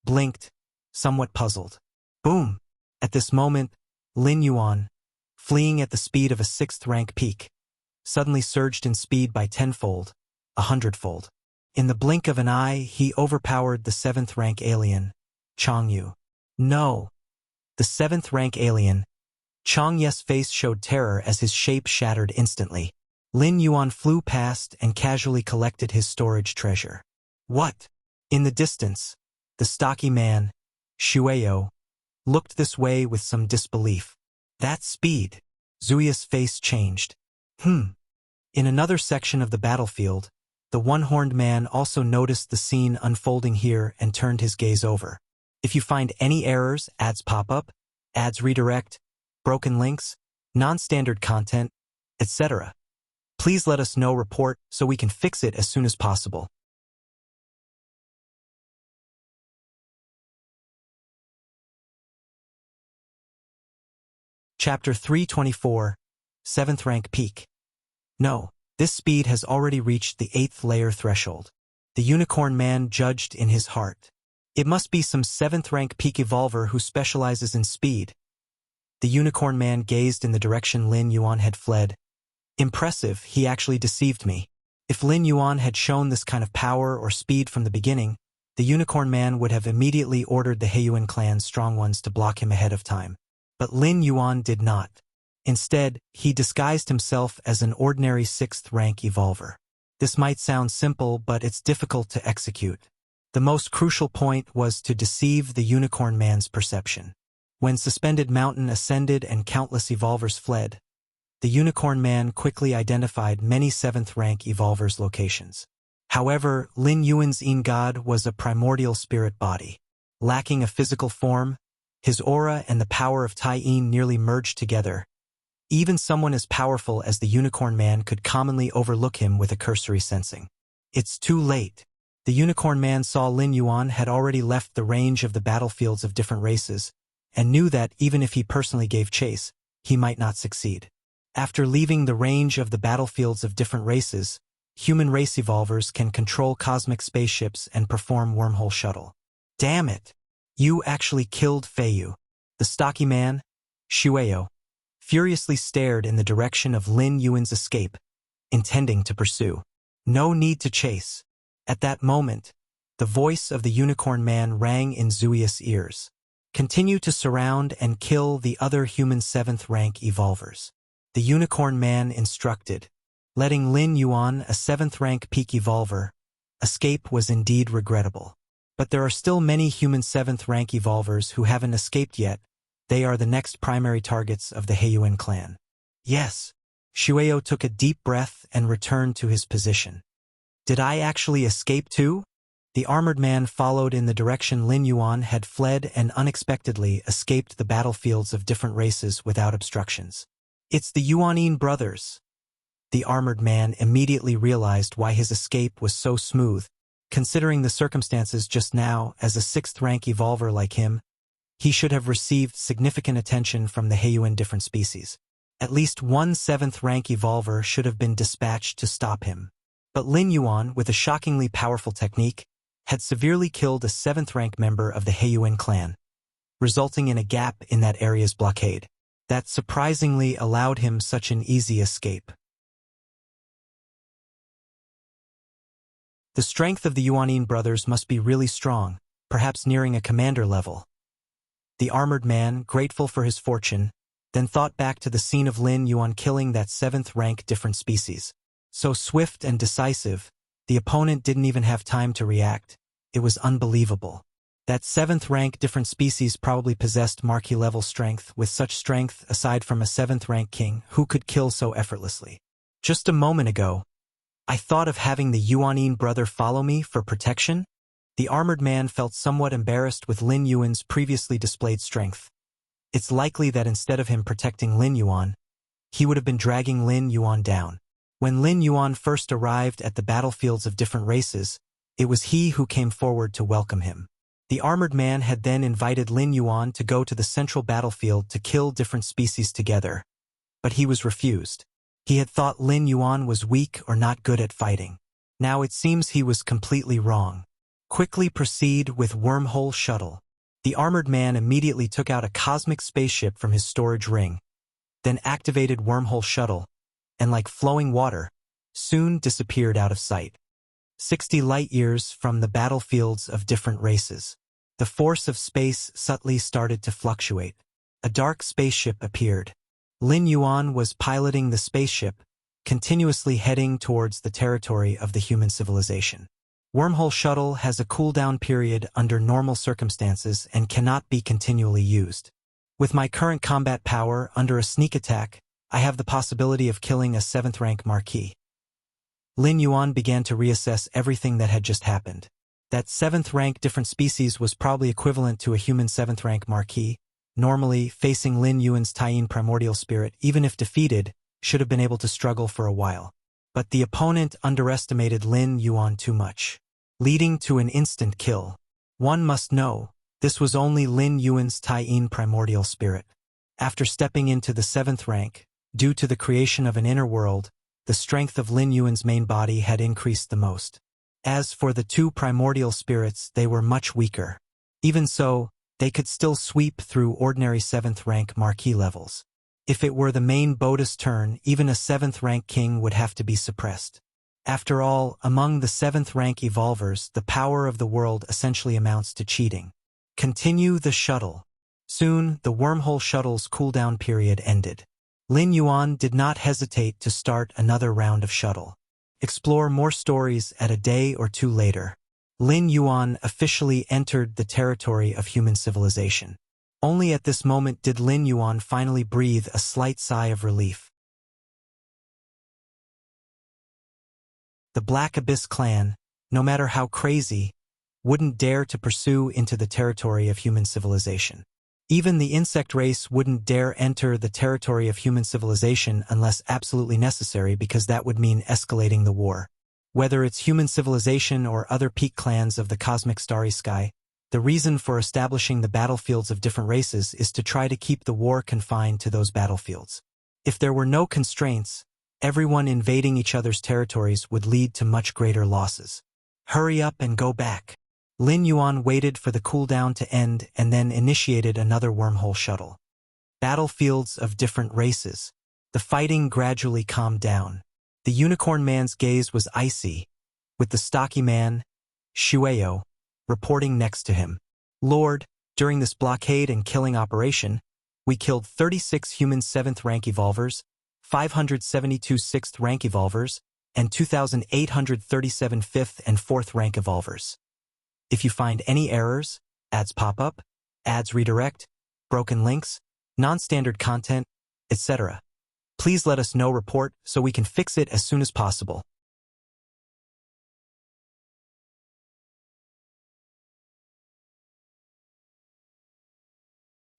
blinked, somewhat puzzled. Boom! At this moment, Lin Yuan, fleeing at the speed of a 6th-rank peak, suddenly surged in speed by 10-fold, 100-fold. In the blink of an eye, he overpowered the 7th-rank alien, Chang Yu. No! The 7th-rank alien, Chang Ye's face showed terror as his shape shattered instantly. Lin Yuan flew past and casually collected his storage treasure. What? In the distance, the stocky man, Shueyo, looked this way with some disbelief. That speed! Zuya's face changed. In another section of the battlefield, the one-horned man also noticed the scene unfolding here and turned his gaze over. If you find any errors, ads pop up, ads redirect, broken links, non-standard content, etc., please let us know. Report so we can fix it as soon as possible. Chapter 324, 7th-rank peak. No, this speed has already reached the 8th layer threshold. The unicorn man judged in his heart. It must be some 7th-rank peak evolver who specializes in speed. The unicorn man gazed in the direction Lin Yuan had fled. Impressive, he actually deceived me. If Lin Yuan had shown this kind of power or speed from the beginning, the unicorn man would have immediately ordered the Heiyuan clan's strong ones to block him ahead of time. But Lin Yuan did not. Instead, he disguised himself as an ordinary 6th-rank evolver. This might sound simple, but it's difficult to execute. The most crucial point was to deceive the unicorn man's perception. When Suspended Mountain ascended and countless evolvers fled, the unicorn man quickly identified many 7th-rank evolvers' locations. However, Lin Yuan's God was a primordial spirit body. Lacking a physical form, his aura and the power of Taiyin nearly merged together. Even someone as powerful as the unicorn man could commonly overlook him with a cursory sensing. It's too late. The unicorn man saw Lin Yuan had already left the range of the battlefields of different races, and knew that even if he personally gave chase, he might not succeed. After leaving the range of the battlefields of different races, human race evolvers can control cosmic spaceships and perform wormhole shuttle. Damn it! You actually killed Feiyu. The stocky man, Shueyo, furiously stared in the direction of Lin Yuan's escape, intending to pursue. No need to chase. At that moment, the voice of the unicorn man rang in Zuya's ears. Continue to surround and kill the other human 7th-rank evolvers. The unicorn man instructed. Letting Lin Yuan, a 7th-rank peak evolver, escape was indeed regrettable. But there are still many human 7th-rank evolvers who haven't escaped yet. They are the next primary targets of the Heiyuan clan. Yes. Shueyo took a deep breath and returned to his position. Did I actually escape too? The armored man followed in the direction Lin Yuan had fled and unexpectedly escaped the battlefields of different races without obstructions. It's the Yuanin brothers. The armored man immediately realized why his escape was so smooth. Considering the circumstances just now, as a 6th-rank evolver like him, he should have received significant attention from the Heiyuan different species. At least one 7th-rank evolver should have been dispatched to stop him. But Lin Yuan, with a shockingly powerful technique, had severely killed a 7th-rank member of the Heiyuan clan, resulting in a gap in that area's blockade. That surprisingly allowed him such an easy escape. The strength of the Yuanin brothers must be really strong, perhaps nearing a commander level. The armored man, grateful for his fortune, then thought back to the scene of Lin Yuan killing that 7th-rank different species. So swift and decisive, the opponent didn't even have time to react. It was unbelievable. That 7th rank different species probably possessed marquee level strength. With such strength, aside from a 7th rank king, who could kill so effortlessly? Just a moment ago, I thought of having the Yuanyin brother follow me for protection. The armored man felt somewhat embarrassed with Lin Yuan's previously displayed strength. It's likely that instead of him protecting Lin Yuan, he would have been dragging Lin Yuan down. When Lin Yuan first arrived at the battlefields of different races, it was he who came forward to welcome him. The armored man had then invited Lin Yuan to go to the central battlefield to kill different species together, but he was refused. He had thought Lin Yuan was weak or not good at fighting. Now it seems he was completely wrong. Quickly proceed with wormhole shuttle. The armored man immediately took out a cosmic spaceship from his storage ring, then activated wormhole shuttle, and like flowing water, soon disappeared out of sight. 60 light-years from the battlefields of different races. The force of space subtly started to fluctuate. A dark spaceship appeared. Lin Yuan was piloting the spaceship, continuously heading towards the territory of the human civilization. Wormhole shuttle has a cooldown period under normal circumstances and cannot be continually used. With my current combat power under a sneak attack, I have the possibility of killing a 7th rank marquis. Lin Yuan began to reassess everything that had just happened. That 7th rank different species was probably equivalent to a human 7th rank marquis. Normally, facing Lin Yuan's Taiyin primordial spirit, even if defeated, should have been able to struggle for a while. But the opponent underestimated Lin Yuan too much, leading to an instant kill. One must know, this was only Lin Yuan's Taiyin primordial spirit. After stepping into the 7th rank, due to the creation of an inner world, the strength of Lin Yuan's main body had increased the most. As for the 2 primordial spirits, they were much weaker. Even so, they could still sweep through ordinary 7th rank marquis levels. If it were the main Boda's turn, even a 7th rank king would have to be suppressed. After all, among the 7th rank evolvers, the power of the world essentially amounts to cheating. Continue the shuttle. Soon, the wormhole shuttle's cooldown period ended. Lin Yuan did not hesitate to start another round of shuttle. Explore more stories at a day or two later. Lin Yuan officially entered the territory of human civilization. Only at this moment did Lin Yuan finally breathe a slight sigh of relief. The Black Abyss clan, no matter how crazy, wouldn't dare to pursue into the territory of human civilization. Even the insect race wouldn't dare enter the territory of human civilization unless absolutely necessary, because that would mean escalating the war. Whether it's human civilization or other peak clans of the cosmic starry sky, the reason for establishing the battlefields of different races is to try to keep the war confined to those battlefields. If there were no constraints, everyone invading each other's territories would lead to much greater losses. Hurry up and go back. Lin Yuan waited for the cooldown to end and then initiated another wormhole shuttle. Battlefields of different races. The fighting gradually calmed down. The unicorn man's gaze was icy, with the stocky man, Shueyo, reporting next to him. Lord, during this blockade and killing operation, we killed 36 human 7th rank evolvers, 572 6th rank evolvers, and 2,837 5th and 4th rank evolvers. If you find any errors, ads pop up, ads redirect, broken links, non-standard content, etc., please let us know. Report so we can fix it as soon as possible.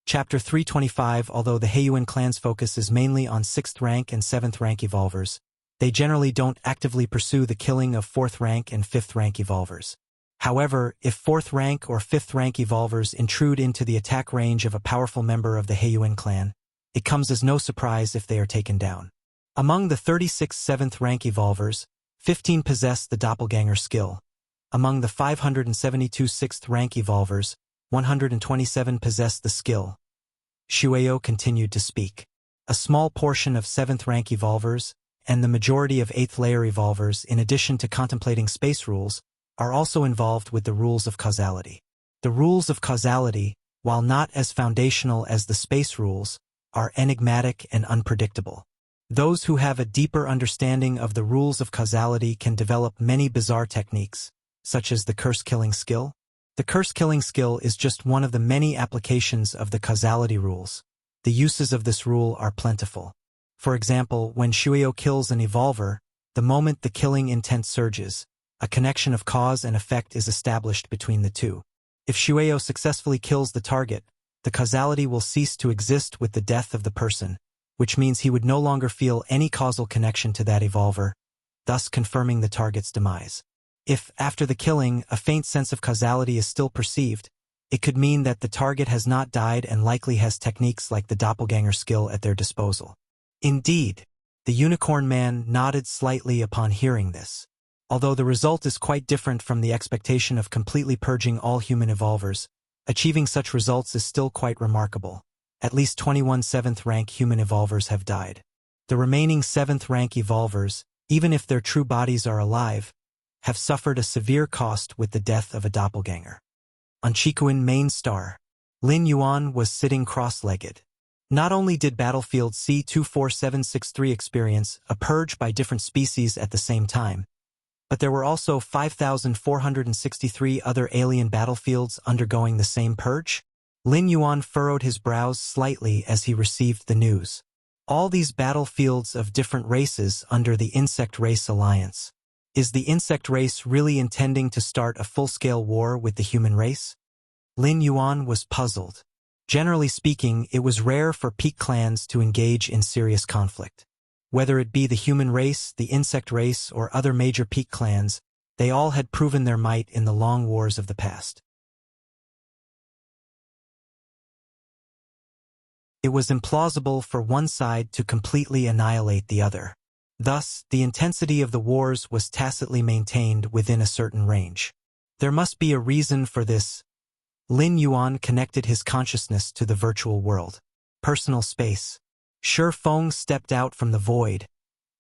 Chapter 325. Although the Heiyuan clan's focus is mainly on 6th rank and 7th rank evolvers, they generally don't actively pursue the killing of 4th rank and 5th rank evolvers. However, if 4th rank or 5th rank evolvers intrude into the attack range of a powerful member of the Heiyuan clan, it comes as no surprise if they are taken down. Among the 36 7th rank evolvers, 15 possess the doppelganger skill. Among the 572 6th rank evolvers, 127 possess the skill. Shueyo continued to speak. A small portion of 7th rank evolvers, and the majority of 8th layer evolvers, in addition to contemplating space rules, are also involved with the rules of causality. The rules of causality, while not as foundational as the space rules, are enigmatic and unpredictable. Those who have a deeper understanding of the rules of causality can develop many bizarre techniques, such as the curse-killing skill, The curse-killing skill is just one of the many applications of the causality rules. The uses of this rule are plentiful. For example, when Shuyo kills an evolver, the moment the killing intent surges, a connection of cause and effect is established between the two. If Shuyo successfully kills the target, the causality will cease to exist with the death of the person, which means he would no longer feel any causal connection to that evolver, thus confirming the target's demise. If, after the killing, a faint sense of causality is still perceived, it could mean that the target has not died and likely has techniques like the doppelganger skill at their disposal. Indeed, the Unicorn Man nodded slightly upon hearing this. Although the result is quite different from the expectation of completely purging all human evolvers, achieving such results is still quite remarkable. At least 21 7th-rank human evolvers have died. The remaining 7th-rank evolvers, even if their true bodies are alive, have suffered a severe cost with the death of a doppelganger. On Chikuin Main Star, Lin Yuan was sitting cross-legged. Not only did Battlefield C24763 experience a purge by different species at the same time, but there were also 5,463 other alien battlefields undergoing the same purge. Lin Yuan furrowed his brows slightly as he received the news. All these battlefields of different races under the Insect Race Alliance. Is the insect race really intending to start a full-scale war with the human race? Lin Yuan was puzzled. Generally speaking, it was rare for peak clans to engage in serious conflict. Whether it be the human race, the insect race, or other major peak clans, they all had proven their might in the long wars of the past. It was implausible for one side to completely annihilate the other. Thus, the intensity of the wars was tacitly maintained within a certain range. There must be a reason for this. Lin Yuan connected his consciousness to the virtual world. Personal space. Shi Feng stepped out from the void,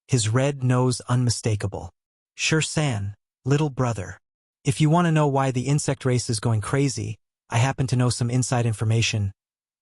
his red nose unmistakable. Shi-san, little brother. If you want to know why the insect race is going crazy, I happen to know some inside information,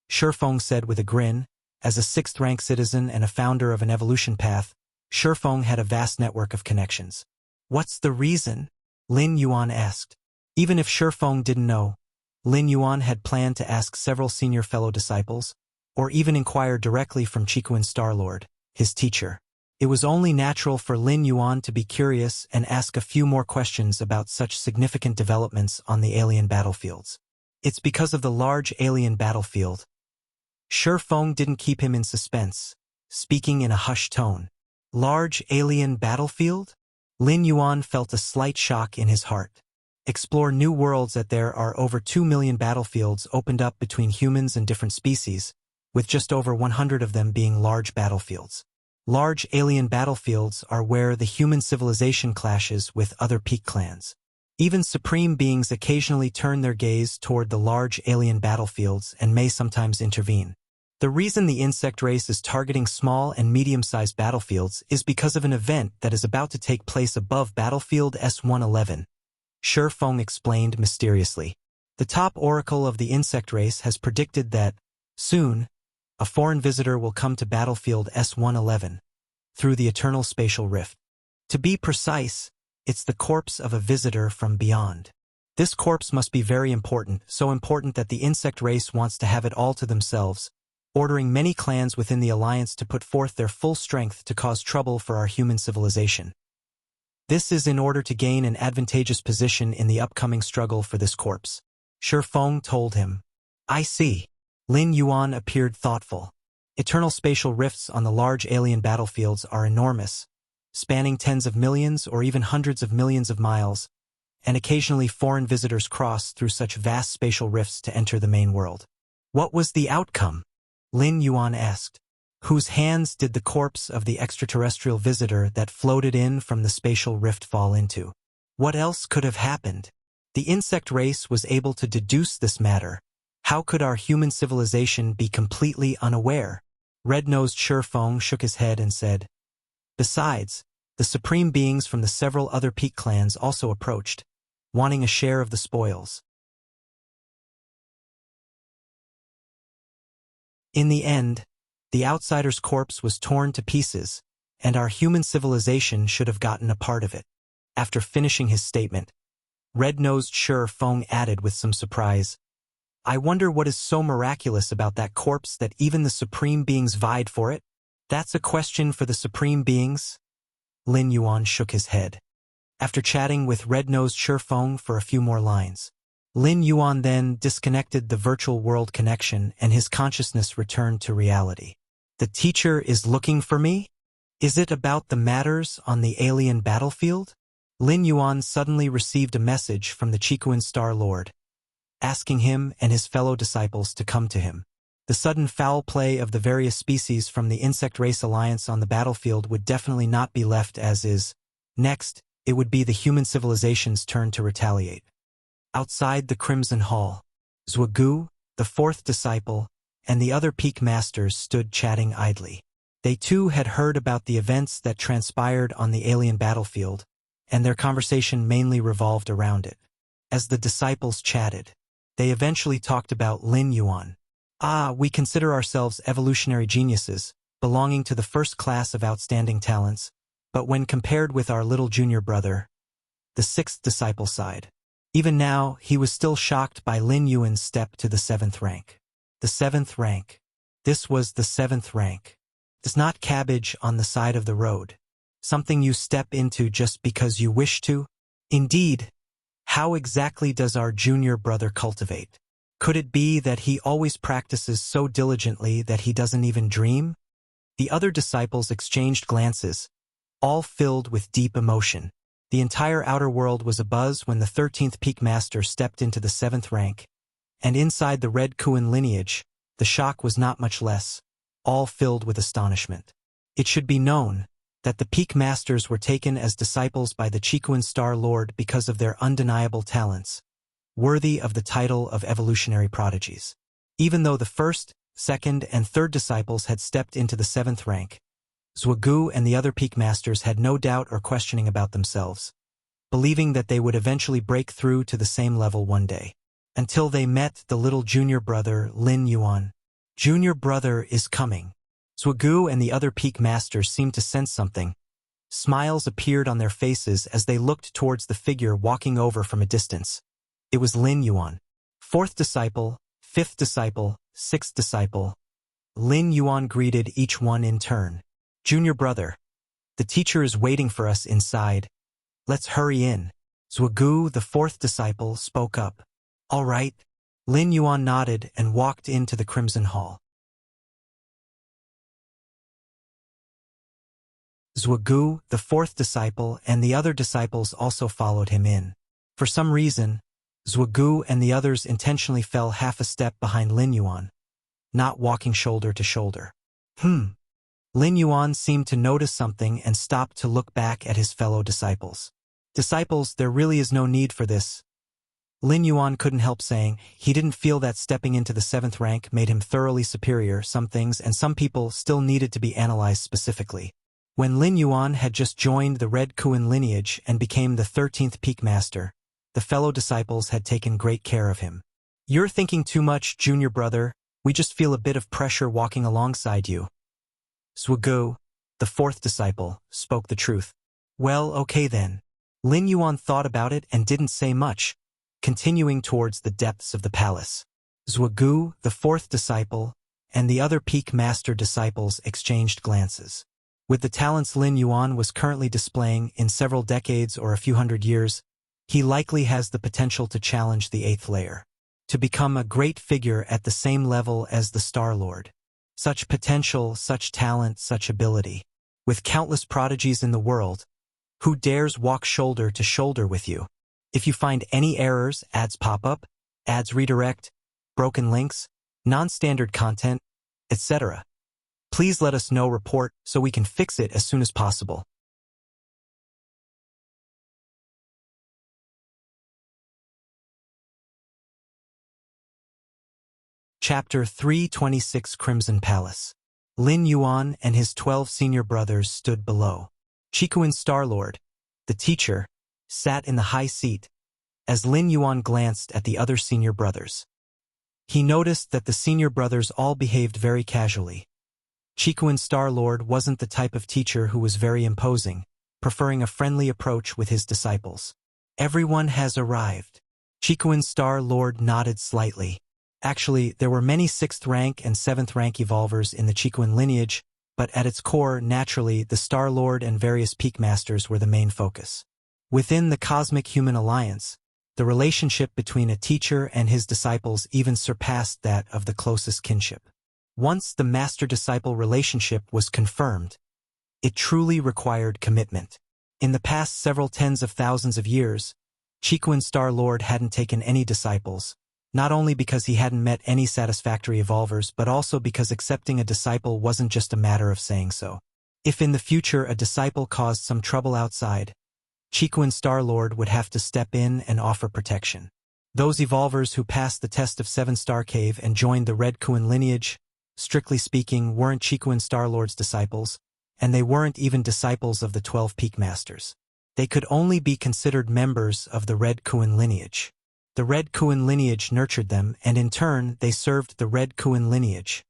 Shi Feng said with a grin. As a 6th-rank citizen and a founder of an evolution path, Shi Feng had a vast network of connections. What's the reason? Lin Yuan asked. Even if Shi Feng didn't know, Lin Yuan had planned to ask several senior fellow disciples, or even inquire directly from Chikuin Starlord, his teacher. It was only natural for Lin Yuan to be curious and ask a few more questions about such significant developments on the alien battlefields. It's because of the large alien battlefield. Shi Feng didn't keep him in suspense, speaking in a hushed tone. Large alien battlefield? Lin Yuan felt a slight shock in his heart. Explore new worlds that there are over 2 million battlefields opened up between humans and different species, with just over 100 of them being large battlefields. Large alien battlefields are where the human civilization clashes with other peak clans. Even supreme beings occasionally turn their gaze toward the large alien battlefields and may sometimes intervene. The reason the insect race is targeting small and medium-sized battlefields is because of an event that is about to take place above Battlefield S-111. Shi Feng explained mysteriously. The top oracle of the insect race has predicted that, soon, a foreign visitor will come to Battlefield S-111 through the eternal spatial rift. To be precise, it's the corpse of a visitor from beyond. This corpse must be very important, so important that the insect race wants to have it all to themselves, ordering many clans within the alliance to put forth their full strength to cause trouble for our human civilization. This is in order to gain an advantageous position in the upcoming struggle for this corpse. Shi Feng told him. I see. Lin Yuan appeared thoughtful. Eternal spatial rifts on the large alien battlefields are enormous, spanning tens of millions or even hundreds of millions of miles, and occasionally foreign visitors cross through such vast spatial rifts to enter the main world. What was the outcome? Lin Yuan asked. Whose hands did the corpse of the extraterrestrial visitor that floated in from the spatial rift fall into? What else could have happened? The insect race was able to deduce this matter. How could our human civilization be completely unaware? Red-nosed Shi Feng shook his head and said, Besides, the supreme beings from the several other peak clans also approached, wanting a share of the spoils. In the end, the outsider's corpse was torn to pieces, and our human civilization should have gotten a part of it. After finishing his statement, Red-nosed Shi Feng added with some surprise. I wonder what is so miraculous about that corpse that even the supreme beings vied for it? That's a question for the supreme beings? Lin Yuan shook his head. After chatting with red-nosed Shi Feng for a few more lines, Lin Yuan then disconnected the virtual world connection and his consciousness returned to reality. The teacher is looking for me? Is it about the matters on the alien battlefield? Lin Yuan suddenly received a message from the Chikuan Star Lord, asking him and his fellow disciples to come to him. The sudden foul play of the various species from the Insect Race Alliance on the battlefield would definitely not be left as is. Next, it would be the human civilization's turn to retaliate. Outside the Crimson Hall, Zhugu, the fourth disciple, and the other peak masters stood chatting idly. They too had heard about the events that transpired on the alien battlefield, and their conversation mainly revolved around it. As the disciples chatted, they eventually talked about Lin Yuan. We consider ourselves evolutionary geniuses, belonging to the first class of outstanding talents, but when compared with our little junior brother, the sixth disciple sighed. Even now, he was still shocked by Lin Yuan's step to the 7th rank. The 7th rank. This was the 7th rank. It's not cabbage on the side of the road. Something you step into just because you wish to? Indeed. How exactly does our junior brother cultivate? Could it be that he always practices so diligently that he doesn't even dream? The other disciples exchanged glances, all filled with deep emotion. The entire outer world was abuzz when the 13th peak master stepped into the 7th rank, and inside the Red Kuan lineage, the shock was not much less, all filled with astonishment. It should be known that the peak masters were taken as disciples by the Chikuan Star Lord because of their undeniable talents, worthy of the title of evolutionary prodigies. Even though the first, second, and third disciples had stepped into the 7th rank, Zhugu and the other peak masters had no doubt or questioning about themselves, believing that they would eventually break through to the same level one day. Until they met the little junior brother, Lin Yuan. Junior brother is coming. Zhugu and the other peak masters seemed to sense something. Smiles appeared on their faces as they looked towards the figure walking over from a distance. It was Lin Yuan. 4th disciple, 5th disciple, 6th disciple. Lin Yuan greeted each one in turn. Junior brother, the teacher is waiting for us inside. Let's hurry in. Zhugu, the 4th disciple, spoke up. All right. Lin Yuan nodded and walked into the Crimson Hall. Zhugu, the 4th disciple, and the other disciples also followed him in. For some reason, Zhugu and the others intentionally fell half a step behind Lin Yuan, not walking shoulder to shoulder. Lin Yuan seemed to notice something and stopped to look back at his fellow disciples. Disciples, there really is no need for this. Lin Yuan couldn't help saying he didn't feel that stepping into the 7th rank made him thoroughly superior. Some things and some people still needed to be analyzed specifically. When Lin Yuan had just joined the Red Kuan lineage and became the 13th peak master, the fellow disciples had taken great care of him. You're thinking too much, junior brother. We just feel a bit of pressure walking alongside you. Zhugu, the 4th disciple, spoke the truth. Well, okay then. Lin Yuan thought about it and didn't say much, continuing towards the depths of the palace. Zhugu, the 4th disciple, and the other peak master disciples exchanged glances. With the talents Lin Yuan was currently displaying in several decades or a few hundred years, he likely has the potential to challenge the 8th layer, to become a great figure at the same level as the Star Lord. Such potential, such talent, such ability. With countless prodigies in the world, who dares walk shoulder to shoulder with you? If you find any errors, ads pop up, ads redirect, broken links, non-standard content, etc., please let us know, report, so we can fix it as soon as possible. Chapter 326 Crimson Palace. Lin Yuan and his 12 senior brothers stood below. Chikuan Star Lord, the teacher, sat in the high seat, as Lin Yuan glanced at the other senior brothers. He noticed that the senior brothers all behaved very casually. Chikuan Star Lord wasn't the type of teacher who was very imposing, preferring a friendly approach with his disciples. Everyone has arrived. Chikuin Star Lord nodded slightly. Actually, there were many 6th rank and 7th rank evolvers in the Chikuin lineage, but at its core, naturally, the Star Lord and various Peak Masters were the main focus. Within the Cosmic Human Alliance, the relationship between a teacher and his disciples even surpassed that of the closest kinship. Once the master-disciple relationship was confirmed, it truly required commitment. In the past several tens of thousands of years, Chikuin Star Lord hadn't taken any disciples, not only because he hadn't met any satisfactory evolvers but also because accepting a disciple wasn't just a matter of saying so. If in the future a disciple caused some trouble outside, Chikuin Star Lord would have to step in and offer protection. Those evolvers who passed the test of 7-Star Cave and joined the Red Kuin lineage, strictly speaking, weren't Chikuin Star Lord's disciples, and they weren't even disciples of the 12 Peak Masters. They could only be considered members of the Red Kuin lineage. The Red Kuin lineage nurtured them, and in turn they served the Red Kuin lineage.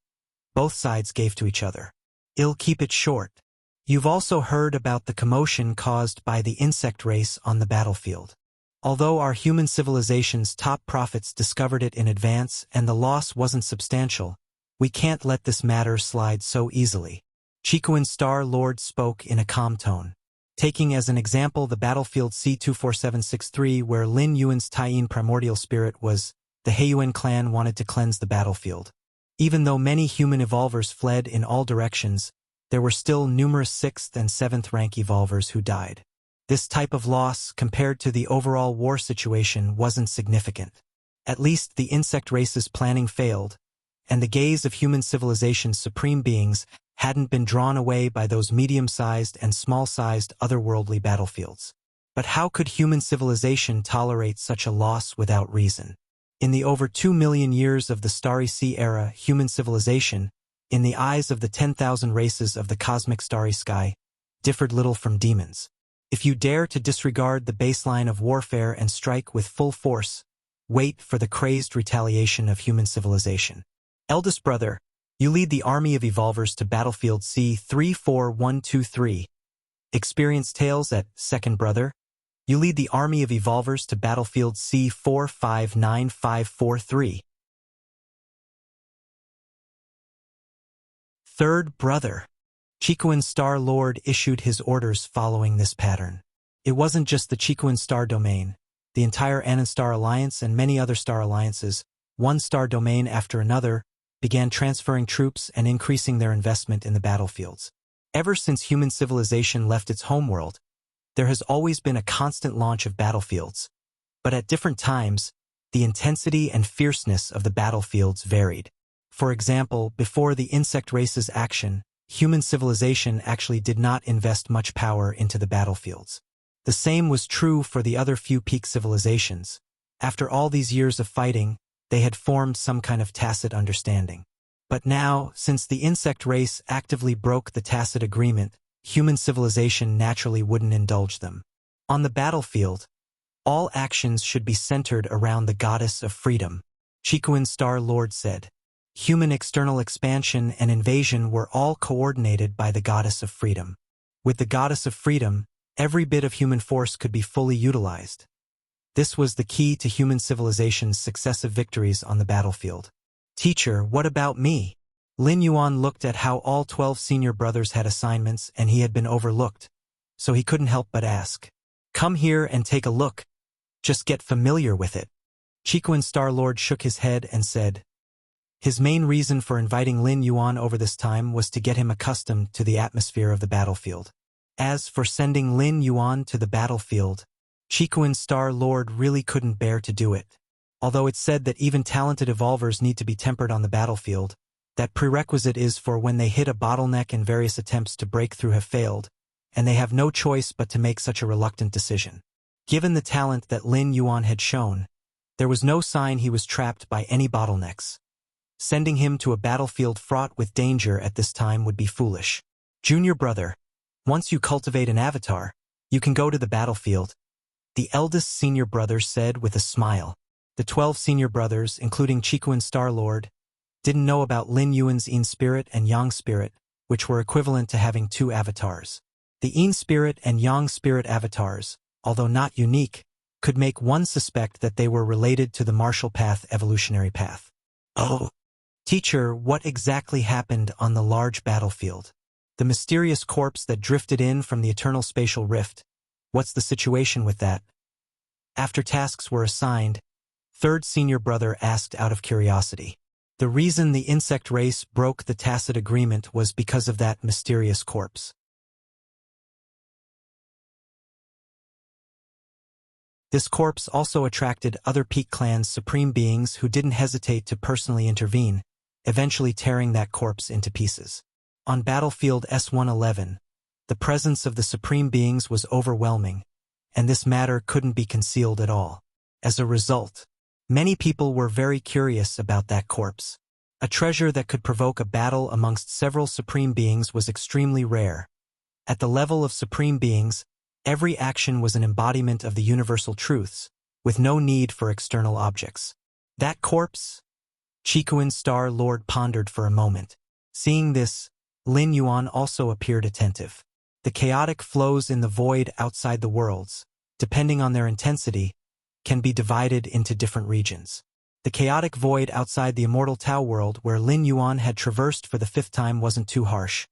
Both sides gave to each other. I'll keep it short. You've also heard about the commotion caused by the insect race on the battlefield. Although our human civilization's top prophets discovered it in advance and the loss wasn't substantial, we can't let this matter slide so easily. Chikuin Star Lord spoke in a calm tone. Taking as an example the battlefield C24763 where Lin Yuan's Taiyin primordial spirit was, the Heiyuan clan wanted to cleanse the battlefield. Even though many human evolvers fled in all directions, there were still numerous 6th and 7th rank evolvers who died. This type of loss, compared to the overall war situation, wasn't significant. At least the insect race's planning failed, and the gaze of human civilization's supreme beings hadn't been drawn away by those medium-sized and small-sized otherworldly battlefields. But how could human civilization tolerate such a loss without reason? In the over 2 million years of the Starry Sea era, human civilization, in the eyes of the 10,000 races of the cosmic starry sky, differed little from demons. If you dare to disregard the baseline of warfare and strike with full force, wait for the crazed retaliation of human civilization. Eldest brother, you lead the army of evolvers to battlefield C34123. Experienced tales at second brother, you lead the army of evolvers to battlefield C459543. Third brother. Chikuin Star Lord issued his orders following this pattern. It wasn't just the Chikuin Star Domain. The entire Anon Star Alliance and many other star alliances, one star domain after another, began transferring troops and increasing their investment in the battlefields. Ever since human civilization left its homeworld, there has always been a constant launch of battlefields. But at different times, the intensity and fierceness of the battlefields varied. For example, before the insect race's action, human civilization actually did not invest much power into the battlefields. The same was true for the other few peak civilizations. After all these years of fighting, they had formed some kind of tacit understanding. But now, since the insect race actively broke the tacit agreement, human civilization naturally wouldn't indulge them. On the battlefield, all actions should be centered around the goddess of freedom, Chikuin Star Lord said. Human external expansion and invasion were all coordinated by the goddess of freedom. With the goddess of freedom, every bit of human force could be fully utilized. This was the key to human civilization's successive victories on the battlefield. Teacher, what about me? Lin Yuan looked at how all 12 senior brothers had assignments and he had been overlooked, so he couldn't help but ask. Come here and take a look. Just get familiar with it. Chikuin Star Lord shook his head and said. His main reason for inviting Lin Yuan over this time was to get him accustomed to the atmosphere of the battlefield. As for sending Lin Yuan to the battlefield, Chikuin Star Lord really couldn't bear to do it. Although it's said that even talented evolvers need to be tempered on the battlefield, that prerequisite is for when they hit a bottleneck and various attempts to break through have failed, and they have no choice but to make such a reluctant decision. Given the talent that Lin Yuan had shown, there was no sign he was trapped by any bottlenecks. Sending him to a battlefield fraught with danger at this time would be foolish. Junior brother, once you cultivate an avatar, you can go to the battlefield, the eldest senior brother said with a smile. The 12 senior brothers, including Chikuin Star Lord, didn't know about Lin Yuan's Yin Spirit and Yang Spirit, which were equivalent to having 2 avatars. The Yin Spirit and Yang Spirit avatars, although not unique, could make one suspect that they were related to the Marshall Path evolutionary path. Oh, teacher, what exactly happened on the large battlefield? The mysterious corpse that drifted in from the eternal spatial rift. What's the situation with that? After tasks were assigned, third senior brother asked out of curiosity. The reason the insect race broke the tacit agreement was because of that mysterious corpse. This corpse also attracted other Peak Clan's supreme beings who didn't hesitate to personally intervene, eventually tearing that corpse into pieces. On battlefield S-111, the presence of the supreme beings was overwhelming, and this matter couldn't be concealed at all. As a result, many people were very curious about that corpse. A treasure that could provoke a battle amongst several supreme beings was extremely rare. At the level of supreme beings, every action was an embodiment of the universal truths, with no need for external objects. That corpse? Chikuan Star Lord pondered for a moment. Seeing this, Lin Yuan also appeared attentive. The chaotic flows in the void outside the worlds, depending on their intensity, can be divided into different regions. The chaotic void outside the immortal Tao world where Lin Yuan had traversed for the 5th time wasn't too harsh,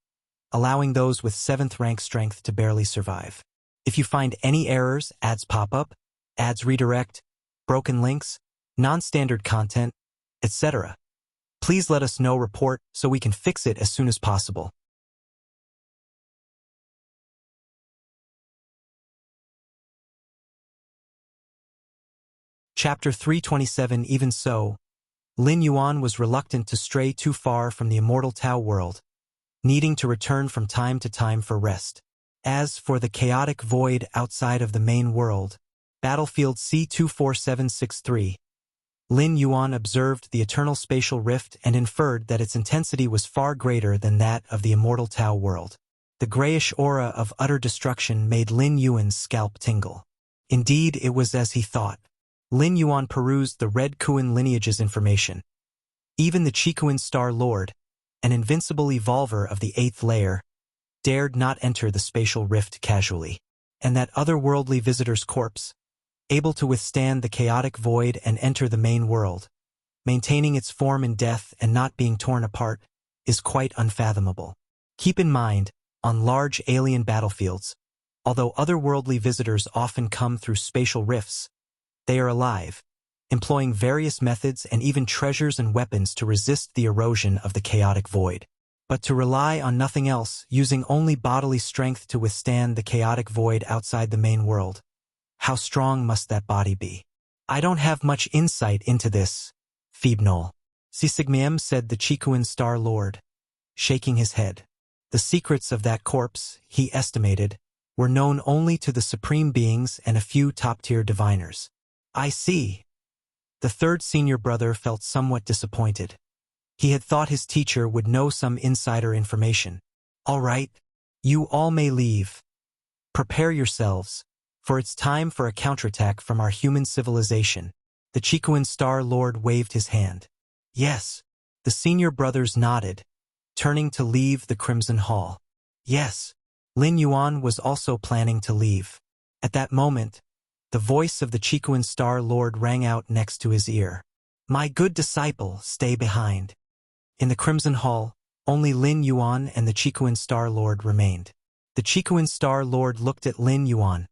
allowing those with 7th rank strength to barely survive. If you find any errors, ads pop up, ads redirect, broken links, non-standard content, etc., please let us know. Report so we can fix it as soon as possible. Chapter 327. Even so, Lin Yuan was reluctant to stray too far from the immortal Tao world, needing to return from time to time for rest. As for the chaotic void outside of the main world, battlefield C24763, Lin Yuan observed the eternal spatial rift and inferred that its intensity was far greater than that of the immortal Tao world. The grayish aura of utter destruction made Lin Yuan's scalp tingle. Indeed, it was as he thought. Lin Yuan perused the Red Kuan lineage's information. Even the Chikuan Star Lord, an invincible evolver of the 8th layer, dared not enter the spatial rift casually. And that otherworldly visitor's corpse, able to withstand the chaotic void and enter the main world, maintaining its form in death and not being torn apart, is quite unfathomable. Keep in mind, on large alien battlefields, although otherworldly visitors often come through spatial rifts, they are alive, employing various methods and even treasures and weapons to resist the erosion of the chaotic void. But to rely on nothing else, using only bodily strength to withstand the chaotic void outside the main world, how strong must that body be? I don't have much insight into this, Phoebnol. Sisigmiem, said the Chikuan Star Lord, shaking his head. The secrets of that corpse, he estimated, were known only to the supreme beings and a few top-tier diviners. I see. The third senior brother felt somewhat disappointed. He had thought his teacher would know some insider information. All right, you all may leave. Prepare yourselves, for it's time for a counterattack from our human civilization. The Chikuan Star Lord waved his hand. Yes, the senior brothers nodded, turning to leave the Crimson Hall. Yes, Lin Yuan was also planning to leave. At that moment, the voice of the Chikuan Star Lord rang out next to his ear. My good disciple, stay behind. In the Crimson Hall, only Lin Yuan and the Chikuan Star Lord remained. The Chikuan Star Lord looked at Lin Yuan,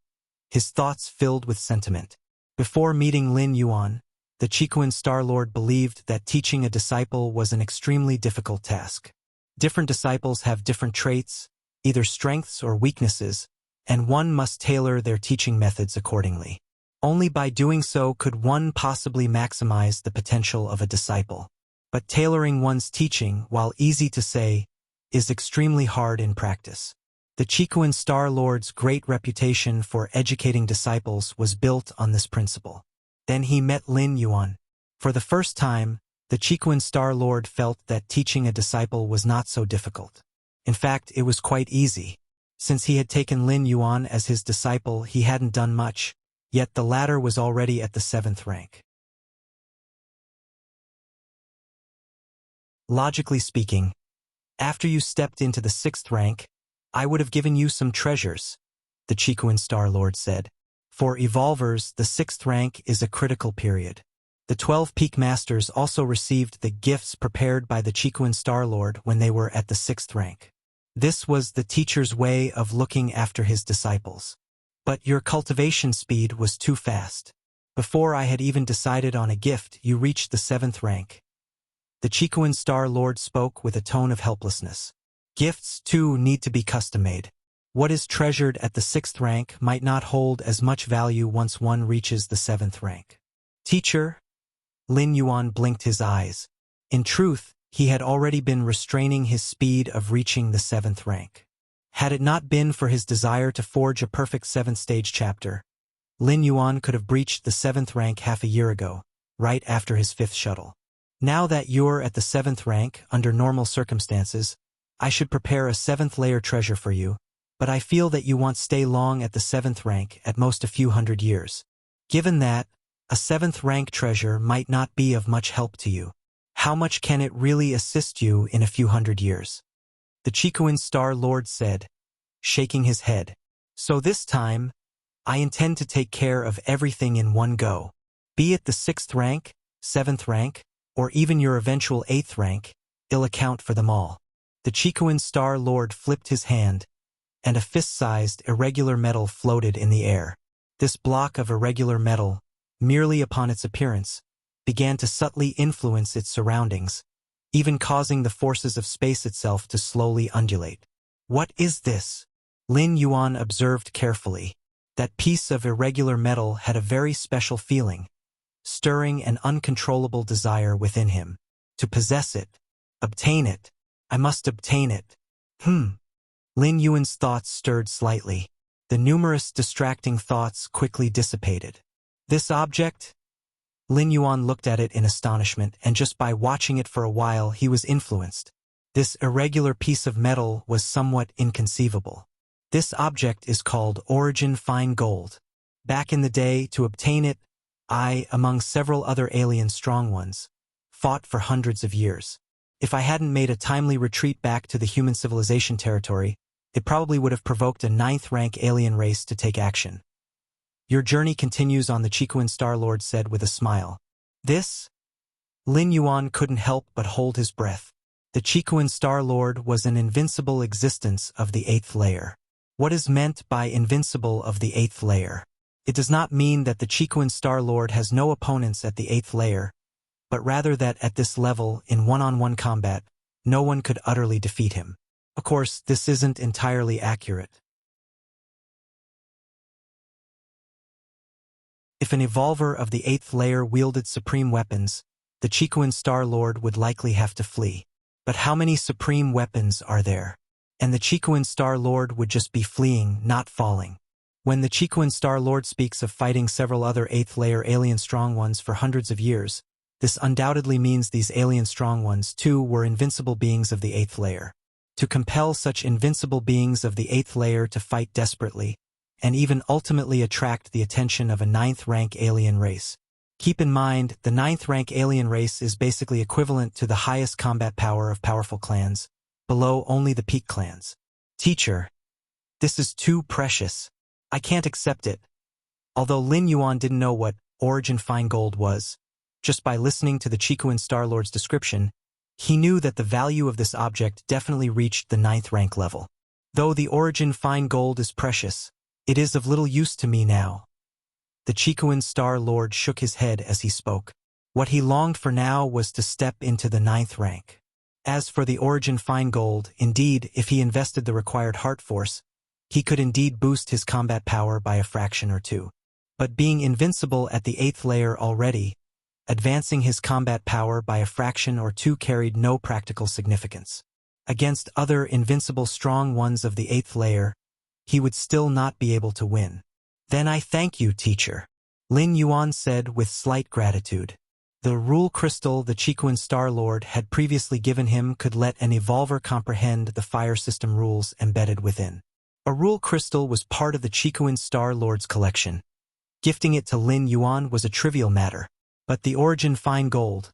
his thoughts filled with sentiment. Before meeting Lin Yuan, the Chikuan Star Lord believed that teaching a disciple was an extremely difficult task. Different disciples have different traits, either strengths or weaknesses, and one must tailor their teaching methods accordingly. Only by doing so could one possibly maximize the potential of a disciple. But tailoring one's teaching, while easy to say, is extremely hard in practice. The Chikuan Star Lord's great reputation for educating disciples was built on this principle. Then he met Lin Yuan. For the first time, the Chikuan Star Lord felt that teaching a disciple was not so difficult. In fact, it was quite easy. Since he had taken Lin Yuan as his disciple, he hadn't done much, yet the latter was already at the 7th rank. Logically speaking, after you stepped into the 6th rank, I would have given you some treasures, the Chikuan Star Lord said. For evolvers, the 6th rank is a critical period. The 12 peak masters also received the gifts prepared by the Chikuan Star Lord when they were at the 6th rank. This was the teacher's way of looking after his disciples. But your cultivation speed was too fast. Before I had even decided on a gift, you reached the 7th rank. The Chikuan Star Lord spoke with a tone of helplessness. Gifts, too, need to be custom-made. What is treasured at the 6th rank might not hold as much value once one reaches the 7th rank. Teacher? Lin Yuan blinked his eyes. In truth, he had already been restraining his speed of reaching the 7th rank. Had it not been for his desire to forge a perfect 7th stage chapter, Lin Yuan could have breached the 7th rank half a year ago, right after his 5th shuttle. Now that you're at the 7th rank, under normal circumstances, I should prepare a 7th layer treasure for you, but I feel that you won't stay long at the 7th rank, at most a few hundred years. Given that, a 7th rank treasure might not be of much help to you. How much can it really assist you in a few hundred years? The Chikuan Star Lord said, shaking his head. So this time, I intend to take care of everything in one go. Be it the 6th rank, 7th rank, or even your eventual 8th rank, I'll account for them all. The Chikuan Star Lord flipped his hand, and a fist-sized, irregular metal floated in the air. This block of irregular metal, merely upon its appearance, began to subtly influence its surroundings, even causing the forces of space itself to slowly undulate. What is this? Lin Yuan observed carefully. That piece of irregular metal had a very special feeling, stirring an uncontrollable desire within him. To possess it. Obtain it. I must obtain it. Lin Yuan's thoughts stirred slightly. The numerous distracting thoughts quickly dissipated. This object? Lin Yuan looked at it in astonishment, and just by watching it for a while he was influenced. This irregular piece of metal was somewhat inconceivable. This object is called Origin Fine Gold. Back in the day, to obtain it, I, among several other alien strong ones, fought for hundreds of years. If I hadn't made a timely retreat back to the human civilization territory, it probably would have provoked a 9th rank alien race to take action. Your journey continues on, the Chikuan Star Lord said with a smile. This? Lin Yuan couldn't help but hold his breath. The Chikuan Star Lord was an invincible existence of the 8th layer. What is meant by invincible of the 8th layer? It does not mean that the Chikuan Star Lord has no opponents at the 8th layer, but rather that at this level, in one-on-one combat, no one could utterly defeat him. Of course, this isn't entirely accurate. If an evolver of the 8th layer wielded supreme weapons, the Chikuan Star Lord would likely have to flee. But how many supreme weapons are there? And the Chikuan Star Lord would just be fleeing, not falling. When the Chikuan Star Lord speaks of fighting several other 8th layer alien strong ones for hundreds of years, this undoubtedly means these alien strong ones, too, were invincible beings of the 8th layer. To compel such invincible beings of the 8th layer to fight desperately, and even ultimately attract the attention of a 9th rank alien race. Keep in mind, the 9th rank alien race is basically equivalent to the highest combat power of powerful clans, below only the peak clans. Teacher, this is too precious. I can't accept it. Although Lin Yuan didn't know what Origin Fine Gold was, just by listening to the Chikuan Star Lord's description, he knew that the value of this object definitely reached the 9th rank level. Though the Origin Fine Gold is precious, it is of little use to me now. The Chikuan Star Lord shook his head as he spoke. What he longed for now was to step into the 9th rank. As for the Origin Fine Gold, indeed, if he invested the required heart force, he could indeed boost his combat power by a fraction or two. But being invincible at the 8th layer already, advancing his combat power by a fraction or two carried no practical significance. Against other invincible strong ones of the 8th layer, he would still not be able to win. Then I thank you, teacher, Lin Yuan said with slight gratitude. The rule crystal the Chikuan Star Lord had previously given him could let an evolver comprehend the fire system rules embedded within. A rule crystal was part of the Chikuan Star Lord's collection. Gifting it to Lin Yuan was a trivial matter, but the Origin Fine Gold,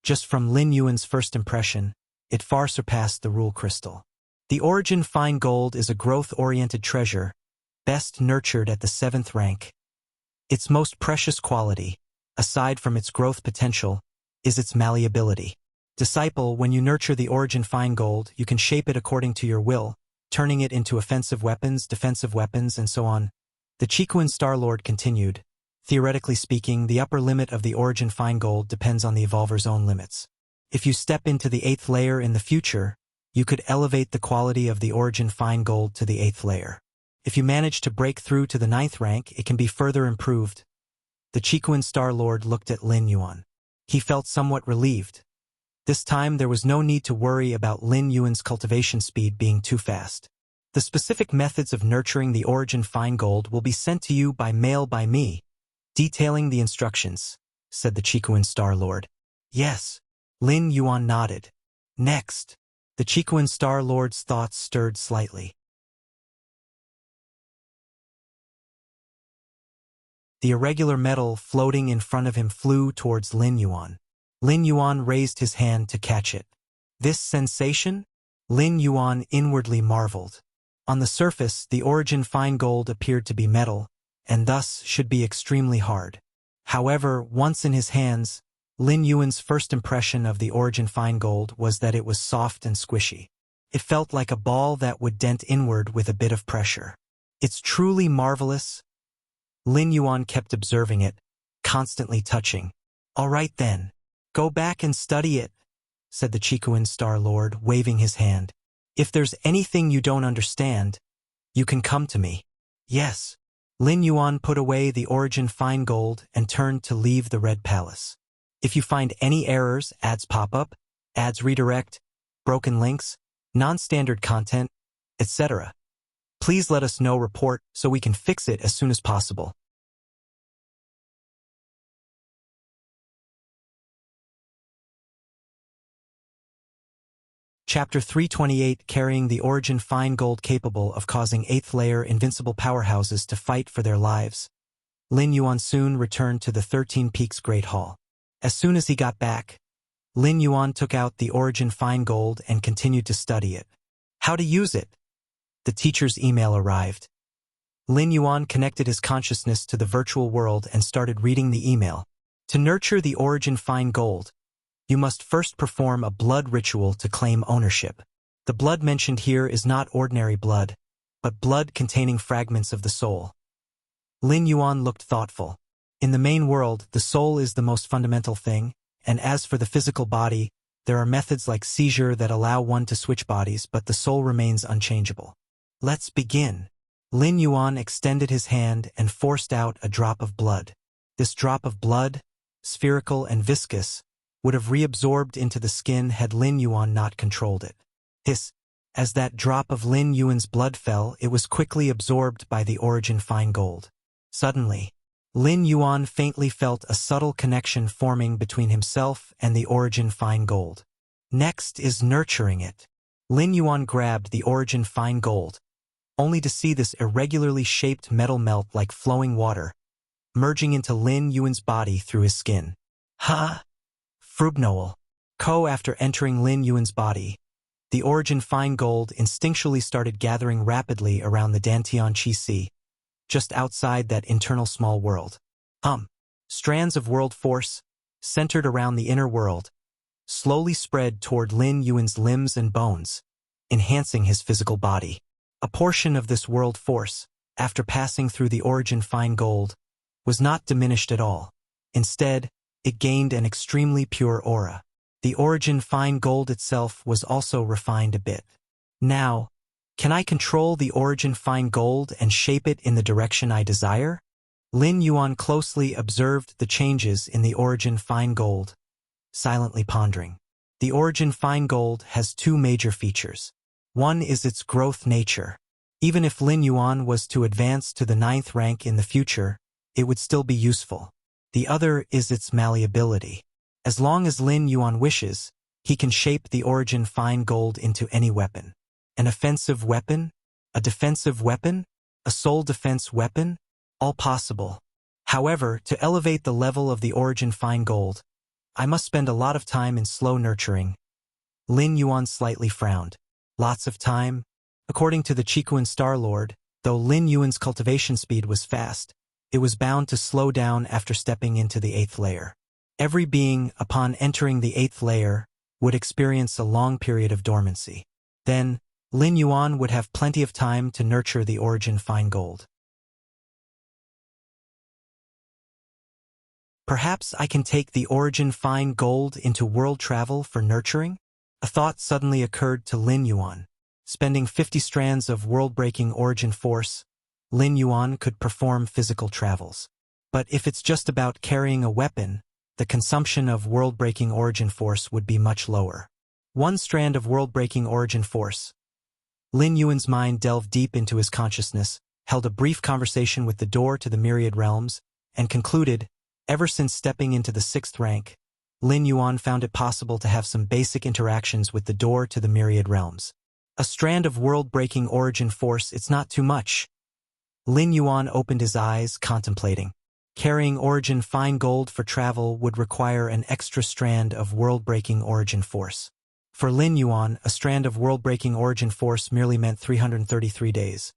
just from Lin Yuan's first impression, it far surpassed the rule crystal. The Origin Fine Gold is a growth-oriented treasure, best nurtured at the 7th rank, Its most precious quality, aside from its growth potential, is its malleability. Disciple, when you nurture the origin fine gold, you can shape it according to your will, turning it into offensive weapons, defensive weapons, and so on. The Chikuan Star-Lord continued. Theoretically speaking, the upper limit of the origin fine gold depends on the evolver's own limits. If you step into the 8th layer in the future, you could elevate the quality of the origin fine gold to the 8th layer. If you manage to break through to the 9th rank, it can be further improved. The Chikuan Star-Lord looked at Lin Yuan. He felt somewhat relieved. This time there was no need to worry about Lin Yuan's cultivation speed being too fast. The specific methods of nurturing the origin fine gold will be sent to you by mail by me, detailing the instructions, said the Chikuan Star-Lord. Yes. Lin Yuan nodded. Next. The Chikuan Star-Lord's thoughts stirred slightly. The irregular metal floating in front of him flew towards Lin Yuan. Lin Yuan raised his hand to catch it. This sensation? Lin Yuan inwardly marveled. On the surface, the origin fine gold appeared to be metal, and thus should be extremely hard. However, once in his hands, Lin Yuan's first impression of the origin fine gold was that it was soft and squishy. It felt like a ball that would dent inward with a bit of pressure. It's truly marvelous. Lin Yuan kept observing it, constantly touching. All right then, go back and study it, said the Chikuan Star-Lord, waving his hand. If there's anything you don't understand, you can come to me. Yes. Lin Yuan put away the origin fine gold and turned to leave the Red Palace. If you find any errors, ads pop up, ads redirect, broken links, non-standard content, etc., please let us know. Report so we can fix it as soon as possible. Chapter 328, Carrying the Origin Fine Gold capable of causing 8th layer invincible powerhouses to fight for their lives. Lin Yuan soon returned to the 13 Peaks Great Hall. As soon as he got back, Lin Yuan took out the Origin Fine Gold and continued to study it. How to use it? The teacher's email arrived. Lin Yuan connected his consciousness to the virtual world and started reading the email. To nurture the Origin Fine Gold, you must first perform a blood ritual to claim ownership. The blood mentioned here is not ordinary blood, but blood containing fragments of the soul. Lin Yuan looked thoughtful. In the main world, the soul is the most fundamental thing, and as for the physical body, there are methods like seizure that allow one to switch bodies, but the soul remains unchangeable. Let's begin. Lin Yuan extended his hand and forced out a drop of blood. This drop of blood, spherical and viscous, would have reabsorbed into the skin had Lin Yuan not controlled it. As that drop of Lin Yuan's blood fell, it was quickly absorbed by the origin fine gold. Suddenly, Lin Yuan faintly felt a subtle connection forming between himself and the origin fine gold. Next is nurturing it. Lin Yuan grabbed the origin fine gold, only to see this irregularly shaped metal melt like flowing water, merging into Lin Yuan's body through his skin. Frubnoel. After entering Lin Yuan's body, the origin fine gold instinctually started gathering rapidly around the Dantian Chi Si, just outside that internal small world. Strands of world force, centered around the inner world, slowly spread toward Lin Yuan's limbs and bones, enhancing his physical body. A portion of this world force, after passing through the origin fine gold, was not diminished at all. Instead, it gained an extremely pure aura. The origin fine gold itself was also refined a bit. Now, can I control the origin fine gold and shape it in the direction I desire? Lin Yuan closely observed the changes in the origin fine gold, silently pondering. The origin fine gold has two major features. One is its growth nature. Even if Lin Yuan was to advance to the 9th rank in the future, it would still be useful. The other is its malleability. As long as Lin Yuan wishes, he can shape the origin fine gold into any weapon. An offensive weapon, a defensive weapon, a soul defense weapon, all possible. However, to elevate the level of the origin fine gold, I must spend a lot of time in slow nurturing. Lin Yuan slightly frowned. Lots of time? According to the Chikuan Star-Lord, though Lin Yuan's cultivation speed was fast, it was bound to slow down after stepping into the 8th layer. Every being, upon entering the 8th layer, would experience a long period of dormancy. Then, Lin Yuan would have plenty of time to nurture the origin fine gold. Perhaps I can take the origin fine gold into world travel for nurturing? A thought suddenly occurred to Lin Yuan. Spending 50 strands of world-breaking origin force, Lin Yuan could perform physical travels. But if it's just about carrying a weapon, the consumption of world-breaking origin force would be much lower. 1 strand of world-breaking origin force. Lin Yuan's mind delved deep into his consciousness, held a brief conversation with the door to the myriad realms, and concluded, ever since stepping into the 6th rank, Lin Yuan found it possible to have some basic interactions with the door to the myriad realms. A strand of world-breaking origin force, it's not too much. Lin Yuan opened his eyes, contemplating. Carrying origin fine gold for travel would require an extra strand of world-breaking origin force. For Lin Yuan, a strand of world-breaking origin force merely meant 333 days.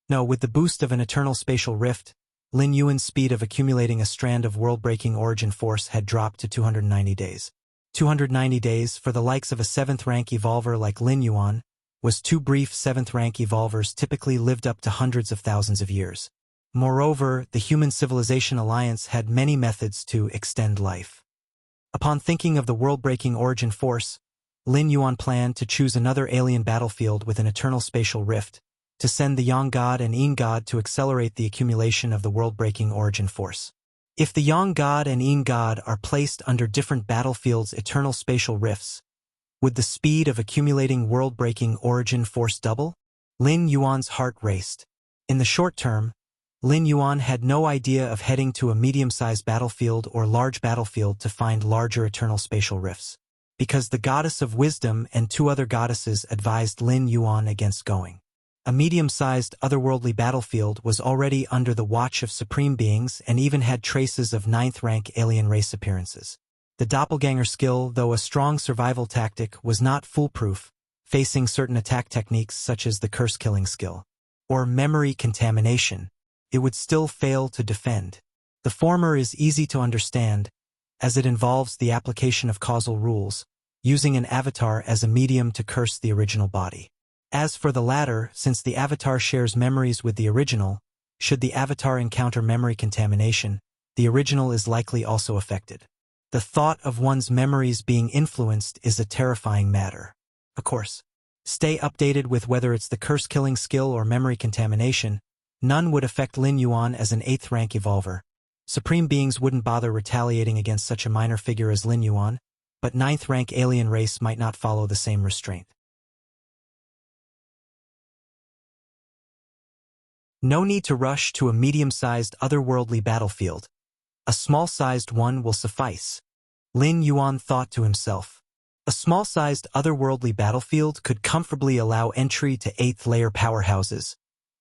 No, with the boost of an eternal spatial rift, Lin Yuan's speed of accumulating a strand of world-breaking origin force had dropped to 290 days. 290 days, for the likes of a 7th-rank evolver like Lin Yuan, was too brief. 7th-rank evolvers typically lived up to hundreds of thousands of years. Moreover, the Human Civilization Alliance had many methods to extend life. Upon thinking of the world-breaking origin force, Lin Yuan planned to choose another alien battlefield with an eternal spatial rift, to send the Yang God and Yin God to accelerate the accumulation of the world-breaking origin force. If the Yang God and Yin God are placed under different battlefields' eternal spatial rifts, would the speed of accumulating world-breaking origin force double? Lin Yuan's heart raced. In the short term, Lin Yuan had no idea of heading to a medium-sized battlefield or large battlefield to find larger eternal spatial rifts, because the goddess of wisdom and 2 other goddesses advised Lin Yuan against going. A medium-sized otherworldly battlefield was already under the watch of supreme beings and even had traces of 9th-rank alien race appearances. The doppelganger skill, though a strong survival tactic, was not foolproof, facing certain attack techniques such as the curse-killing skill, or memory contamination. It would still fail to defend. The former is easy to understand, as it involves the application of causal rules, using an avatar as a medium to curse the original body. As for the latter, since the avatar shares memories with the original, should the avatar encounter memory contamination, the original is likely also affected. The thought of one's memories being influenced is a terrifying matter. Of course, stay updated with whether it's the curse-killing skill or memory contamination. None would affect Lin Yuan as an 8th-rank evolver. Supreme beings wouldn't bother retaliating against such a minor figure as Lin Yuan, but 9th-rank alien race might not follow the same restraint. No need to rush to a medium-sized otherworldly battlefield. A small-sized one will suffice. Lin Yuan thought to himself. A small-sized otherworldly battlefield could comfortably allow entry to 8th-layer powerhouses.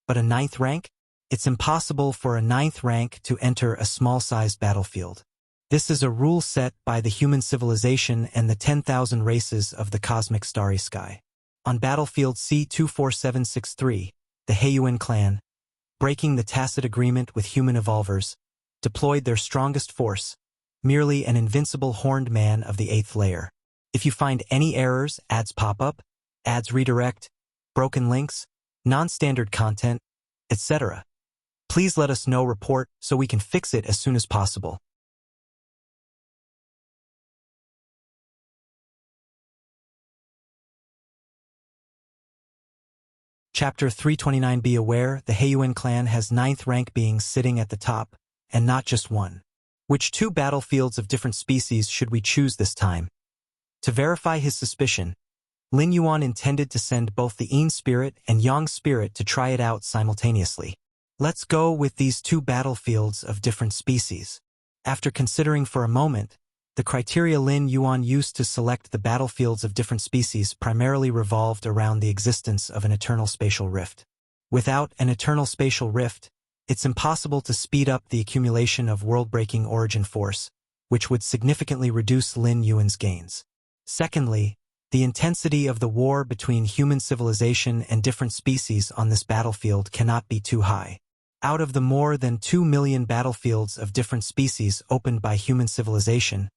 But a 9th rank? It's impossible for a 9th rank to enter a small-sized battlefield. This is a rule set by the human civilization and the 10,000 races of the cosmic starry sky. On battlefield C24763, the Heiyuan clan, breaking the tacit agreement with human evolvers, deployed their strongest force, merely an invincible horned man of the 8th layer. If you find any errors, ads pop up, ads redirect, broken links, non-standard content, etc., please let us know. Report so we can fix it as soon as possible. Chapter 329. Be aware, the Heiyuan clan has 9th rank beings sitting at the top, and not just one. Which 2 battlefields of different species should we choose this time? To verify his suspicion, Lin Yuan intended to send both the Yin spirit and Yang spirit to try it out simultaneously. Let's go with these 2 battlefields of different species. After considering for a moment, the criteria Lin Yuan used to select the battlefields of different species primarily revolved around the existence of an eternal spatial rift. Without an eternal spatial rift, it's impossible to speed up the accumulation of world-breaking origin force, which would significantly reduce Lin Yuan's gains. Secondly, the intensity of the war between human civilization and different species on this battlefield cannot be too high. Out of the more than 2 million battlefields of different species opened by human civilization,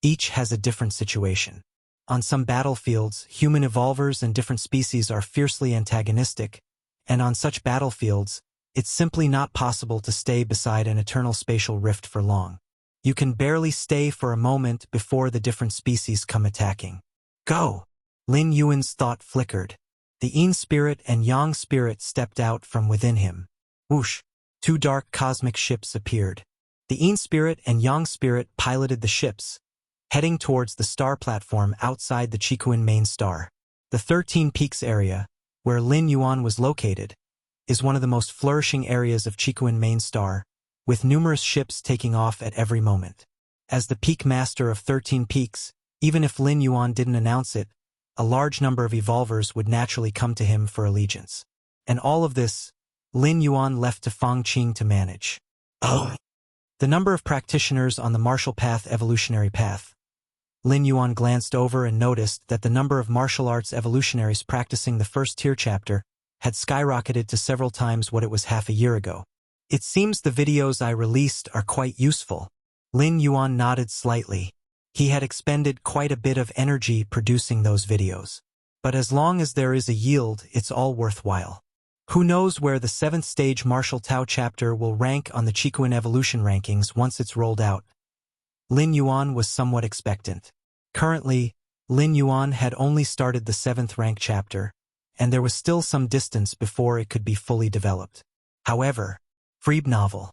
each has a different situation. On some battlefields, human evolvers and different species are fiercely antagonistic, and on such battlefields, it's simply not possible to stay beside an eternal spatial rift for long. You can barely stay for a moment before the different species come attacking. Go! Lin Yuan's thought flickered. The Yin spirit and Yang spirit stepped out from within him. Whoosh! 2 dark cosmic ships appeared. The Yin spirit and Yang spirit piloted the ships, heading towards the star platform outside the Chikuan main star. The 13 Peaks area, where Lin Yuan was located, is one of the most flourishing areas of Chikuan main star, with numerous ships taking off at every moment. As the peak master of 13 Peaks, even if Lin Yuan didn't announce it, a large number of evolvers would naturally come to him for allegiance. And all of this, Lin Yuan left to Fang Qing to manage. The number of practitioners on the martial path evolutionary path. Lin Yuan glanced over and noticed that the number of martial arts evolutionaries practicing the first tier chapter had skyrocketed to several times what it was half a year ago. It seems the videos I released are quite useful. Lin Yuan nodded slightly. He had expended quite a bit of energy producing those videos. But as long as there is a yield, it's all worthwhile. Who knows where the 7th stage Martial Tao chapter will rank on the Chikuan evolution rankings once it's rolled out. Lin Yuan was somewhat expectant. Currently, Lin Yuan had only started the 7th rank chapter, and there was still some distance before it could be fully developed. However, Freeb novel.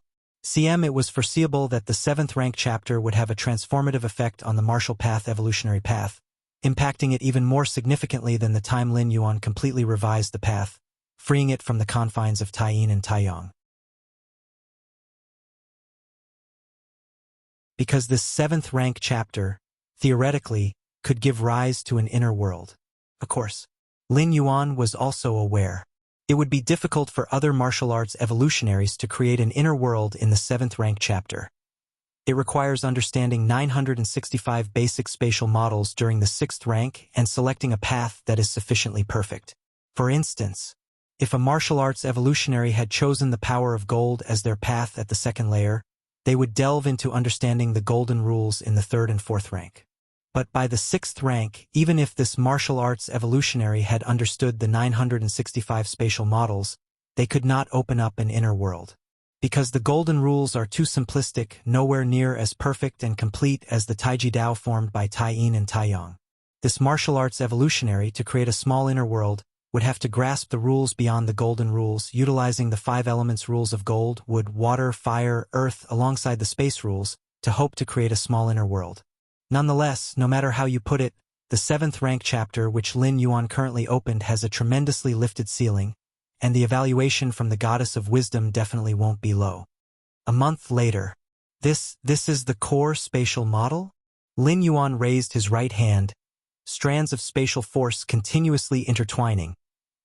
It was foreseeable that the 7th rank chapter would have a transformative effect on the martial path evolutionary path, impacting it even more significantly than the time Lin Yuan completely revised the path, freeing it from the confines of Taiyin and Taiyang. Because this 7th rank chapter, theoretically, could give rise to an inner world. Of course, Lin Yuan was also aware it would be difficult for other martial arts evolutionaries to create an inner world in the 7th rank chapter. It requires understanding 965 basic spatial models during the 6th rank and selecting a path that is sufficiently perfect. For instance, if a martial arts evolutionary had chosen the power of gold as their path at the 2nd layer, they would delve into understanding the golden rules in the 3rd and 4th rank. But by the 6th rank, even if this martial arts evolutionary had understood the 965 spatial models, they could not open up an inner world. Because the golden rules are too simplistic, nowhere near as perfect and complete as the Taiji Dao formed by Taiyin and Taiyang. This martial arts evolutionary, to create a small inner world, would have to grasp the rules beyond the golden rules, utilizing the 5 elements rules of gold, wood, water, fire, earth alongside the space rules, to hope to create a small inner world. Nonetheless, no matter how you put it, the 7th rank chapter which Lin Yuan currently opened has a tremendously lifted ceiling, and the evaluation from the Goddess of Wisdom definitely won't be low. A month later. This is the core spatial model? Lin Yuan raised his right hand, strands of spatial force continuously intertwining,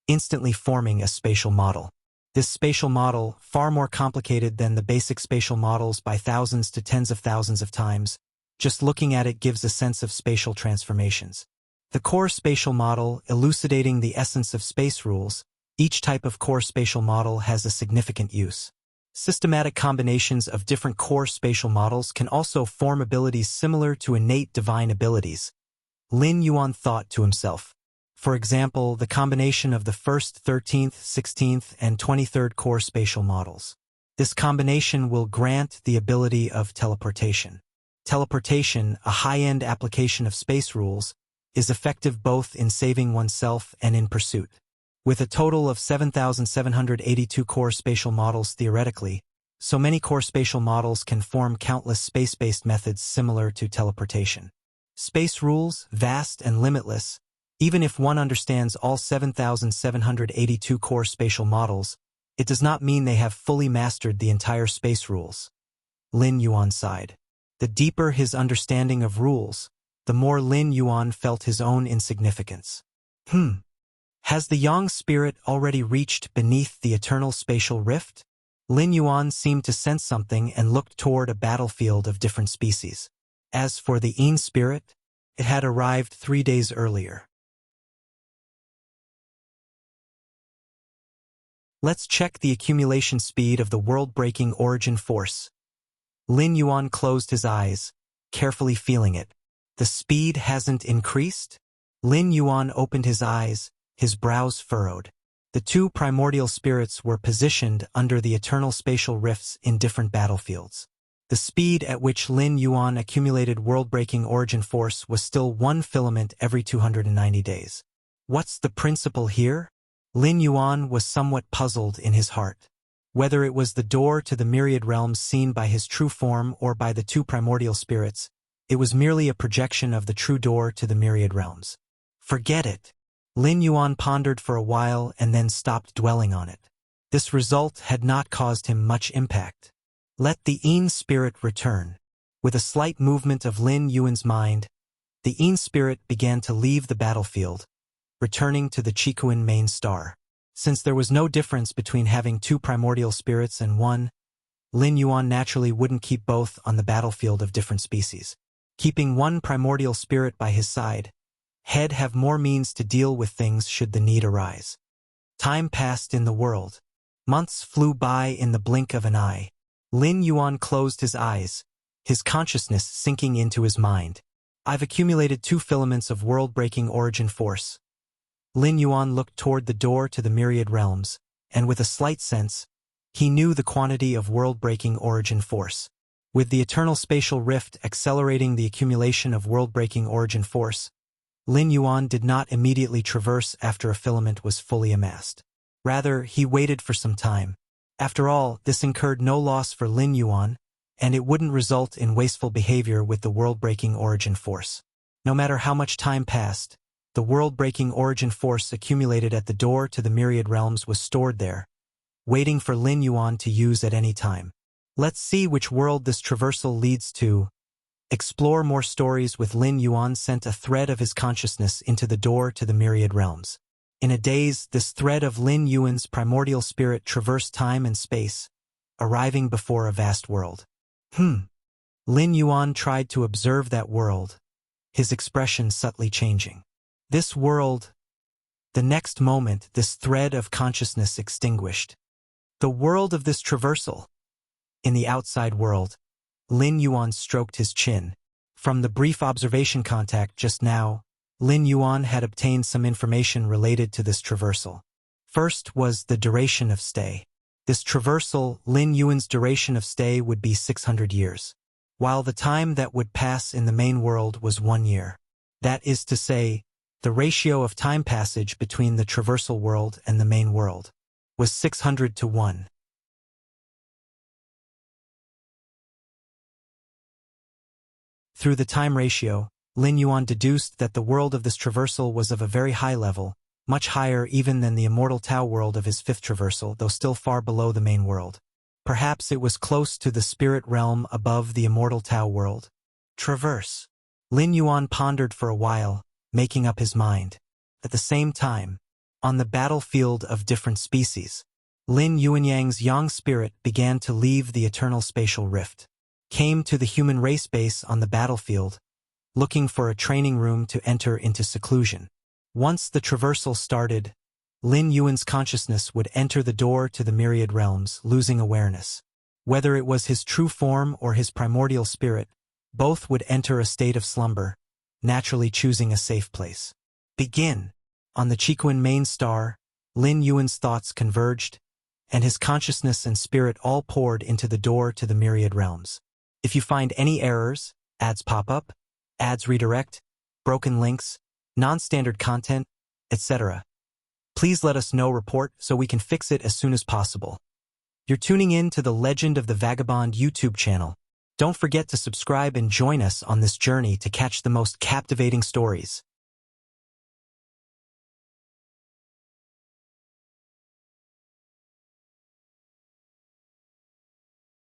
instantly forming a spatial model. This spatial model, far more complicated than the basic spatial models by thousands to tens of thousands of times, just looking at it gives a sense of spatial transformations. The core spatial model, elucidating the essence of space rules, each type of core spatial model has a significant use. Systematic combinations of different core spatial models can also form abilities similar to innate divine abilities. Lin Yuan thought to himself. For example, the combination of the first 13th, 16th, and 23rd core spatial models. This combination will grant the ability of teleportation. Teleportation, a high-end application of space rules, is effective both in saving oneself and in pursuit. With a total of 7,782 core spatial models theoretically, so many core spatial models can form countless space-based methods similar to teleportation. Space rules, vast and limitless, even if one understands all 7,782 core spatial models, it does not mean they have fully mastered the entire space rules. Lin Yuan sighed. The deeper his understanding of rules, the more Lin Yuan felt his own insignificance. Has the Yang spirit already reached beneath the eternal spatial rift? Lin Yuan seemed to sense something and looked toward a battlefield of different species. As for the Yin spirit, it had arrived 3 days earlier. Let's check the accumulation speed of the world-breaking origin force. Lin Yuan closed his eyes, carefully feeling it. The speed hasn't increased? Lin Yuan opened his eyes, his brows furrowed. The two primordial spirits were positioned under the eternal spatial rifts in different battlefields. The speed at which Lin Yuan accumulated world-breaking origin force was still one filament every 290 days. What's the principle here? Lin Yuan was somewhat puzzled in his heart. Whether it was the door to the myriad realms seen by his true form or by the two primordial spirits, it was merely a projection of the true door to the myriad realms. Forget it. Lin Yuan pondered for a while and then stopped dwelling on it. This result had not caused him much impact. Let the Yin spirit return. With a slight movement of Lin Yuan's mind, the Yin spirit began to leave the battlefield, returning to the Chikuan main star. Since there was no difference between having two primordial spirits and one, Lin Yuan naturally wouldn't keep both on the battlefield of different species. Keeping one primordial spirit by his side, he'd have more means to deal with things should the need arise. Time passed in the world. Months flew by in the blink of an eye. Lin Yuan closed his eyes, his consciousness sinking into his mind. I've accumulated 2 filaments of world-breaking origin force. Lin Yuan looked toward the door to the myriad realms, and with a slight sense, he knew the quantity of world-breaking origin force. With the eternal spatial rift accelerating the accumulation of world-breaking origin force, Lin Yuan did not immediately traverse after a filament was fully amassed. Rather, he waited for some time. After all, this incurred no loss for Lin Yuan, and it wouldn't result in wasteful behavior with the world-breaking origin force. No matter how much time passed, the world-breaking origin force accumulated at the door to the myriad realms was stored there, waiting for Lin Yuan to use at any time. Let's see which world this traversal leads to. Explore more stories with Lin Yuan sent a thread of his consciousness into the door to the myriad realms. In a daze, this thread of Lin Yuan's primordial spirit traversed time and space, arriving before a vast world. Lin Yuan tried to observe that world, his expression subtly changing. This world. The next moment, this thread of consciousness extinguished. The world of this traversal. In the outside world, Lin Yuan stroked his chin. From the brief observation contact just now, Lin Yuan had obtained some information related to this traversal. First was the duration of stay. This traversal, Lin Yuan's duration of stay would be 600 years, while the time that would pass in the main world was 1 year. That is to say, the ratio of time passage between the traversal world and the main world was 600 to 1. Through the time ratio, Lin Yuan deduced that the world of this traversal was of a very high level, much higher even than the immortal Tao world of his 5th traversal, though still far below the main world. Perhaps it was close to the spirit realm above the immortal Tao world. Traverse. Lin Yuan pondered for a while, making up his mind. At the same time, on the battlefield of different species, Lin Yuanyang's yang spirit began to leave the eternal spatial rift, came to the human race base on the battlefield, looking for a training room to enter into seclusion. Once the traversal started, Lin Yuan's consciousness would enter the door to the myriad realms, losing awareness. Whether it was his true form or his primordial spirit, both would enter a state of slumber, naturally choosing a safe place. Begin. On the Chikuan main star, Lin Yuan's thoughts converged, and his consciousness and spirit all poured into the door to the myriad realms. If you find any errors, ads pop up, ads redirect, broken links, non-standard content, etc., please let us know report so we can fix it as soon as possible. You're tuning in to the Legend of the Vagabond YouTube channel. Don't forget to subscribe and join us on this journey to catch the most captivating stories.